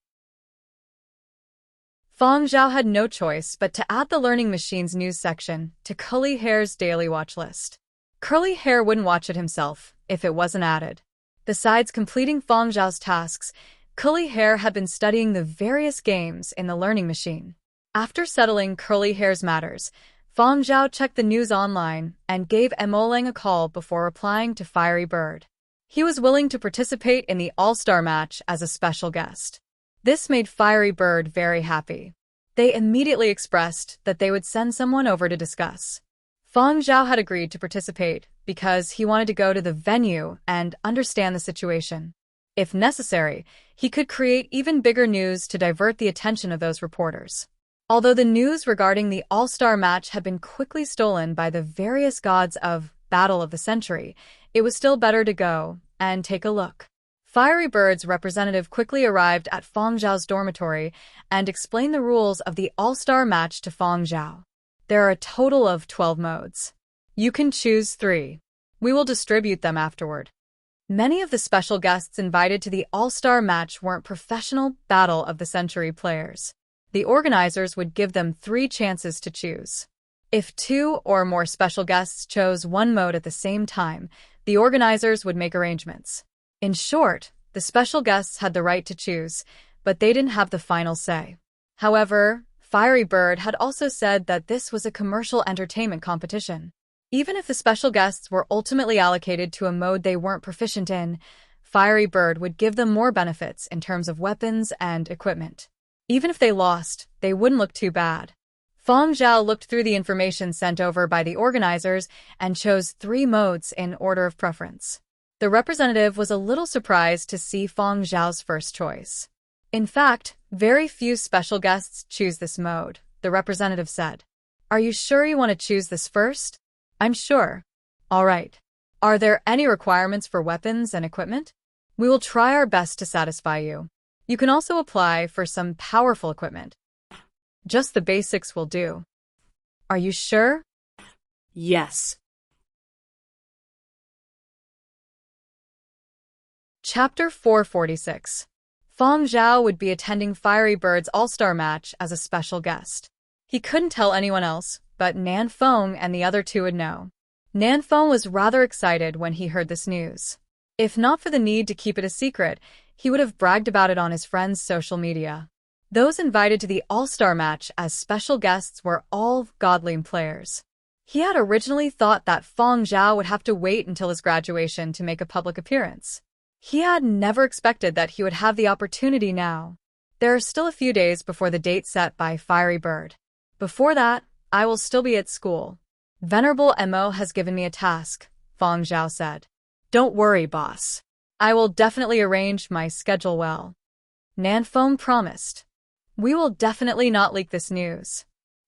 Fang Zhao had no choice but to add the learning machine's news section to Curly Hair's daily watch list. Curly Hair wouldn't watch it himself if it wasn't added. Besides completing Fang Zhao's tasks, Curly Hair had been studying the various games in the learning machine. After settling Curly Hair's matters, Fang Zhao checked the news online and gave Emolang a call before replying to Fiery Bird. He was willing to participate in the All-Star match as a special guest. This made Fiery Bird very happy. They immediately expressed that they would send someone over to discuss. Fang Zhao had agreed to participate because he wanted to go to the venue and understand the situation. If necessary, he could create even bigger news to divert the attention of those reporters. Although the news regarding the All-Star match had been quickly stolen by the various gods of Battle of the Century, it was still better to go and take a look. Fiery Bird's representative quickly arrived at Fang Zhao's dormitory and explained the rules of the All-Star match to Fang Zhao. There are a total of 12 modes. You can choose 3. We will distribute them afterward. Many of the special guests invited to the All-Star match weren't professional Battle of the Century players. The organizers would give them 3 chances to choose. If two or more special guests chose one mode at the same time, the organizers would make arrangements. In short, the special guests had the right to choose, but they didn't have the final say. However, Fiery Bird had also said that this was a commercial entertainment competition. Even if the special guests were ultimately allocated to a mode they weren't proficient in, Fiery Bird would give them more benefits in terms of weapons and equipment. Even if they lost, they wouldn't look too bad. Feng Zhao looked through the information sent over by the organizers and chose 3 modes in order of preference. The representative was a little surprised to see Feng Zhao's first choice. In fact, very few special guests choose this mode, the representative said. Are you sure you want to choose this first? I'm sure. All right. Are there any requirements for weapons and equipment? We will try our best to satisfy you. You can also apply for some powerful equipment. Just the basics will do. Are you sure? Yes. Chapter 446. Feng Zhao would be attending Fiery Bird's All-Star match as a special guest. He couldn't tell anyone else, but Nan Feng and the other 2 would know. Nan Feng was rather excited when he heard this news. If not for the need to keep it a secret, he would have bragged about it on his friends' social media. Those invited to the All-Star match as special guests were all godly players. He had originally thought that Feng Zhao would have to wait until his graduation to make a public appearance. He had never expected that he would have the opportunity now. There are still a few days before the date set by Fiery Bird. Before that, I will still be at school. Venerable Mo has given me a task, Feng Zhao said. Don't worry, boss. I will definitely arrange my schedule well. Nan Feng promised. We will definitely not leak this news.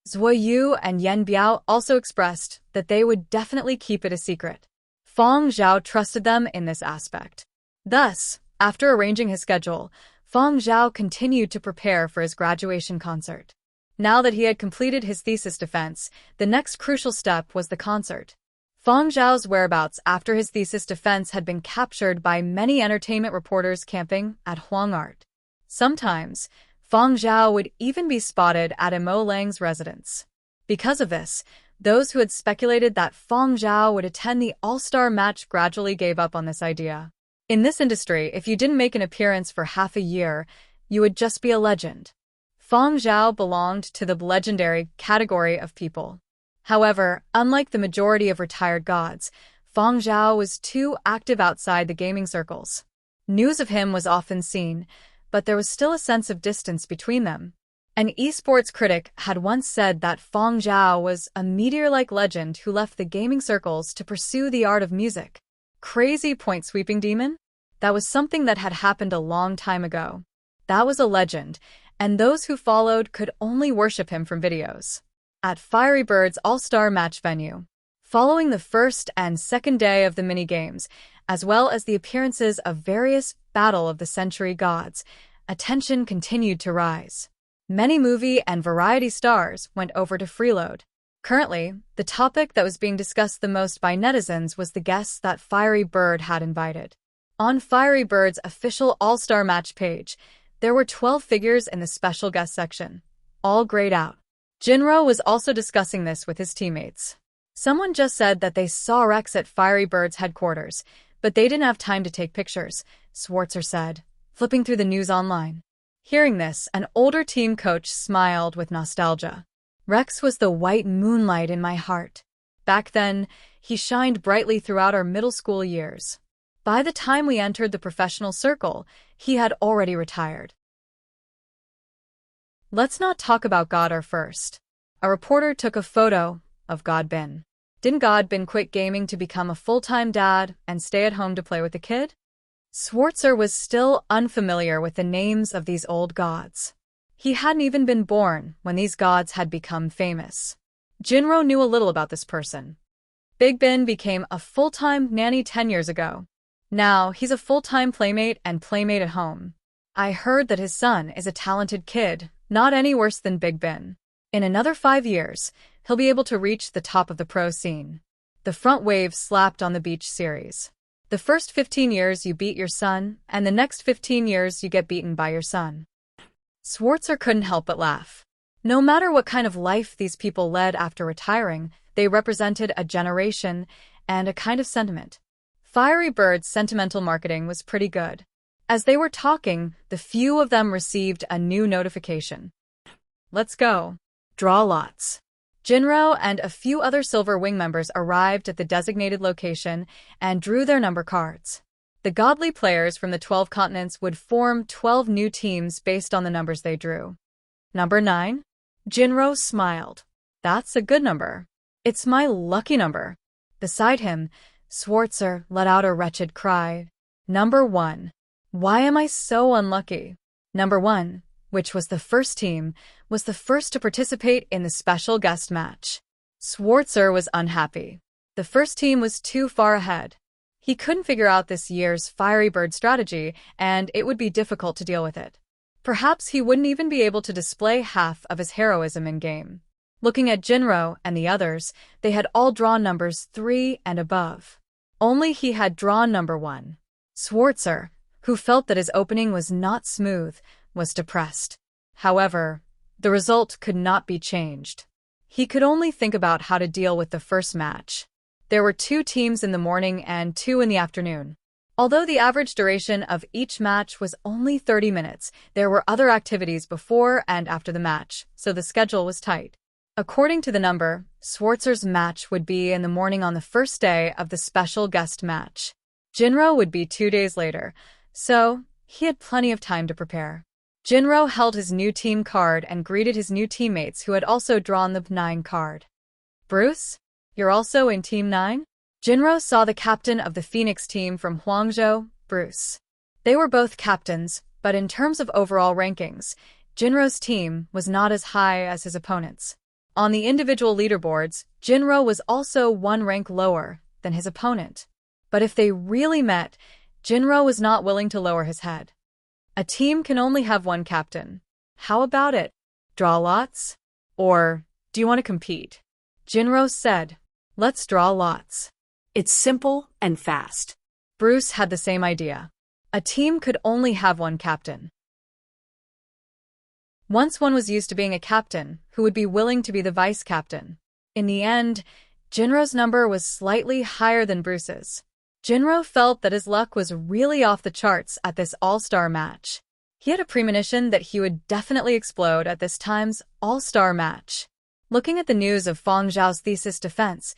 Zhuo Yu and Yen Biao also expressed that they would definitely keep it a secret. Feng Zhao trusted them in this aspect. Thus, after arranging his schedule, Feng Zhao continued to prepare for his graduation concert. Now that he had completed his thesis defense, the next crucial step was the concert. Feng Zhao's whereabouts after his thesis defense had been captured by many entertainment reporters camping at Huang Art. Sometimes, Feng Zhao would even be spotted at Mo Lang's residence. Because of this, those who had speculated that Feng Zhao would attend the all-star match gradually gave up on this idea. In this industry, if you didn't make an appearance for half a year, you would just be a legend. Feng Zhao belonged to the legendary category of people. However, unlike the majority of retired gods, Feng Zhao was too active outside the gaming circles. News of him was often seen, but there was still a sense of distance between them. An esports critic had once said that Feng Zhao was a meteor-like legend who left the gaming circles to pursue the art of music. Crazy point-sweeping demon? That was something that had happened a long time ago. That was a legend, and those who followed could only worship him from videos. At Fiery Bird's All-Star match venue, following the first and second day of the mini-games, as well as the appearances of various Battle of the Century gods, attention continued to rise. Many movie and variety stars went over to Freeload. Currently, the topic that was being discussed the most by netizens was the guests that Fiery Bird had invited. On Fiery Bird's official All-Star match page, there were 12 figures in the special guest section, all grayed out. Jinro was also discussing this with his teammates. Someone just said that they saw Rex at Fiery Bird's headquarters, but they didn't have time to take pictures, Schwarzer said, flipping through the news online. Hearing this, an older team coach smiled with nostalgia. Rex was the white moonlight in my heart. Back then, he shined brightly throughout our middle school years. By the time we entered the professional circle, he had already retired. Let's not talk about Godar first. A reporter took a photo of Godbin. Didn't Godbin quit gaming to become a full-time dad and stay at home to play with the kid? Schwarzer was still unfamiliar with the names of these old gods. He hadn't even been born when these gods had become famous. Jinro knew a little about this person. Big Ben became a full-time nanny 10 years ago. Now, he's a full-time playmate and playmate at home. I heard that his son is a talented kid, not any worse than Big Ben. In another 5 years, he'll be able to reach the top of the pro scene. The front wave slapped on the beach series. The first 15 years you beat your son, and the next 15 years you get beaten by your son. Schwarzer couldn't help but laugh. No matter what kind of life these people led after retiring, they represented a generation and a kind of sentiment. Fiery Bird's sentimental marketing was pretty good. As they were talking, the few of them received a new notification. Let's go. Draw lots. Jinro and a few other Silver Wing members arrived at the designated location and drew their number cards. The godly players from the 12 continents would form 12 new teams based on the numbers they drew. Number 9? Jinro smiled. That's a good number. It's my lucky number. Beside him, Schwarzer let out a wretched cry. Number 1. Why am I so unlucky? Number 1, which was the first team, was the first to participate in the special guest match. Schwarzer was unhappy. The first team was too far ahead. He couldn't figure out this year's Fiery Bird strategy, and it would be difficult to deal with it. Perhaps he wouldn't even be able to display half of his heroism in-game. Looking at Jinro and the others, they had all drawn numbers 3 and above. Only he had drawn number 1. Schwarzer, who felt that his opening was not smooth, was depressed. However, the result could not be changed. He could only think about how to deal with the first match. There were 2 teams in the morning and 2 in the afternoon. Although the average duration of each match was only 30 minutes, there were other activities before and after the match, so the schedule was tight. According to the number, Schwarzer's match would be in the morning on the first day of the special guest match. Jinro would be 2 days later, so he had plenty of time to prepare. Jinro held his new team card and greeted his new teammates who had also drawn the 9 card. Bruce? You're also in Team 9? Jinro saw the captain of the Phoenix team from Huangzhou, Bruce. They were both captains, but in terms of overall rankings, Jinro's team was not as high as his opponents. On the individual leaderboards, Jinro was also 1 rank lower than his opponent. But if they really met, Jinro was not willing to lower his head. A team can only have 1 captain. How about it? Draw lots? Or do you want to compete? Jinro said, let's draw lots. It's simple and fast. Bruce had the same idea. A team could only have 1 captain. Once one was used to being a captain, who would be willing to be the vice captain? In the end, Jinro's number was slightly higher than Bruce's. Jinro felt that his luck was really off the charts at this all-star match. He had a premonition that he would definitely explode at this time's all-star match. Looking at the news of Feng Zhao's thesis defense,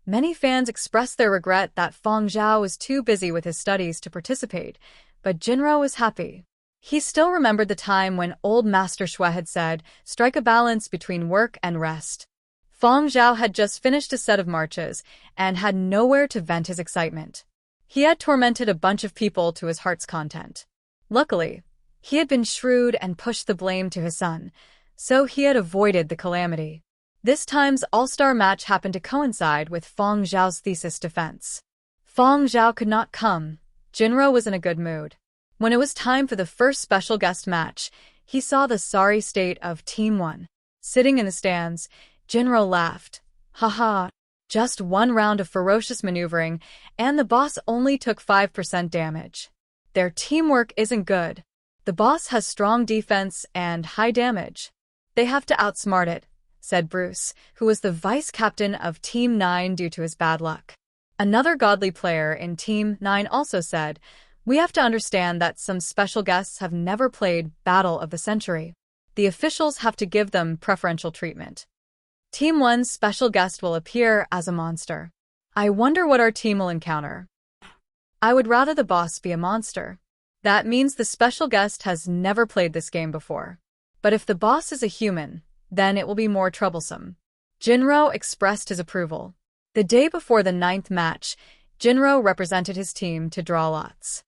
many fans expressed their regret that Feng Zhao was too busy with his studies to participate, but Jinro was happy. He still remembered the time when old Master Shui had said, strike a balance between work and rest. Feng Zhao had just finished a set of marches and had nowhere to vent his excitement. He had tormented a bunch of people to his heart's content. Luckily, he had been shrewd and pushed the blame to his son, so he had avoided the calamity. This time's all-star match happened to coincide with Feng Zhao's thesis defense. Feng Zhao could not come. Jinro was in a good mood. When it was time for the first special guest match, he saw the sorry state of Team 1. Sitting in the stands, Jinro laughed. Haha, just 1 round of ferocious maneuvering, and the boss only took 5% damage. Their teamwork isn't good. The boss has strong defense and high damage. They have to outsmart it, said Bruce, who was the vice-captain of Team 9 due to his bad luck. Another godly player in Team 9 also said, we have to understand that some special guests have never played Battle of the Century. The officials have to give them preferential treatment. Team 1's special guest will appear as a monster. I wonder what our team will encounter. I would rather the boss be a monster. That means the special guest has never played this game before. But if the boss is a human, then it will be more troublesome. Jinro expressed his approval. The day before the 9th match, Jinro represented his team to draw lots.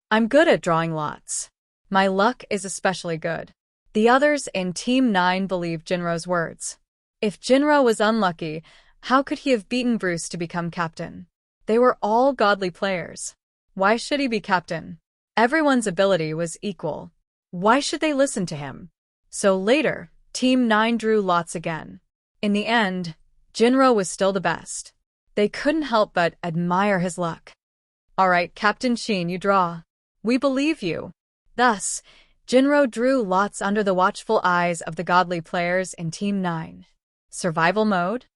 I'm good at drawing lots. My luck is especially good. The others in Team 9 believed Jinro's words. If Jinro was unlucky, how could he have beaten Bruce to become captain? They were all godly players. Why should he be captain? Everyone's ability was equal. Why should they listen to him? So later, Team 9 drew lots again. In the end, Jinro was still the best. They couldn't help but admire his luck. All right, Captain Sheen, you draw. We believe you. Thus, Jinro drew lots under the watchful eyes of the godly players in Team 9. Survival mode?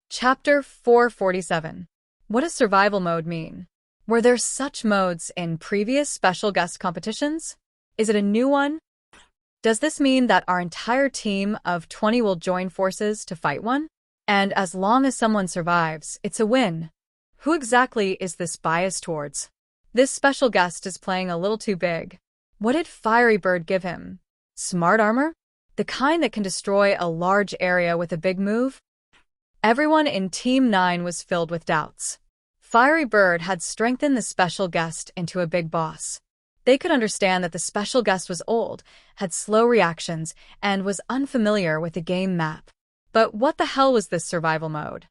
Chapter 447. What does survival mode mean? Were there such modes in previous special guest competitions? Is it a new one? Does this mean that our entire team of 20 will join forces to fight one? And as long as someone survives, it's a win. Who exactly is this bias towards? This special guest is playing a little too big. What did Fiery Bird give him? Smart armor? The kind that can destroy a large area with a big move? Everyone in Team 9 was filled with doubts. Fiery Bird had strengthened the special guest into a big boss. They could understand that the special guest was old, had slow reactions, and was unfamiliar with the game map. But what the hell was this survival mode?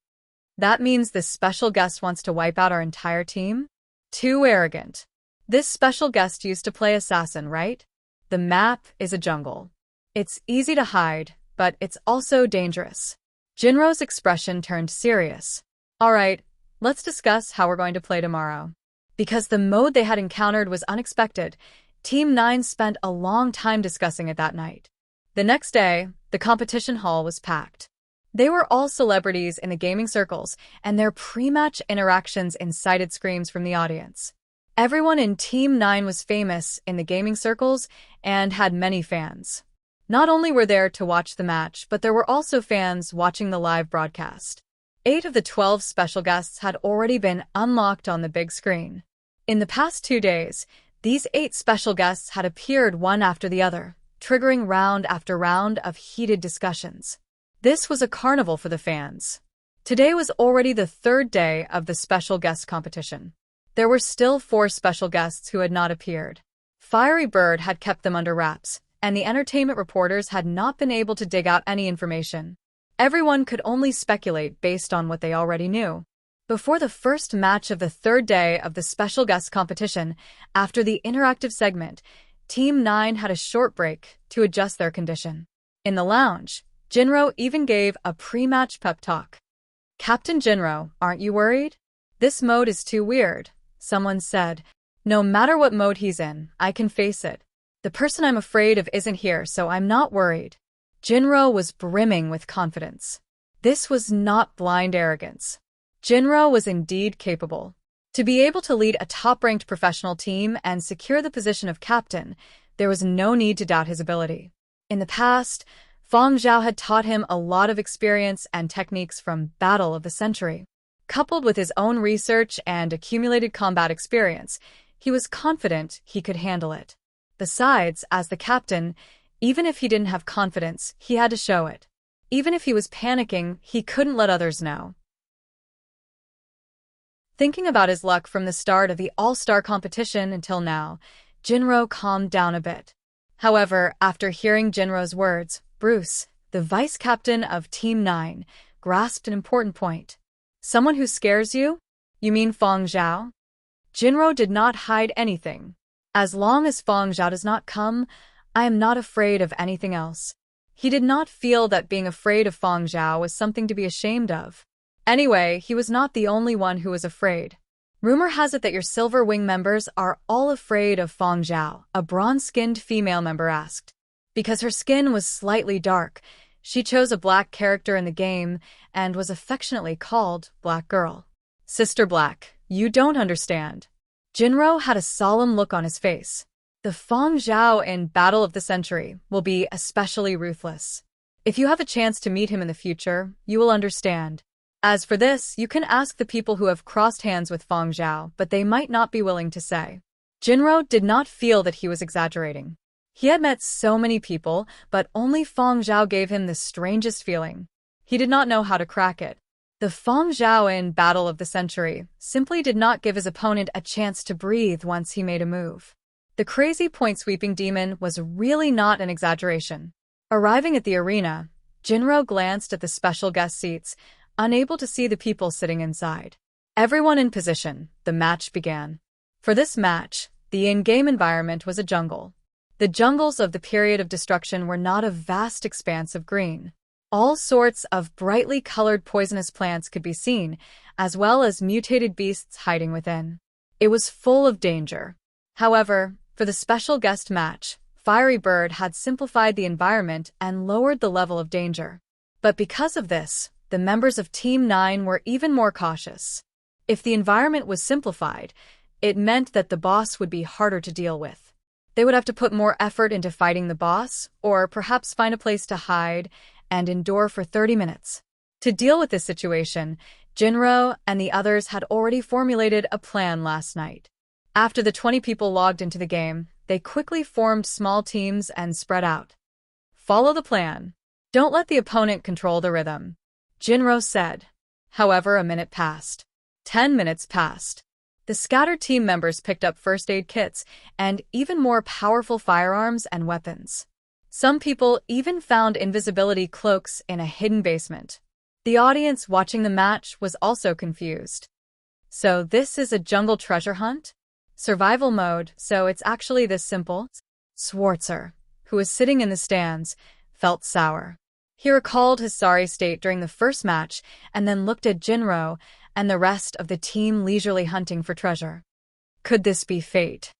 That means this special guest wants to wipe out our entire team? Too arrogant. This special guest used to play assassin, right? The map is a jungle. It's easy to hide, but it's also dangerous. Jinro's expression turned serious. Alright, let's discuss how we're going to play tomorrow. Because the mode they had encountered was unexpected, Team 9 spent a long time discussing it that night. The next day, the competition hall was packed. They were all celebrities in the gaming circles, and their pre-match interactions incited screams from the audience. Everyone in Team 9 was famous in the gaming circles and had many fans. Not only were there to watch the match, but there were also fans watching the live broadcast. 8 of the 12 special guests had already been unlocked on the big screen. In the past 2 days, these 8 special guests had appeared one after the other, triggering round after round of heated discussions. This was a carnival for the fans. Today was already the 3rd day of the special guest competition. There were still 4 special guests who had not appeared. Fiery Bird had kept them under wraps, and the entertainment reporters had not been able to dig out any information. Everyone could only speculate based on what they already knew. Before the first match of the 3rd day of the special guest competition, after the interactive segment, Team 9 had a short break to adjust their condition. In the lounge, Jinro even gave a pre-match pep talk. "Captain Jinro, aren't you worried? This mode is too weird," someone said. "No matter what mode he's in, I can face it. The person I'm afraid of isn't here, so I'm not worried." Jinro was brimming with confidence. This was not blind arrogance. Jinro was indeed capable. To be able to lead a top-ranked professional team and secure the position of captain, there was no need to doubt his ability. In the past, Feng Zhao had taught him a lot of experience and techniques from Battle of the Century. Coupled with his own research and accumulated combat experience, he was confident he could handle it. Besides, as the captain, even if he didn't have confidence, he had to show it. Even if he was panicking, he couldn't let others know. Thinking about his luck from the start of the all-star competition until now, Jinro calmed down a bit. However, after hearing Jinro's words, Bruce, the vice-captain of Team 9, grasped an important point. "Someone who scares you? You mean Feng Zhao?" Jinro did not hide anything. "As long as Feng Zhao does not come, I am not afraid of anything else." He did not feel that being afraid of Feng Zhao was something to be ashamed of. Anyway, he was not the only one who was afraid. "Rumor has it that your Silver Wing members are all afraid of Feng Zhao," a bronze-skinned female member asked. Because her skin was slightly dark, she chose a black character in the game and was affectionately called Black Girl. "Sister Black, you don't understand." Jinro had a solemn look on his face. The Feng Zhao in Battle of the Century will be especially ruthless. If you have a chance to meet him in the future, you will understand. As for this, you can ask the people who have crossed hands with Feng Zhao, but they might not be willing to say. Jinro did not feel that he was exaggerating. He had met so many people, but only Feng Zhao gave him the strangest feeling. He did not know how to crack it. The Feng Zhao in Battle of the Century simply did not give his opponent a chance to breathe once he made a move. The crazy point-sweeping demon was really not an exaggeration. Arriving at the arena, Jinro glanced at the special guest seats, unable to see the people sitting inside. Everyone in position, the match began. For this match, the in-game environment was a jungle. The jungles of the period of destruction were not a vast expanse of green. All sorts of brightly colored poisonous plants could be seen, as well as mutated beasts hiding within. It was full of danger. However, for the special guest match, Fiery Bird had simplified the environment and lowered the level of danger. But because of this, the members of Team 9 were even more cautious. If the environment was simplified, it meant that the boss would be harder to deal with. They would have to put more effort into fighting the boss, or perhaps find a place to hide and endure for 30 minutes. To deal with this situation, Jinro and the others had already formulated a plan last night. After the 20 people logged into the game, they quickly formed small teams and spread out. Follow the plan. Don't let the opponent control the rhythm, Jinro said. However, a minute passed. 10 minutes passed. The scattered team members picked up first aid kits and even more powerful firearms and weapons. Some people even found invisibility cloaks in a hidden basement. The audience watching the match was also confused. So this is a jungle treasure hunt? Survival mode, so it's actually this simple? Schwarzer, who was sitting in the stands, felt sour. He recalled his sorry state during the first match and then looked at Jinro and the rest of the team leisurely hunting for treasure. Could this be fate?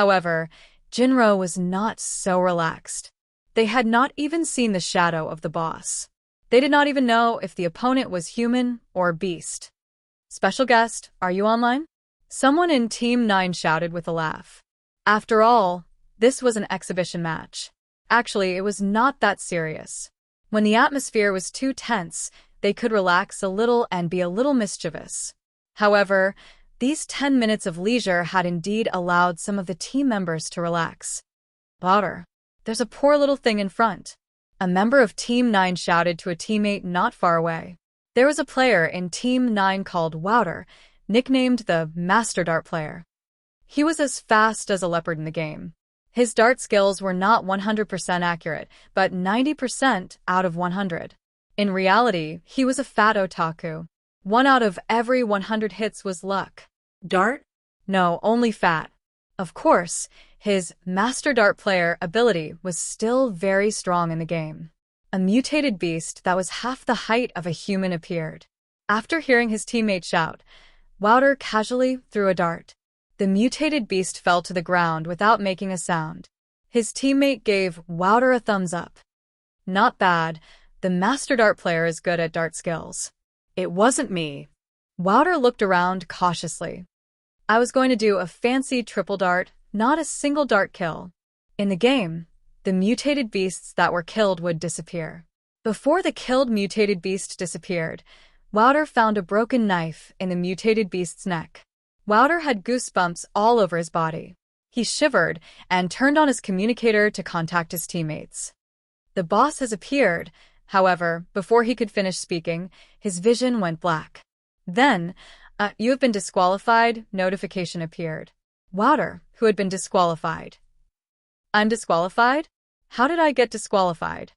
However, Jinro was not so relaxed. They had not even seen the shadow of the boss. They did not even know if the opponent was human or beast. Special guest, are you online? Someone in Team 9 shouted with a laugh. After all, this was an exhibition match. Actually, it was not that serious. When the atmosphere was too tense, they could relax a little and be a little mischievous. However, these 10 minutes of leisure had indeed allowed some of the team members to relax. Wouter, there's a poor little thing in front. A member of Team 9 shouted to a teammate not far away. There was a player in Team 9 called Wouter, nicknamed the Master Dart Player. He was as fast as a leopard in the game. His dart skills were not 100% accurate, but 90% out of 100. In reality, he was a fat otaku. 1 out of every 100 hits was luck. Dart? No, only fat. Of course, his Master Dart Player ability was still very strong in the game. A mutated beast that was half the height of a human appeared. After hearing his teammate shout, Wouter casually threw a dart. The mutated beast fell to the ground without making a sound. His teammate gave Wouter a thumbs up. Not bad. The Master Dart Player is good at dart skills. It wasn't me. Wouter looked around cautiously. I was going to do a fancy triple dart, not a single dart kill. In the game, the mutated beasts that were killed would disappear. Before the killed mutated beast disappeared, Wouter found a broken knife in the mutated beast's neck. Wouter had goosebumps all over his body. He shivered and turned on his communicator to contact his teammates. The boss has appeared. However, before he could finish speaking, his vision went black. Then, you have been disqualified, notification appeared. Wouter, who had been disqualified. I'm disqualified? How did I get disqualified?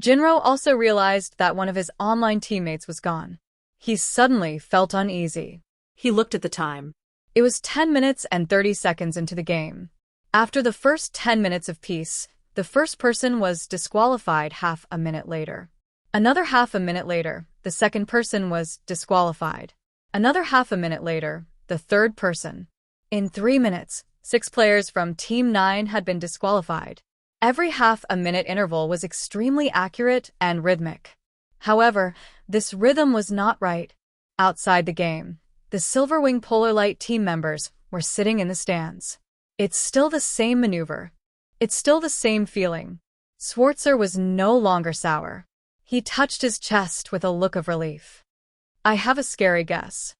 Jinro also realized that one of his online teammates was gone. He suddenly felt uneasy. He looked at the time. It was 10 minutes and 30 seconds into the game. After the first 10 minutes of peace, the first person was disqualified half a minute later. Another half a minute later, the second person was disqualified. Another half a minute later, the third person. In 3 minutes, 6 players from Team 9 had been disqualified. Every half-a-minute interval was extremely accurate and rhythmic. However, this rhythm was not right. Outside the game, the Silverwing Polar Light team members were sitting in the stands. It's still the same maneuver. It's still the same feeling. Schwarzer was no longer sour. He touched his chest with a look of relief. I have a scary guess.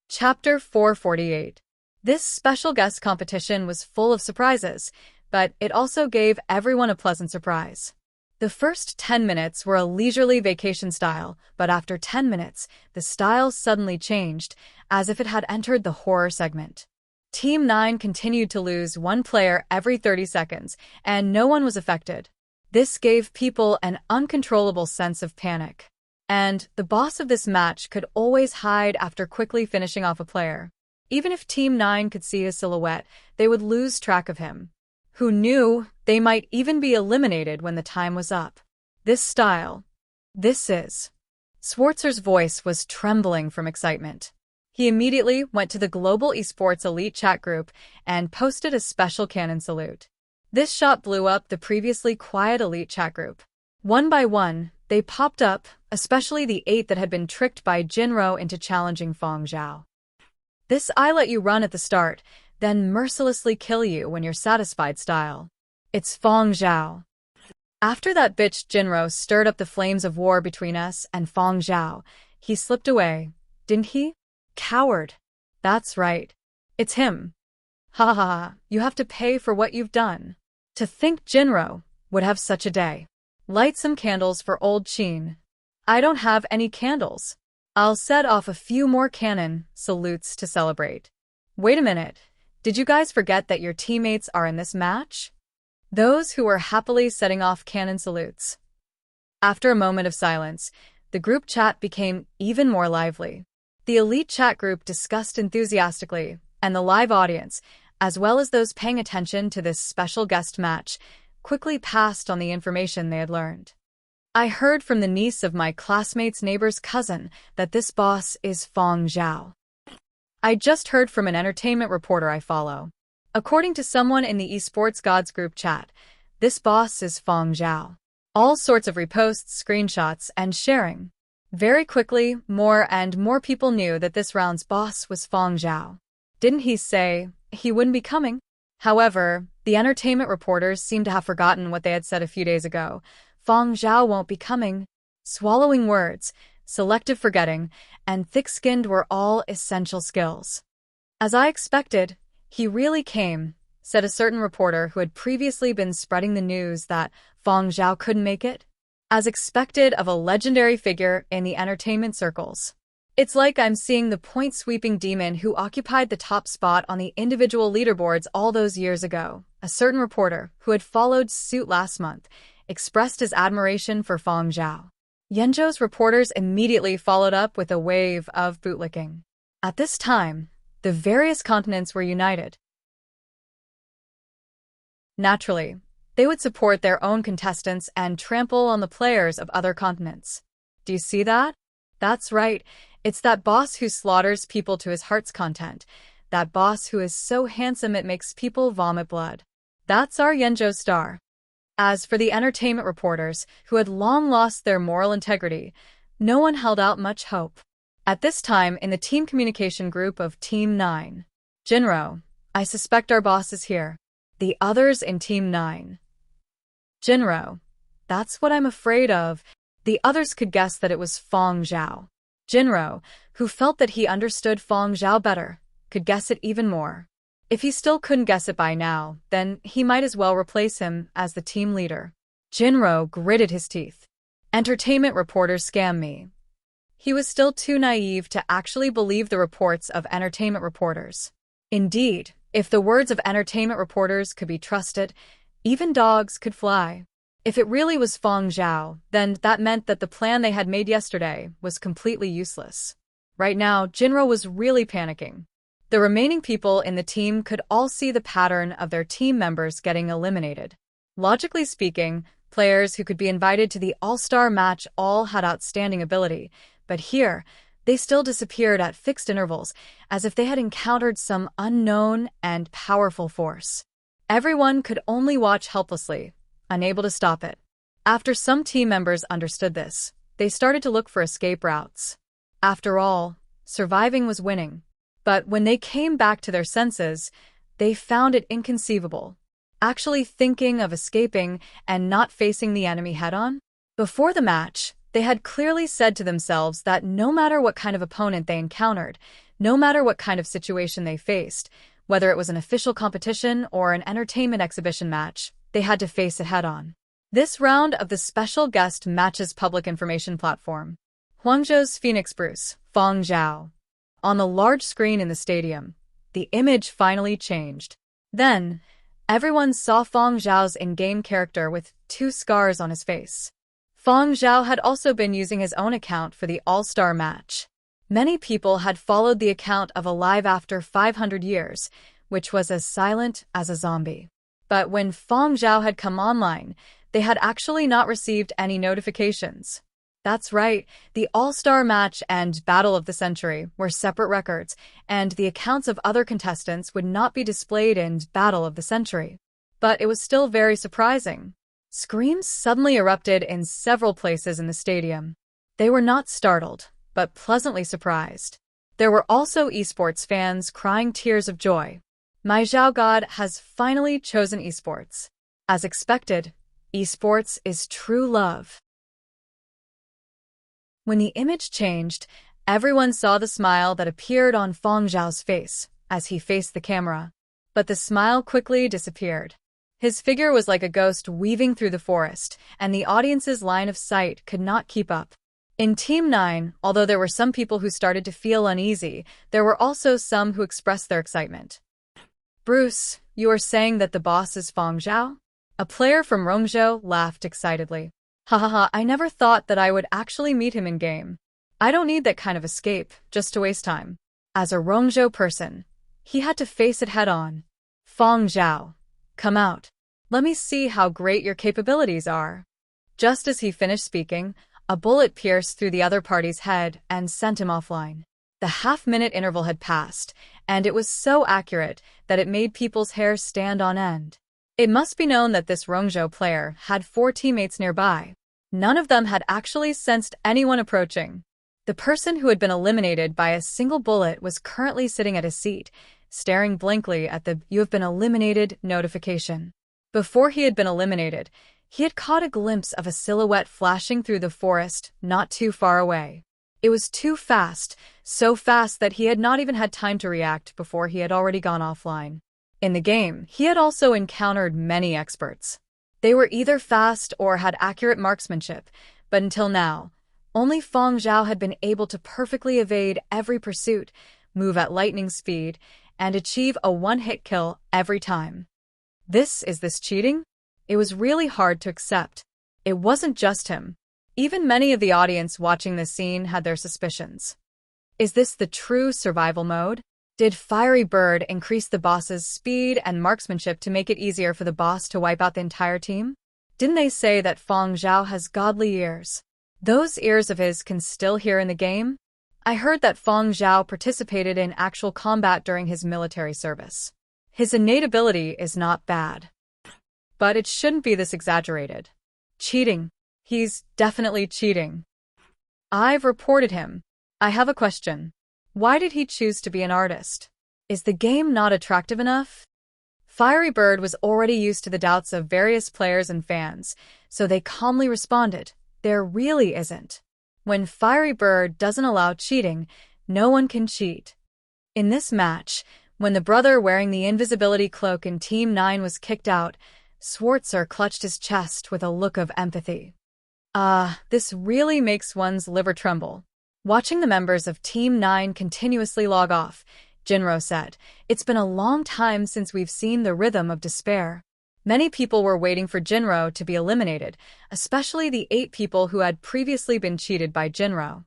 Chapter 448. This special guest competition was full of surprises, but it also gave everyone a pleasant surprise. The first 10 minutes were a leisurely vacation style, but after 10 minutes, the style suddenly changed, as if it had entered the horror segment. Team 9 continued to lose one player every 30 seconds, and no one was affected. This gave people an uncontrollable sense of panic. And the boss of this match could always hide after quickly finishing off a player. Even if Team 9 could see his silhouette, they would lose track of him. Who knew they might even be eliminated when the time was up? This style. This is. Schwarzer's voice was trembling from excitement. He immediately went to the Global Esports Elite chat group and posted a special cannon salute. This shot blew up the previously quiet Elite chat group. One by one, they popped up, especially the 8 that had been tricked by Jinro into challenging Feng Zhao. This I let you run at the start, then mercilessly kill you when you're satisfied style. It's Feng Zhao. After that bitch Jinro stirred up the flames of war between us and Feng Zhao, he slipped away, didn't he? Coward. That's right. It's him. Ha ha ha, you have to pay for what you've done. To think Jinro would have such a day. Light some candles for old Qin. I don't have any candles. I'll set off a few more cannon salutes to celebrate. Wait a minute. Did you guys forget that your teammates are in this match? Those who were happily setting off cannon salutes. After a moment of silence, the group chat became even more lively. The elite chat group discussed enthusiastically, and the live audience, as well as those paying attention to this special guest match, quickly passed on the information they had learned. I heard from the niece of my classmate's neighbor's cousin that this boss is Feng Zhao. I just heard from an entertainment reporter I follow. According to someone in the Esports Gods group chat, this boss is Feng Zhao. All sorts of reposts, screenshots, and sharing. Very quickly, more and more people knew that this round's boss was Feng Zhao. Didn't he say he wouldn't be coming? However, the entertainment reporters seemed to have forgotten what they had said a few days ago. Feng Zhao won't be coming. Swallowing words, selective forgetting, and thick-skinned were all essential skills. As I expected, he really came, said a certain reporter who had previously been spreading the news that Feng Zhao couldn't make it. As expected of a legendary figure in the entertainment circles. It's like I'm seeing the point-sweeping demon who occupied the top spot on the individual leaderboards all those years ago. A certain reporter, who had followed suit last month, expressed his admiration for Feng Zhao. Yenzhou's reporters immediately followed up with a wave of bootlicking. At this time, the various continents were united. Naturally, they would support their own contestants and trample on the players of other continents. Do you see that? That's right, it's that boss who slaughters people to his heart's content, that boss who is so handsome it makes people vomit blood. That's our Yenzhou star. As for the entertainment reporters, who had long lost their moral integrity, no one held out much hope. At this time in the team communication group of Team 9, Jinro, I suspect our boss is here. The others in Team 9. Jinro, that's what I'm afraid of. The others could guess that it was Feng Zhao. Jinro, who felt that he understood Feng Zhao better, could guess it even more. If he still couldn't guess it by now, then he might as well replace him as the team leader. Jinro gritted his teeth. Entertainment reporters scam me. He was still too naive to actually believe the reports of entertainment reporters. Indeed, if the words of entertainment reporters could be trusted, even dogs could fly. If it really was Feng Zhao, then that meant that the plan they had made yesterday was completely useless. Right now, Jinro was really panicking. The remaining people in the team could all see the pattern of their team members getting eliminated. Logically speaking, players who could be invited to the all-star match all had outstanding ability, but here, they still disappeared at fixed intervals, as if they had encountered some unknown and powerful force. Everyone could only watch helplessly, unable to stop it. After some team members understood this, they started to look for escape routes. After all, surviving was winning. But when they came back to their senses, they found it inconceivable. Actually thinking of escaping and not facing the enemy head-on? Before the match, they had clearly said to themselves that no matter what kind of opponent they encountered, no matter what kind of situation they faced, whether it was an official competition or an entertainment exhibition match, they had to face it head-on. This round of the special guest matches public information platform. Huangzhou's Phoenix Bruce, Feng Zhao. On the large screen in the stadium, the image finally changed. Then, everyone saw Feng Zhao's in-game character with 2 scars on his face. Feng Zhao had also been using his own account for the All-Star match. Many people had followed the account of Alive after 500 years, which was as silent as a zombie. But when Feng Zhao had come online, they had actually not received any notifications. That's right, the All-Star Match and Battle of the Century were separate records, and the accounts of other contestants would not be displayed in Battle of the Century. But it was still very surprising. Screams suddenly erupted in several places in the stadium. They were not startled, but pleasantly surprised. There were also esports fans crying tears of joy. My Zhao God has finally chosen esports. As expected, esports is true love. When the image changed, everyone saw the smile that appeared on Feng Zhao's face as he faced the camera. But the smile quickly disappeared. His figure was like a ghost weaving through the forest, and the audience's line of sight could not keep up. In Team 9, although there were some people who started to feel uneasy, there were also some who expressed their excitement. Bruce, you are saying that the boss is Feng Zhao? A player from Rongzhou laughed excitedly. Hahaha, I never thought that I would actually meet him in-game. I don't need that kind of escape, just to waste time. As a Rongzhou person, he had to face it head-on. Feng Zhao, come out. Let me see how great your capabilities are. Just as he finished speaking, a bullet pierced through the other party's head and sent him offline. The half-minute interval had passed, and it was so accurate that it made people's hair stand on end. It must be known that this Rongzhou player had 4 teammates nearby. None of them had actually sensed anyone approaching. The person who had been eliminated by a single bullet was currently sitting at his seat, staring blankly at the "You have been eliminated" notification. Before he had been eliminated, he had caught a glimpse of a silhouette flashing through the forest not too far away. It was too fast, so fast that he had not even had time to react before he had already gone offline. In the game, he had also encountered many experts. They were either fast or had accurate marksmanship, but until now, only Feng Zhao had been able to perfectly evade every pursuit, move at lightning speed, and achieve a one-hit kill every time. Is this cheating? It was really hard to accept. It wasn't just him. Even many of the audience watching this scene had their suspicions. Is this the true survival mode? Did Fiery Bird increase the boss's speed and marksmanship to make it easier for the boss to wipe out the entire team? Didn't they say that Feng Zhao has godly ears? Those ears of his can still hear in the game? I heard that Feng Zhao participated in actual combat during his military service. His innate ability is not bad. But it shouldn't be this exaggerated. Cheating. He's definitely cheating. I've reported him. I have a question. Why did he choose to be an artist? Is the game not attractive enough? Fiery Bird was already used to the doubts of various players and fans, so they calmly responded, there really isn't. When Fiery Bird doesn't allow cheating, no one can cheat. In this match, when the brother wearing the invisibility cloak in Team 9 was kicked out, Schwarzer clutched his chest with a look of empathy. This really makes one's liver tremble. Watching the members of Team 9 continuously log off, Jinro said, it's been a long time since we've seen the rhythm of despair. Many people were waiting for Jinro to be eliminated, especially the 8 people who had previously been cheated by Jinro.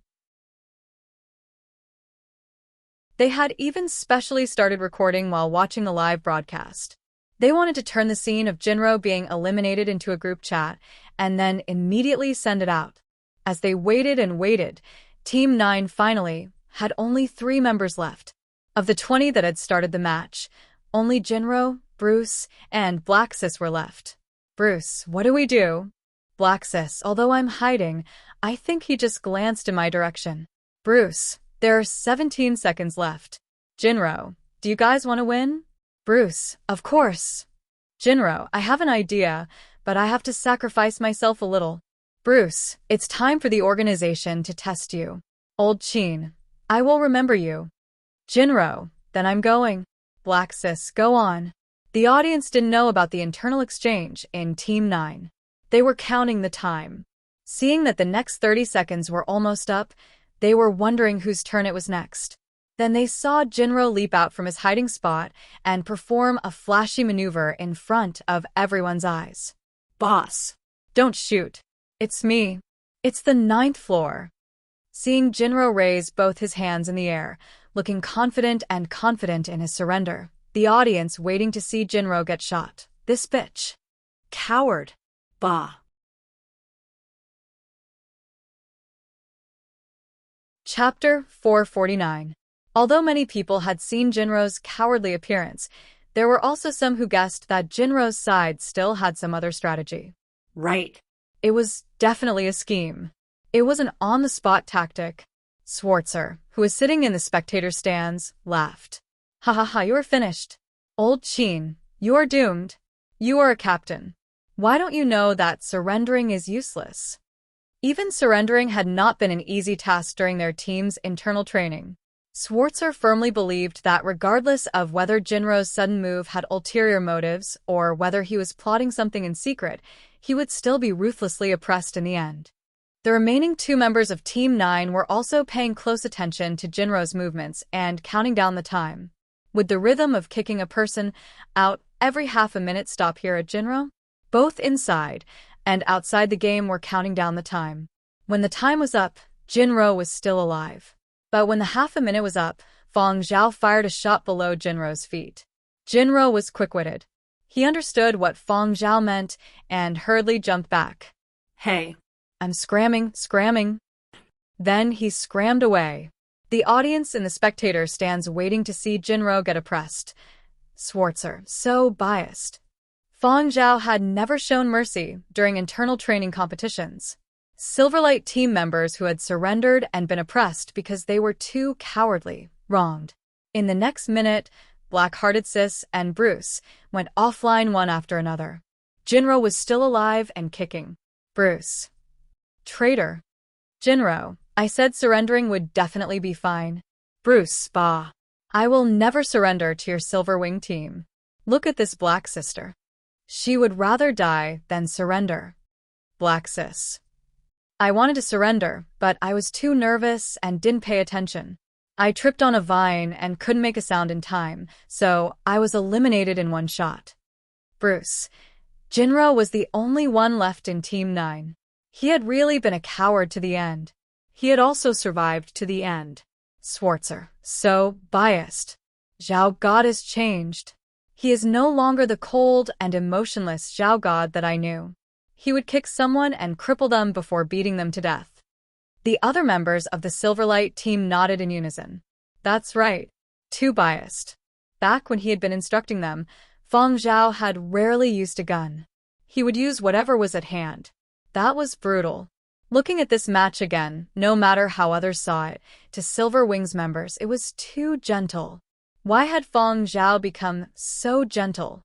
They had even specially started recording while watching the live broadcast. They wanted to turn the scene of Jinro being eliminated into a group chat and then immediately send it out. As they waited and waited, Team 9 finally had only 3 members left. Of the 20 that had started the match, only Jinro, Bruce, and Blacksis were left. Bruce, what do we do? Blacksis, although I'm hiding, I think he just glanced in my direction. Bruce, there are 17 seconds left. Jinro, do you guys want to win? Bruce, of course. Jinro, I have an idea, but I have to sacrifice myself a little. Bruce, it's time for the organization to test you. Old Chin, I will remember you. Jinro, then I'm going. Blacksis, go on. The audience didn't know about the internal exchange in Team 9. They were counting the time. Seeing that the next 30 seconds were almost up, they were wondering whose turn it was next. Then they saw Jinro leap out from his hiding spot and perform a flashy maneuver in front of everyone's eyes. Boss, don't shoot. It's me. It's the 9th floor. Seeing Jinro raise both his hands in the air, looking confident in his surrender, the audience waiting to see Jinro get shot. This bitch. Coward. Bah. Chapter 449. Although many people had seen Jinro's cowardly appearance, there were also some who guessed that Jinro's side still had some other strategy. Right. It was definitely a scheme. It was an on-the-spot tactic. Schwarzer, who was sitting in the spectator stands, laughed. Ha ha ha, you're finished. Old Sheen, you are doomed. You are a captain. Why don't you know that surrendering is useless? Even surrendering had not been an easy task during their team's internal training. Schwarzer firmly believed that regardless of whether Jinro's sudden move had ulterior motives or whether he was plotting something in secret, he would still be ruthlessly oppressed in the end. The remaining 2 members of Team 9 were also paying close attention to Jinro's movements and counting down the time. Would the rhythm of kicking a person out every half a minute stop here at Jinro? Both inside and outside the game were counting down the time. When the time was up, Jinro was still alive. But when the half a minute was up, Feng Zhao fired a shot below Jinro's feet. Jinro was quick-witted. He understood what Feng Zhao meant and hurriedly jumped back. Hey. I'm scramming. Then he scrammed away. The audience in the spectator stands waiting to see Jinro get oppressed. Schwarzer, so biased. Feng Zhao had never shown mercy during internal training competitions. Silverlight team members who had surrendered and been oppressed because they were too cowardly, wronged. In the next minute, Black-Hearted Sis and Bruce went offline one after another. Jinro was still alive and kicking. Bruce. Traitor. Jinro, I said surrendering would definitely be fine. Bruce, bah. I will never surrender to your Silverwing team. Look at this Black Sister. She would rather die than surrender. Black Sis. I wanted to surrender, but I was too nervous and didn't pay attention. I tripped on a vine and couldn't make a sound in time, so I was eliminated in one shot. Bruce. Jinro was the only one left in Team 9. He had really been a coward to the end. He had also survived to the end. Schwarzer, so biased. Zhao God has changed. He is no longer the cold and emotionless Zhao God that I knew. He would kick someone and cripple them before beating them to death. The other members of the Silverlight team nodded in unison. That's right. Too biased. Back when he had been instructing them, Feng Zhao had rarely used a gun. He would use whatever was at hand. That was brutal. Looking at this match again, no matter how others saw it, to Silverwing's members, it was too gentle. Why had Feng Zhao become so gentle?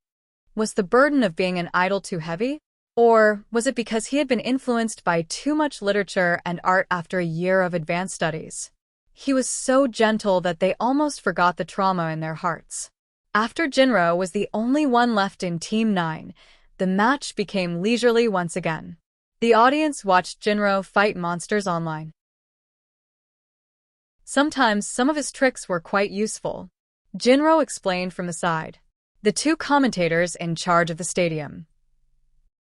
Was the burden of being an idol too heavy? Or was it because he had been influenced by too much literature and art after a year of advanced studies? He was so gentle that they almost forgot the trauma in their hearts. After Jinro was the only one left in Team 9, the match became leisurely once again. The audience watched Jinro fight monsters online. Sometimes some of his tricks were quite useful. Jinro explained from the side. The 2 commentators in charge of the stadium.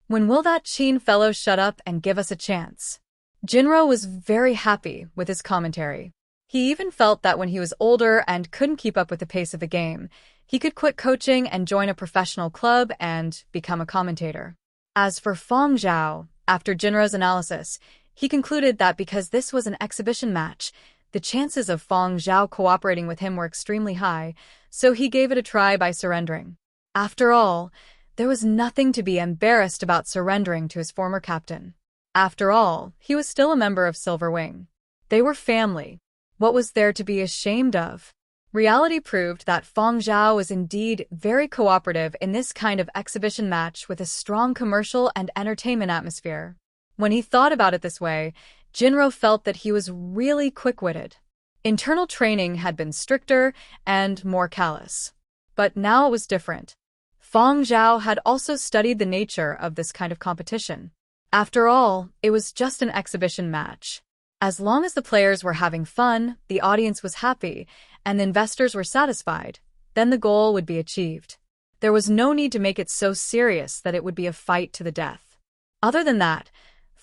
When will that Sheen fellow shut up and give us a chance? Jinro was very happy with his commentary. He even felt that when he was older and couldn't keep up with the pace of the game, he could quit coaching and join a professional club and become a commentator. As for Feng Zhao, after Jinro's analysis, he concluded that because this was an exhibition match, the chances of Feng Zhao cooperating with him were extremely high, so he gave it a try by surrendering. After all, there was nothing to be embarrassed about surrendering to his former captain. After all, he was still a member of Silverwing. They were family. What was there to be ashamed of? Reality proved that Feng Zhao was indeed very cooperative in this kind of exhibition match with a strong commercial and entertainment atmosphere. When he thought about it this way, Jinro felt that he was really quick-witted. Internal training had been stricter and more callous. But now it was different. Feng Zhao had also studied the nature of this kind of competition. After all, it was just an exhibition match. As long as the players were having fun, the audience was happy, and the investors were satisfied, then the goal would be achieved. There was no need to make it so serious that it would be a fight to the death. Other than that,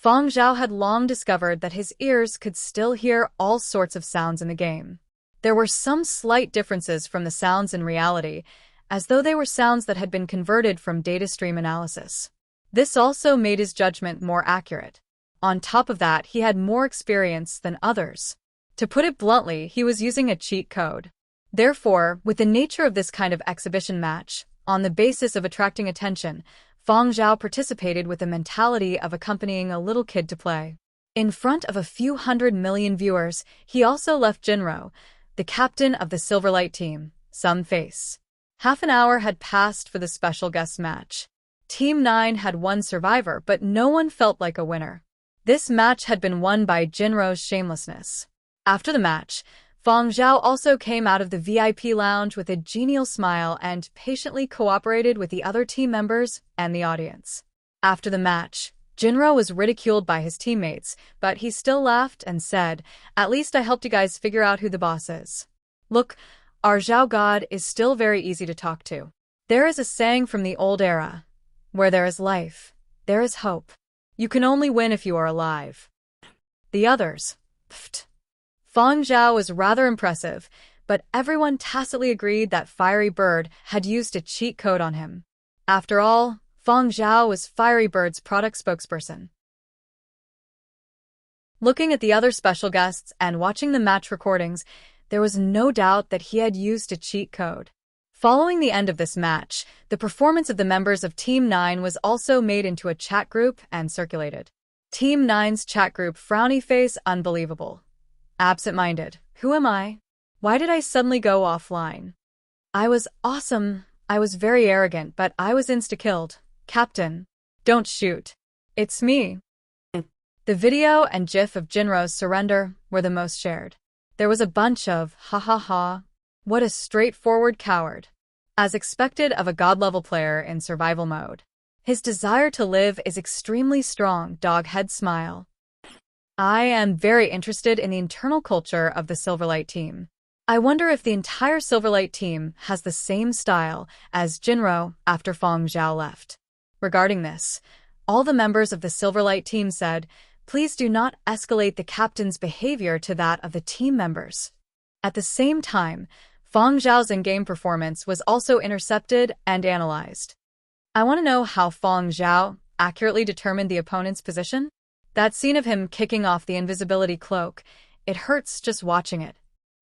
Fang Zhao had long discovered that his ears could still hear all sorts of sounds in the game. There were some slight differences from the sounds in reality, as though they were sounds that had been converted from data stream analysis. This also made his judgment more accurate. On top of that, he had more experience than others. To put it bluntly, he was using a cheat code. Therefore, with the nature of this kind of exhibition match, on the basis of attracting attention, Fang Zhao participated with the mentality of accompanying a little kid to play. In front of a few 100 million viewers, he also left Jinro, the captain of the Silverlight team, some face. Half an hour had passed for the special guest match. Team 9 had one survivor, but no one felt like a winner. This match had been won by Jinro's shamelessness. After the match, Fang Zhao also came out of the VIP lounge with a genial smile and patiently cooperated with the other team members and the audience. After the match, Jinro was ridiculed by his teammates, but he still laughed and said, "At least I helped you guys figure out who the boss is. Look, our Zhao God is still very easy to talk to. There is a saying from the old era, where there is life, there is hope. You can only win if you are alive." The others, pfft. Fang Zhao was rather impressive, but everyone tacitly agreed that Fiery Bird had used a cheat code on him. After all, Fang Zhao was Fiery Bird's product spokesperson. Looking at the other special guests and watching the match recordings, there was no doubt that he had used a cheat code. Following the end of this match, the performance of the members of Team 9 was also made into a chat group and circulated. Team 9's chat group frowny face unbelievable. Absent-minded. Who am I? Why did I suddenly go offline? I was awesome. I was very arrogant, but I was insta-killed. Captain. Don't shoot. It's me. The video and gif of Jinro's surrender were the most shared. There was a bunch of, ha ha ha, what a straightforward coward. As expected of a god-level player in survival mode. His desire to live is extremely strong, dog head smile. I am very interested in the internal culture of the Silverlight team. I wonder if the entire Silverlight team has the same style as Jinro after Fang Zhao left. Regarding this, all the members of the Silverlight team said, "Please do not escalate the captain's behavior to that of the team members." At the same time, Fang Zhao's in-game performance was also intercepted and analyzed. I want to know how Fang Zhao accurately determined the opponent's position. That scene of him kicking off the invisibility cloak, it hurts just watching it.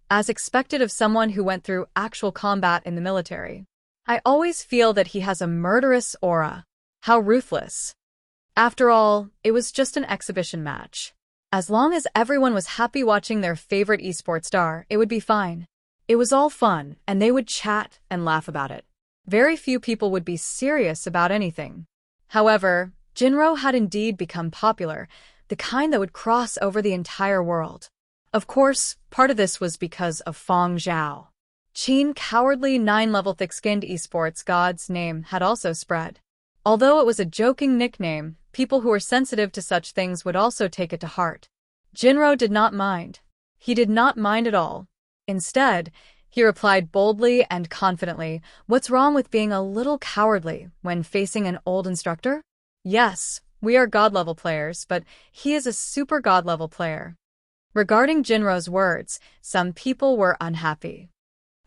As expected of someone who went through actual combat in the military. I always feel that he has a murderous aura. How ruthless. After all, it was just an exhibition match. As long as everyone was happy watching their favorite esports star, it would be fine. It was all fun, and they would chat and laugh about it. Very few people would be serious about anything. However, Jinro had indeed become popular, the kind that would cross over the entire world. Of course, part of this was because of Fang Zhao. Qin cowardly 9-level thick-skinned esports god's name had also spread. Although it was a joking nickname, people who were sensitive to such things would also take it to heart. Jinro did not mind. He did not mind at all. Instead, he replied boldly and confidently, "What's wrong with being a little cowardly when facing an old instructor? Yes, we are god-level players, but he is a super god-level player." Regarding Jinro's words, some people were unhappy.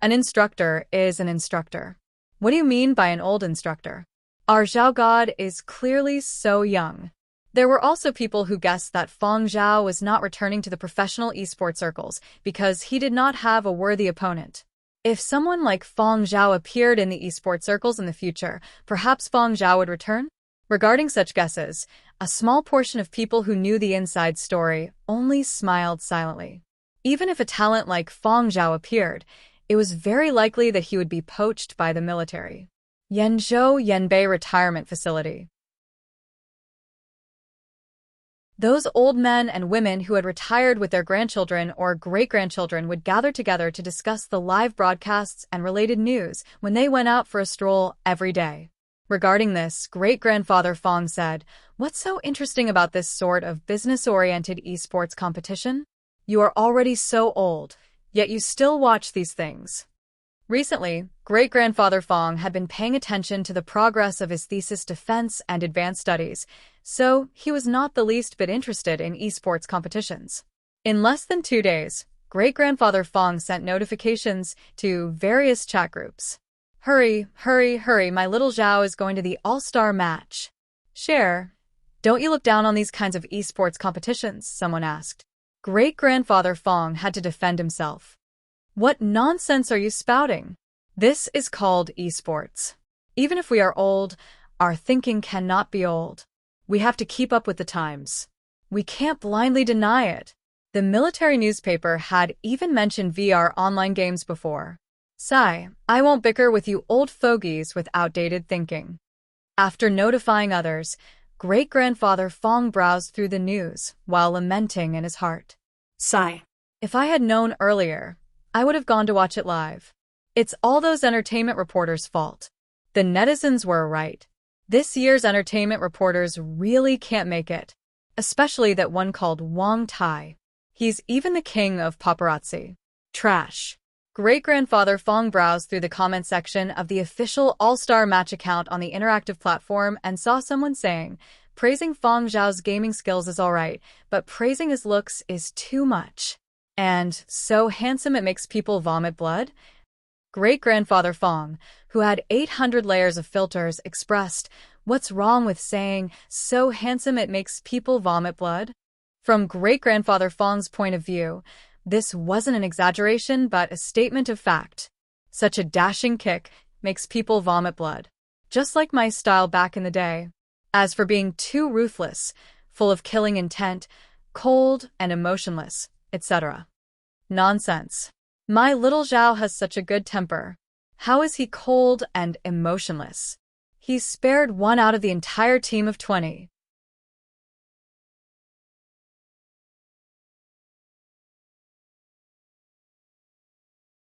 An instructor is an instructor. What do you mean by an old instructor? Our Zhao God is clearly so young. There were also people who guessed that Fang Zhao was not returning to the professional esports circles because he did not have a worthy opponent. If someone like Fang Zhao appeared in the esports circles in the future, perhaps Fang Zhao would return? Regarding such guesses, a small portion of people who knew the inside story only smiled silently. Even if a talent like Fang Zhao appeared, it was very likely that he would be poached by the military. Yenzhou Yanbei Retirement Facility. Those old men and women who had retired with their grandchildren or great-grandchildren would gather together to discuss the live broadcasts and related news when they went out for a stroll every day. Regarding this, great-grandfather Fang said, "What's so interesting about this sort of business-oriented esports competition? You are already so old, yet you still watch these things." Recently, great-grandfather Fang had been paying attention to the progress of his thesis defense and advanced studies, so he was not the least bit interested in esports competitions. In less than 2 days, great-grandfather Fong sent notifications to various chat groups. Hurry, hurry, hurry, my little Zhao is going to the all-star match. Share. Don't you look down on these kinds of esports competitions? Someone asked. Great-grandfather Fong had to defend himself. What nonsense are you spouting? This is called esports. Even if we are old, our thinking cannot be old. We have to keep up with the times. We can't blindly deny it. The military newspaper had even mentioned VR online games before. Sigh, I won't bicker with you old fogies with outdated thinking. After notifying others, great-grandfather Fong browsed through the news while lamenting in his heart. Sigh. If I had known earlier, I would have gone to watch it live. It's all those entertainment reporters' fault. The netizens were right. This year's entertainment reporters really can't make it. Especially that one called Wang Tai. He's even the king of paparazzi. Trash. Great-grandfather Fong browsed through the comment section of the official all-star match account on the interactive platform and saw someone saying, praising Fong Zhao's gaming skills is alright, but praising his looks is too much. And so handsome it makes people vomit blood? Great-grandfather Fong, who had 800 layers of filters, expressed, what's wrong with saying, so handsome it makes people vomit blood? From great-grandfather Fong's point of view, this wasn't an exaggeration but a statement of fact. Such a dashing kick makes people vomit blood. Just like my style back in the day. As for being too ruthless, full of killing intent, cold and emotionless, etc. Nonsense. My little Zhao has such a good temper. How is he cold and emotionless? He's spared one out of the entire team of 20.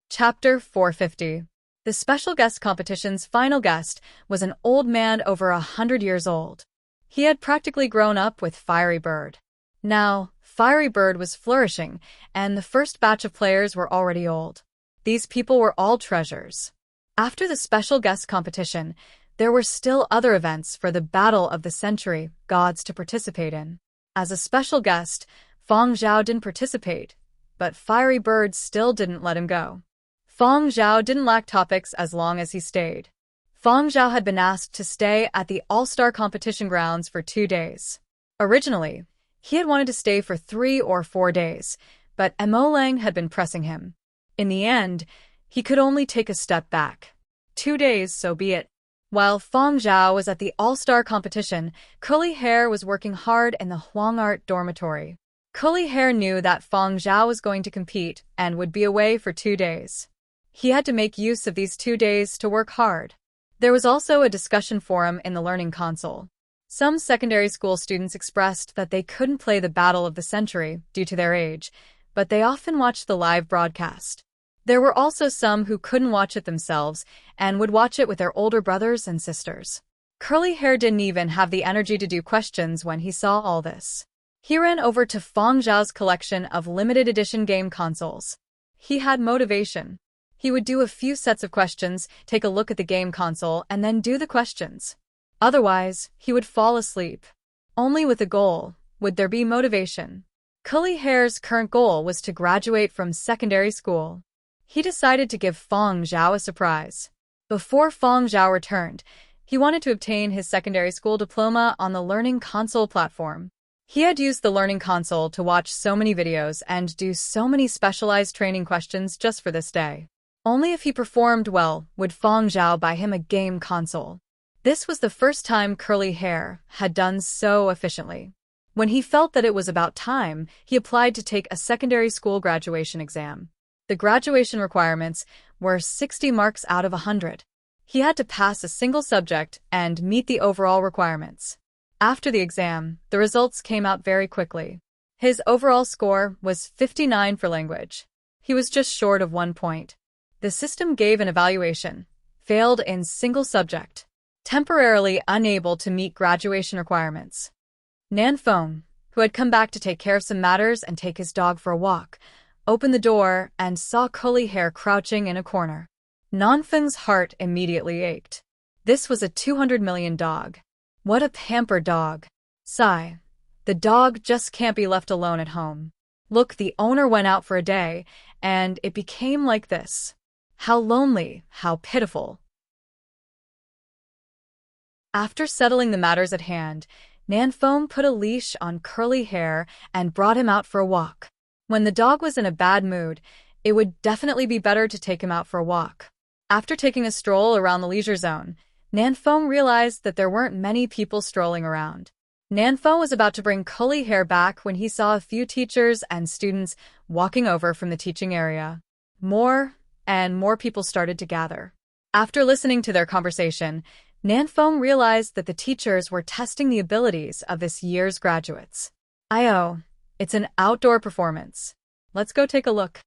Chapter 450. The special guest competition's final guest was an old man over 100 years old. He had practically grown up with Fiery Bird. Now, Fiery Bird was flourishing, and the first batch of players were already old. These people were all treasures. After the special guest competition, there were still other events for the Battle of the Century gods to participate in. As a special guest, Fong Zhao didn't participate, but Fiery Bird still didn't let him go. Fong Zhao didn't lack topics as long as he stayed. Fong Zhao had been asked to stay at the All-Star competition grounds for 2 days. Originally, he had wanted to stay for 3 or 4 days, but Mo Lang had been pressing him. In the end, he could only take a step back. 2 days, so be it. While Fong Zhao was at the All-Star competition, Curly Hair was working hard in the Huang Art dormitory. Curly Hair knew that Fong Zhao was going to compete and would be away for 2 days. He had to make use of these 2 days to work hard. There was also a discussion forum in the learning console. Some secondary school students expressed that they couldn't play the Battle of the Century due to their age, but they often watched the live broadcast. There were also some who couldn't watch it themselves and would watch it with their older brothers and sisters. Curly Hair didn't even have the energy to do questions when he saw all this. He ran over to Fong Zhao's collection of limited edition game consoles. He had motivation. He would do a few sets of questions, take a look at the game console, and then do the questions. Otherwise, he would fall asleep. Only with a goal would there be motivation. Curly Hair's current goal was to graduate from secondary school. He decided to give Fong Zhao a surprise. Before Fong Zhao returned, he wanted to obtain his secondary school diploma on the learning console platform. He had used the learning console to watch so many videos and do so many specialized training questions just for this day. Only if he performed well would Fong Zhao buy him a game console. This was the first time Curly Hair had done so efficiently. When he felt that it was about time, he applied to take a secondary school graduation exam. The graduation requirements were 60 marks out of 100. He had to pass a single subject and meet the overall requirements. After the exam, the results came out very quickly. His overall score was 59 for language. He was just short of 1 point. The system gave an evaluation. Failed in single subject. Temporarily unable to meet graduation requirements. Nan Feng, who had come back to take care of some matters and take his dog for a walk, opened the door and saw Curly Hair crouching in a corner. Nan Feng's heart immediately ached. This was a 200 million dog. What a pampered dog. Sigh. The dog just can't be left alone at home. Look, the owner went out for a day, and it became like this. How lonely, how pitiful. After settling the matters at hand, Nanfone put a leash on Curly Hair and brought him out for a walk. When the dog was in a bad mood, it would definitely be better to take him out for a walk. After taking a stroll around the leisure zone, Nanfone realized that there weren't many people strolling around. Nanfone was about to bring Curly Hair back when he saw a few teachers and students walking over from the teaching area. More and more people started to gather. After listening to their conversation, Nanfone realized that the teachers were testing the abilities of this year's graduates. It's an outdoor performance. Let's go take a look.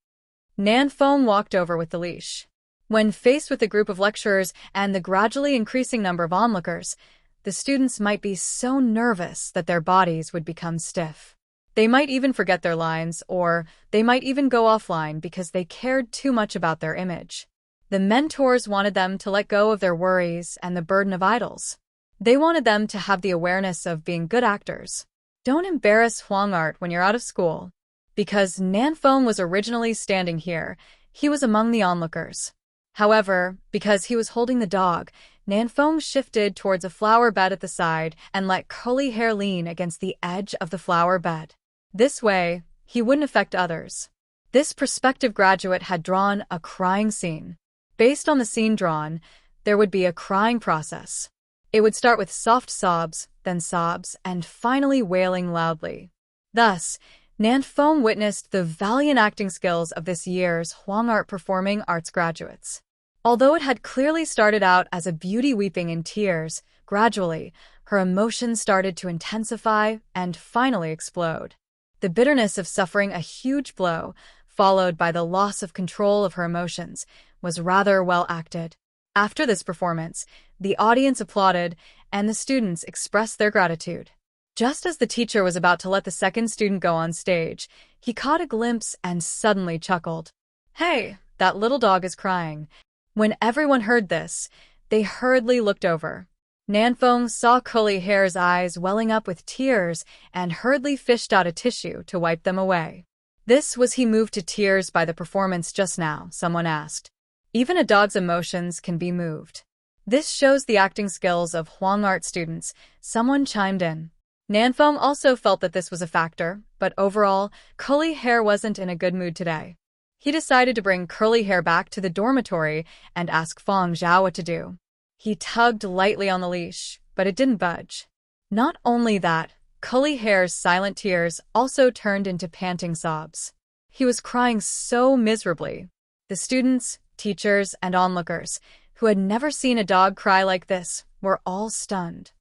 Nanfone walked over with the leash. When faced with a group of lecturers and the gradually increasing number of onlookers, the students might be so nervous that their bodies would become stiff. They might even forget their lines, or they might even go offline because they cared too much about their image. The mentors wanted them to let go of their worries and the burden of idols. They wanted them to have the awareness of being good actors. Don't embarrass Huang Art when you're out of school. Because Nanfone was originally standing here, he was among the onlookers. However, because he was holding the dog, Nanfone shifted towards a flower bed at the side and let Curly Hair lean against the edge of the flower bed. This way, he wouldn't affect others. This prospective graduate had drawn a crying scene. Based on the scene drawn, there would be a crying process. It would start with soft sobs, then sobs, and finally wailing loudly. Thus, Nanfone witnessed the valiant acting skills of this year's Huang Art Performing Arts graduates. Although it had clearly started out as a beauty weeping in tears, gradually, her emotions started to intensify and finally explode. The bitterness of suffering a huge blow, followed by the loss of control of her emotions, was rather well acted. After this performance, the audience applauded and the students expressed their gratitude. Just as the teacher was about to let the second student go on stage, he caught a glimpse and suddenly chuckled. Hey, that little dog is crying. When everyone heard this, they hurriedly looked over. Nanfone saw Curly Hair's eyes welling up with tears and hurriedly fished out a tissue to wipe them away. Was he moved to tears by the performance just now? Someone asked. Even a dog's emotions can be moved. This shows the acting skills of Huang Art students, someone chimed in. Nanfone also felt that this was a factor, but overall, Curly Hair wasn't in a good mood today. He decided to bring Curly Hair back to the dormitory and ask Feng Zhao what to do. He tugged lightly on the leash, but it didn't budge. Not only that, Curly Hair's silent tears also turned into panting sobs. He was crying so miserably. The students, teachers, and onlookers, who had never seen a dog cry like this, were all stunned.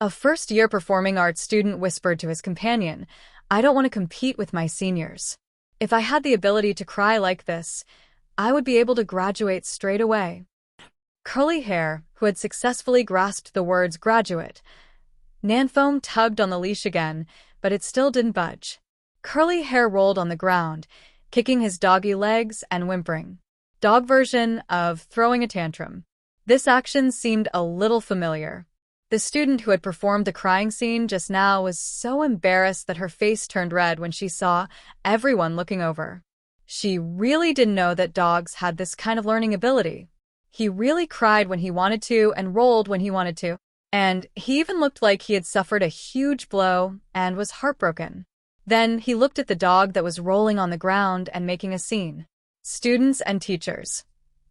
A first-year performing arts student whispered to his companion, I don't want to compete with my seniors. If I had the ability to cry like this, I would be able to graduate straight away. Curly Hair, who had successfully grasped the words graduate. Nanfone tugged on the leash again, but it still didn't budge. Curly Hair rolled on the ground, kicking his doggy legs and whimpering. Dog version of throwing a tantrum. This action seemed a little familiar. The student who had performed the crying scene just now was so embarrassed that her face turned red when she saw everyone looking over. She really didn't know that dogs had this kind of learning ability. He really cried when he wanted to and rolled when he wanted to, and he even looked like he had suffered a huge blow and was heartbroken. Then he looked at the dog that was rolling on the ground and making a scene. Students and teachers.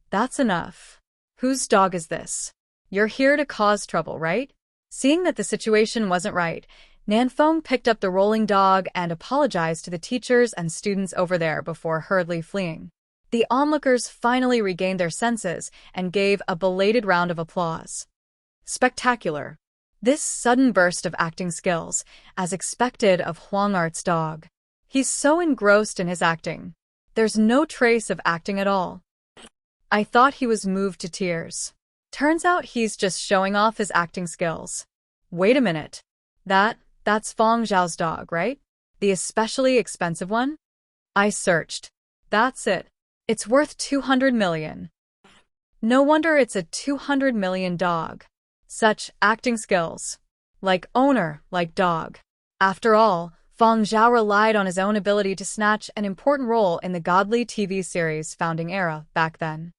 That's enough. Whose dog is this? You're here to cause trouble, right? Seeing that the situation wasn't right, Nanfone picked up the rolling dog and apologized to the teachers and students over there before hurriedly fleeing. The onlookers finally regained their senses and gave a belated round of applause. Spectacular. This sudden burst of acting skills, as expected of Huang Art's dog. He's so engrossed in his acting. There's no trace of acting at all. I thought he was moved to tears. Turns out he's just showing off his acting skills. Wait a minute. That's Feng Zhao's dog, right? The especially expensive one? I searched. That's it. It's worth 200 million. No wonder it's a 200 million dog. Such acting skills. Like owner, like dog. After all, Feng Zhao relied on his own ability to snatch an important role in the godly TV series Founding Era back then.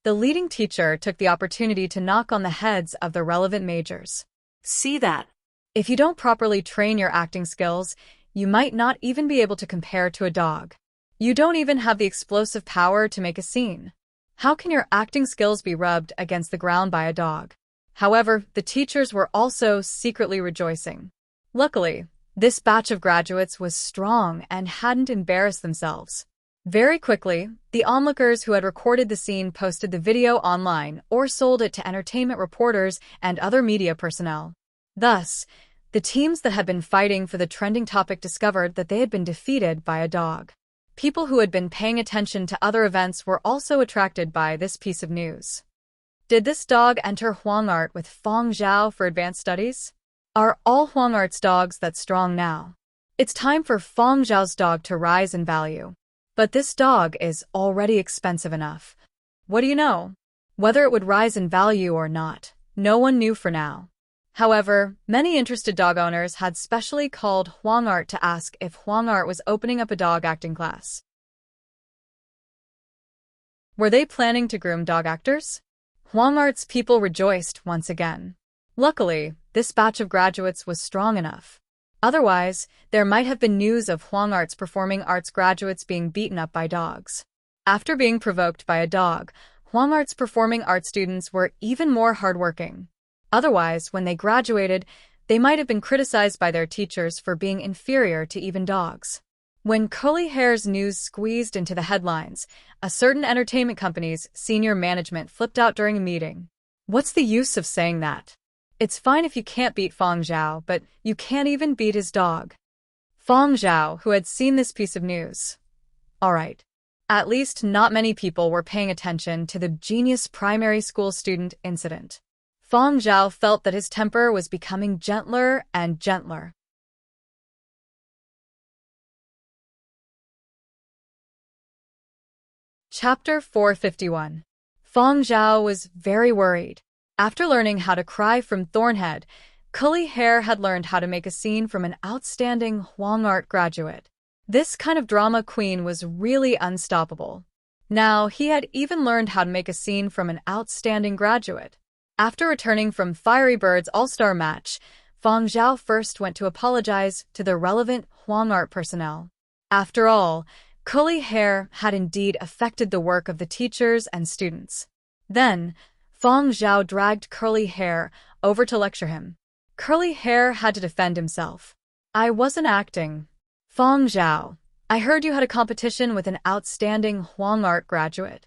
The leading teacher took the opportunity to knock on the heads of the relevant majors. See that? If you don't properly train your acting skills, you might not even be able to compare to a dog. You don't even have the explosive power to make a scene. How can your acting skills be rubbed against the ground by a dog? However, the teachers were also secretly rejoicing. Luckily, this batch of graduates was strong and hadn't embarrassed themselves. Very quickly, the onlookers who had recorded the scene posted the video online or sold it to entertainment reporters and other media personnel. Thus, the teams that had been fighting for the trending topic discovered that they had been defeated by a dog. People who had been paying attention to other events were also attracted by this piece of news. Did this dog enter Huang Art with Feng Zhao for advanced studies? Are all Huang Art's dogs that strong now? It's time for Feng Zhao's dog to rise in value. But this dog is already expensive enough. What do you know? Whether it would rise in value or not, no one knew for now. However, many interested dog owners had specially called Huang Art to ask if Huang Art was opening up a dog acting class. Were they planning to groom dog actors? Huang Art's people rejoiced once again. Luckily, this batch of graduates was strong enough. Otherwise, there might have been news of Huang Art's performing arts graduates being beaten up by dogs. After being provoked by a dog, Huang Art's performing arts students were even more hardworking. Otherwise, when they graduated, they might have been criticized by their teachers for being inferior to even dogs. When curly hair's news squeezed into the headlines, a certain entertainment company's senior management flipped out during a meeting. What's the use of saying that? It's fine if you can't beat Feng Zhao, but you can't even beat his dog. Feng Zhao, who had seen this piece of news. Alright. At least not many people were paying attention to the genius primary school student incident. Feng Zhao felt that his temper was becoming gentler and gentler. Chapter 451. Feng Zhao was very worried. After learning how to cry from Thornhead, Curly Hair had learned how to make a scene from an outstanding Huang Art graduate. This kind of drama queen was really unstoppable. Now, he had even learned how to make a scene from an outstanding graduate. After returning from Fiery Bird's all-star match, Feng Zhao first went to apologize to the relevant Huang Art personnel. After all, Curly Hair had indeed affected the work of the teachers and students. Then, Feng Zhao dragged Curly Hair over to lecture him. Curly Hair had to defend himself. I wasn't acting. Feng Zhao, I heard you had a competition with an outstanding Huang Art graduate.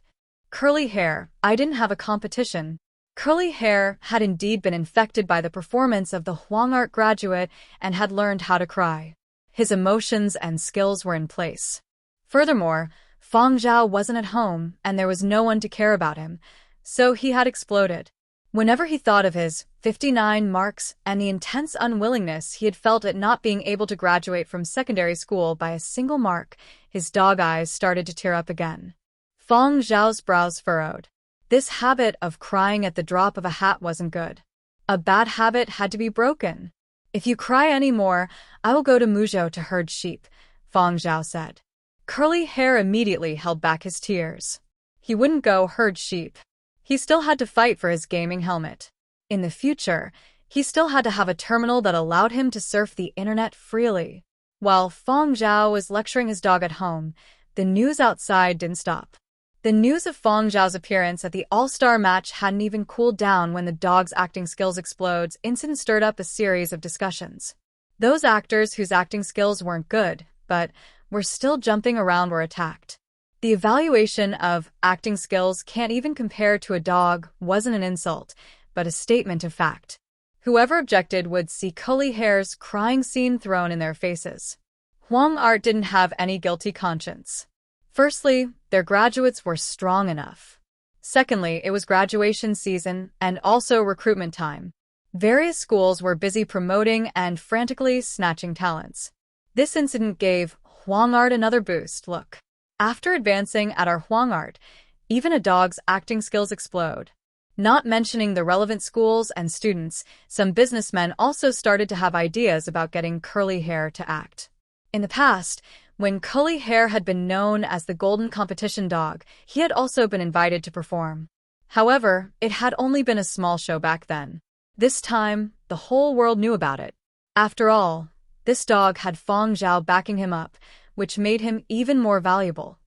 Curly Hair, I didn't have a competition. Curly Hair had indeed been infected by the performance of the Huang Art graduate and had learned how to cry. His emotions and skills were in place. Furthermore, Feng Zhao wasn't at home and there was no one to care about him, so he had exploded. Whenever he thought of his 59 marks and the intense unwillingness he had felt at not being able to graduate from secondary school by a single mark, his dog eyes started to tear up again. Feng Zhao's brows furrowed. This habit of crying at the drop of a hat wasn't good. A bad habit had to be broken. If you cry any more, I will go to Muzhou to herd sheep, Feng Zhao said. Curly Hair immediately held back his tears. He wouldn't go herd sheep. He still had to fight for his gaming helmet. In the future, he still had to have a terminal that allowed him to surf the internet freely. While Feng Zhao was lecturing his dog at home, the news outside didn't stop. The news of Feng Zhao's appearance at the all-star match hadn't even cooled down when the dog's acting skills explodes. Incident stirred up a series of discussions. Those actors whose acting skills weren't good, but were still jumping around were attacked. The evaluation of acting skills can't even compare to a dog wasn't an insult, but a statement of fact. Whoever objected would see Curly Hair's crying scene thrown in their faces. Huang Art didn't have any guilty conscience. Firstly, their graduates were strong enough. Secondly, it was graduation season and also recruitment time. Various schools were busy promoting and frantically snatching talents. This incident gave Huang Art another boost. Look, after advancing at our Huang Art, even a dog's acting skills explode. Not mentioning the relevant schools and students, some businessmen also started to have ideas about getting Curly Hair to act. In the past, when Curly Hair had been known as the Golden Competition Dog, he had also been invited to perform. However, it had only been a small show back then. This time, the whole world knew about it. After all, this dog had Feng Zhao backing him up, which made him even more valuable.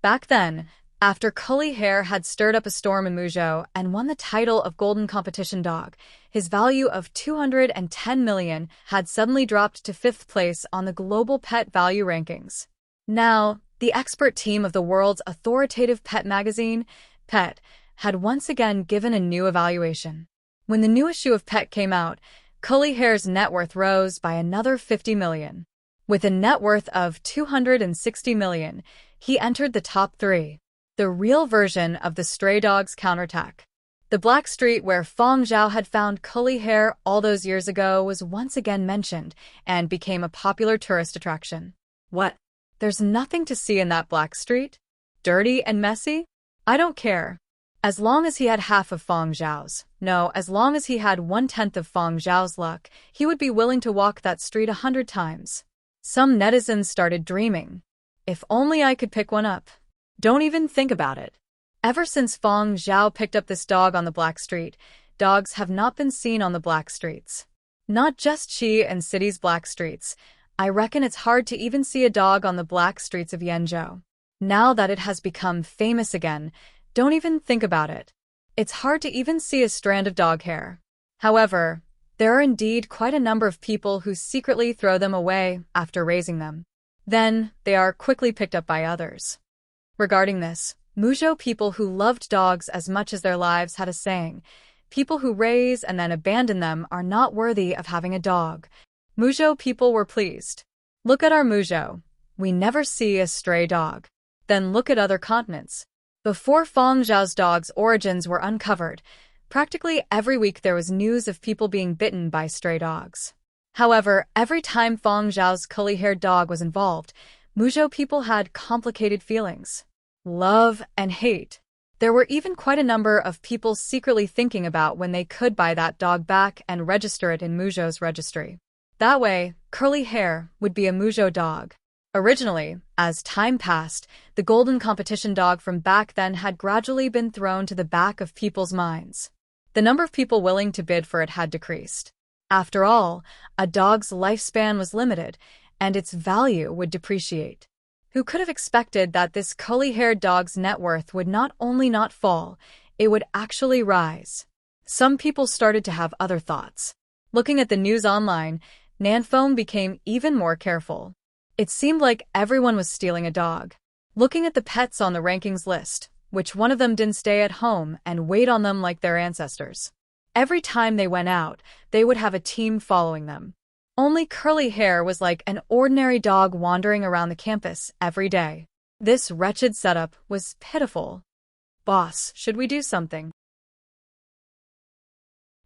Back then, after Curly Hair had stirred up a storm in Muzhou and won the title of Golden Competition Dog, his value of 210 million had suddenly dropped to 5th place on the global pet value rankings. Now, the expert team of the world's authoritative pet magazine, Pet, had once again given a new evaluation. When the new issue of Pet came out, Curly Hair's net worth rose by another 50 million. With a net worth of 260 million, he entered the top 3. The real version of the stray dog's counterattack. The black street where Feng Zhao had found Curly Hair all those years ago was once again mentioned and became a popular tourist attraction. What? There's nothing to see in that black street? Dirty and messy? I don't care. As long as he had half of Feng Zhao's, no, as long as he had 1/10 of Feng Zhao's luck, he would be willing to walk that street 100 times. Some netizens started dreaming. If only I could pick one up. Don't even think about it. Ever since Feng Zhao picked up this dog on the black street, dogs have not been seen on the black streets. Not just Qi and city's black streets. I reckon it's hard to even see a dog on the black streets of Yenzhou. Now that it has become famous again, don't even think about it. It's hard to even see a strand of dog hair. However, there are indeed quite a number of people who secretly throw them away after raising them. Then, they are quickly picked up by others. Regarding this, Muzhou people who loved dogs as much as their lives had a saying, people who raise and then abandon them are not worthy of having a dog. Muzhou people were pleased. Look at our Muzhou. We never see a stray dog. Then look at other continents. Before Feng Zhao's dog's origins were uncovered, practically every week there was news of people being bitten by stray dogs. However, every time Feng Zhao's curly-haired dog was involved, Muzhou people had complicated feelings. Love and hate. There were even quite a number of people secretly thinking about when they could buy that dog back and register it in Muzhou's registry. That way, Curly Hair would be a Muzhou dog. Originally, as time passed, the golden competition dog from back then had gradually been thrown to the back of people's minds. The number of people willing to bid for it had decreased. After all, a dog's lifespan was limited, and its value would depreciate. Who could have expected that this curly-haired dog's net worth would not only not fall, it would actually rise? Some people started to have other thoughts. Looking at the news online, Nanfeng became even more careful. It seemed like everyone was stealing a dog. Looking at the pets on the rankings list, which one of them didn't stay at home and wait on them like their ancestors? Every time they went out, they would have a team following them. Only Curly Hair was like an ordinary dog wandering around the campus every day. This wretched setup was pitiful. Boss, should we do something?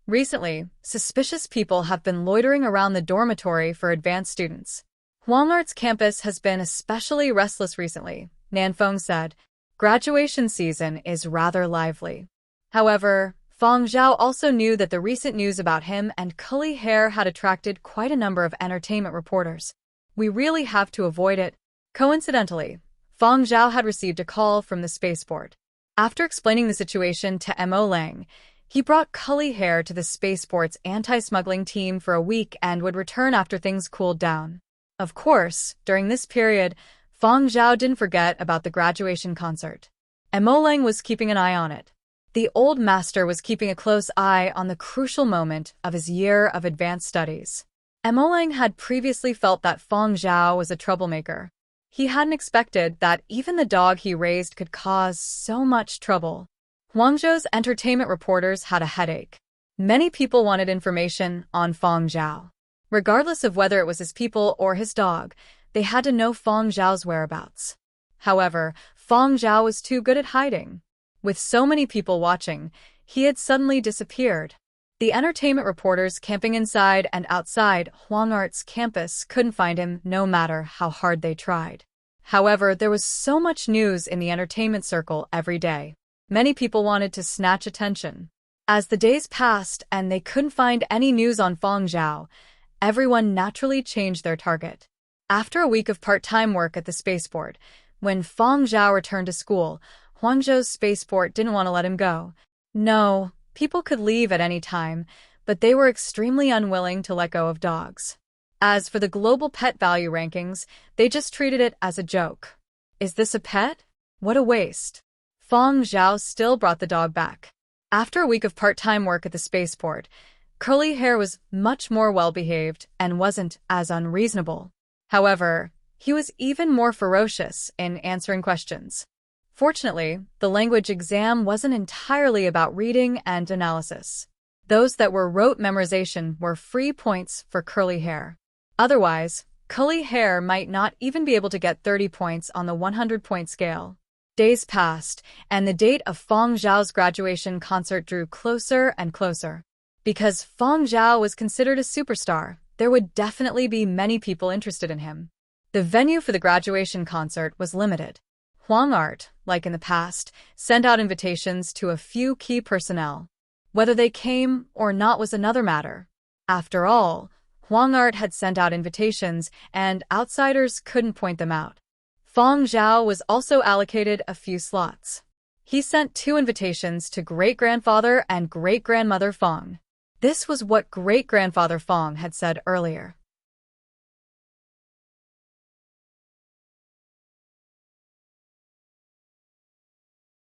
Recently, suspicious people have been loitering around the dormitory for advanced students. Huangart's campus has been especially restless recently, Nanfeng said. Graduation season is rather lively. However, Feng Zhao also knew that the recent news about him and Curly Hair had attracted quite a number of entertainment reporters. We really have to avoid it. Coincidentally, Feng Zhao had received a call from the spaceport. After explaining the situation to Mo Lang, he brought Curly Hair to the spaceport's anti-smuggling team for a week and would return after things cooled down. Of course, during this period, Feng Zhao didn't forget about the graduation concert. Mo Lang was keeping an eye on it. The old master was keeping a close eye on the crucial moment of his year of advanced studies. Mo Lang had previously felt that Feng Zhao was a troublemaker. He hadn't expected that even the dog he raised could cause so much trouble. Huangzhou's entertainment reporters had a headache. Many people wanted information on Feng Zhao. Regardless of whether it was his people or his dog, they had to know Feng Zhao's whereabouts. However, Feng Zhao was too good at hiding. With so many people watching, he had suddenly disappeared. The entertainment reporters camping inside and outside Huangart's campus couldn't find him no matter how hard they tried. However, there was so much news in the entertainment circle every day. Many people wanted to snatch attention. As the days passed and they couldn't find any news on Feng Zhao, everyone naturally changed their target. After a week of part-time work at the spaceport, when Feng Zhao returned to school, Huangzhou's spaceport didn't want to let him go. No, people could leave at any time, but they were extremely unwilling to let go of dogs. As for the global pet value rankings, they just treated it as a joke. Is this a pet? What a waste. Feng Zhao still brought the dog back. After a week of part-time work at the spaceport, Curly Hair was much more well-behaved and wasn't as unreasonable. However, he was even more ferocious in answering questions. Fortunately, the language exam wasn't entirely about reading and analysis. Those that were rote memorization were free points for Curly Hair. Otherwise, Curly Hair might not even be able to get 30 points on the 100-point scale. Days passed, and the date of Feng Zhao's graduation concert drew closer and closer. Because Feng Zhao was considered a superstar, there would definitely be many people interested in him. The venue for the graduation concert was limited. Huang Art, like in the past, sent out invitations to a few key personnel. Whether they came or not was another matter. After all, Huang Art had sent out invitations, and outsiders couldn't point them out. Feng Zhao was also allocated a few slots. He sent 2 invitations to great-grandfather and great-grandmother Feng. This was what great-grandfather Feng had said earlier.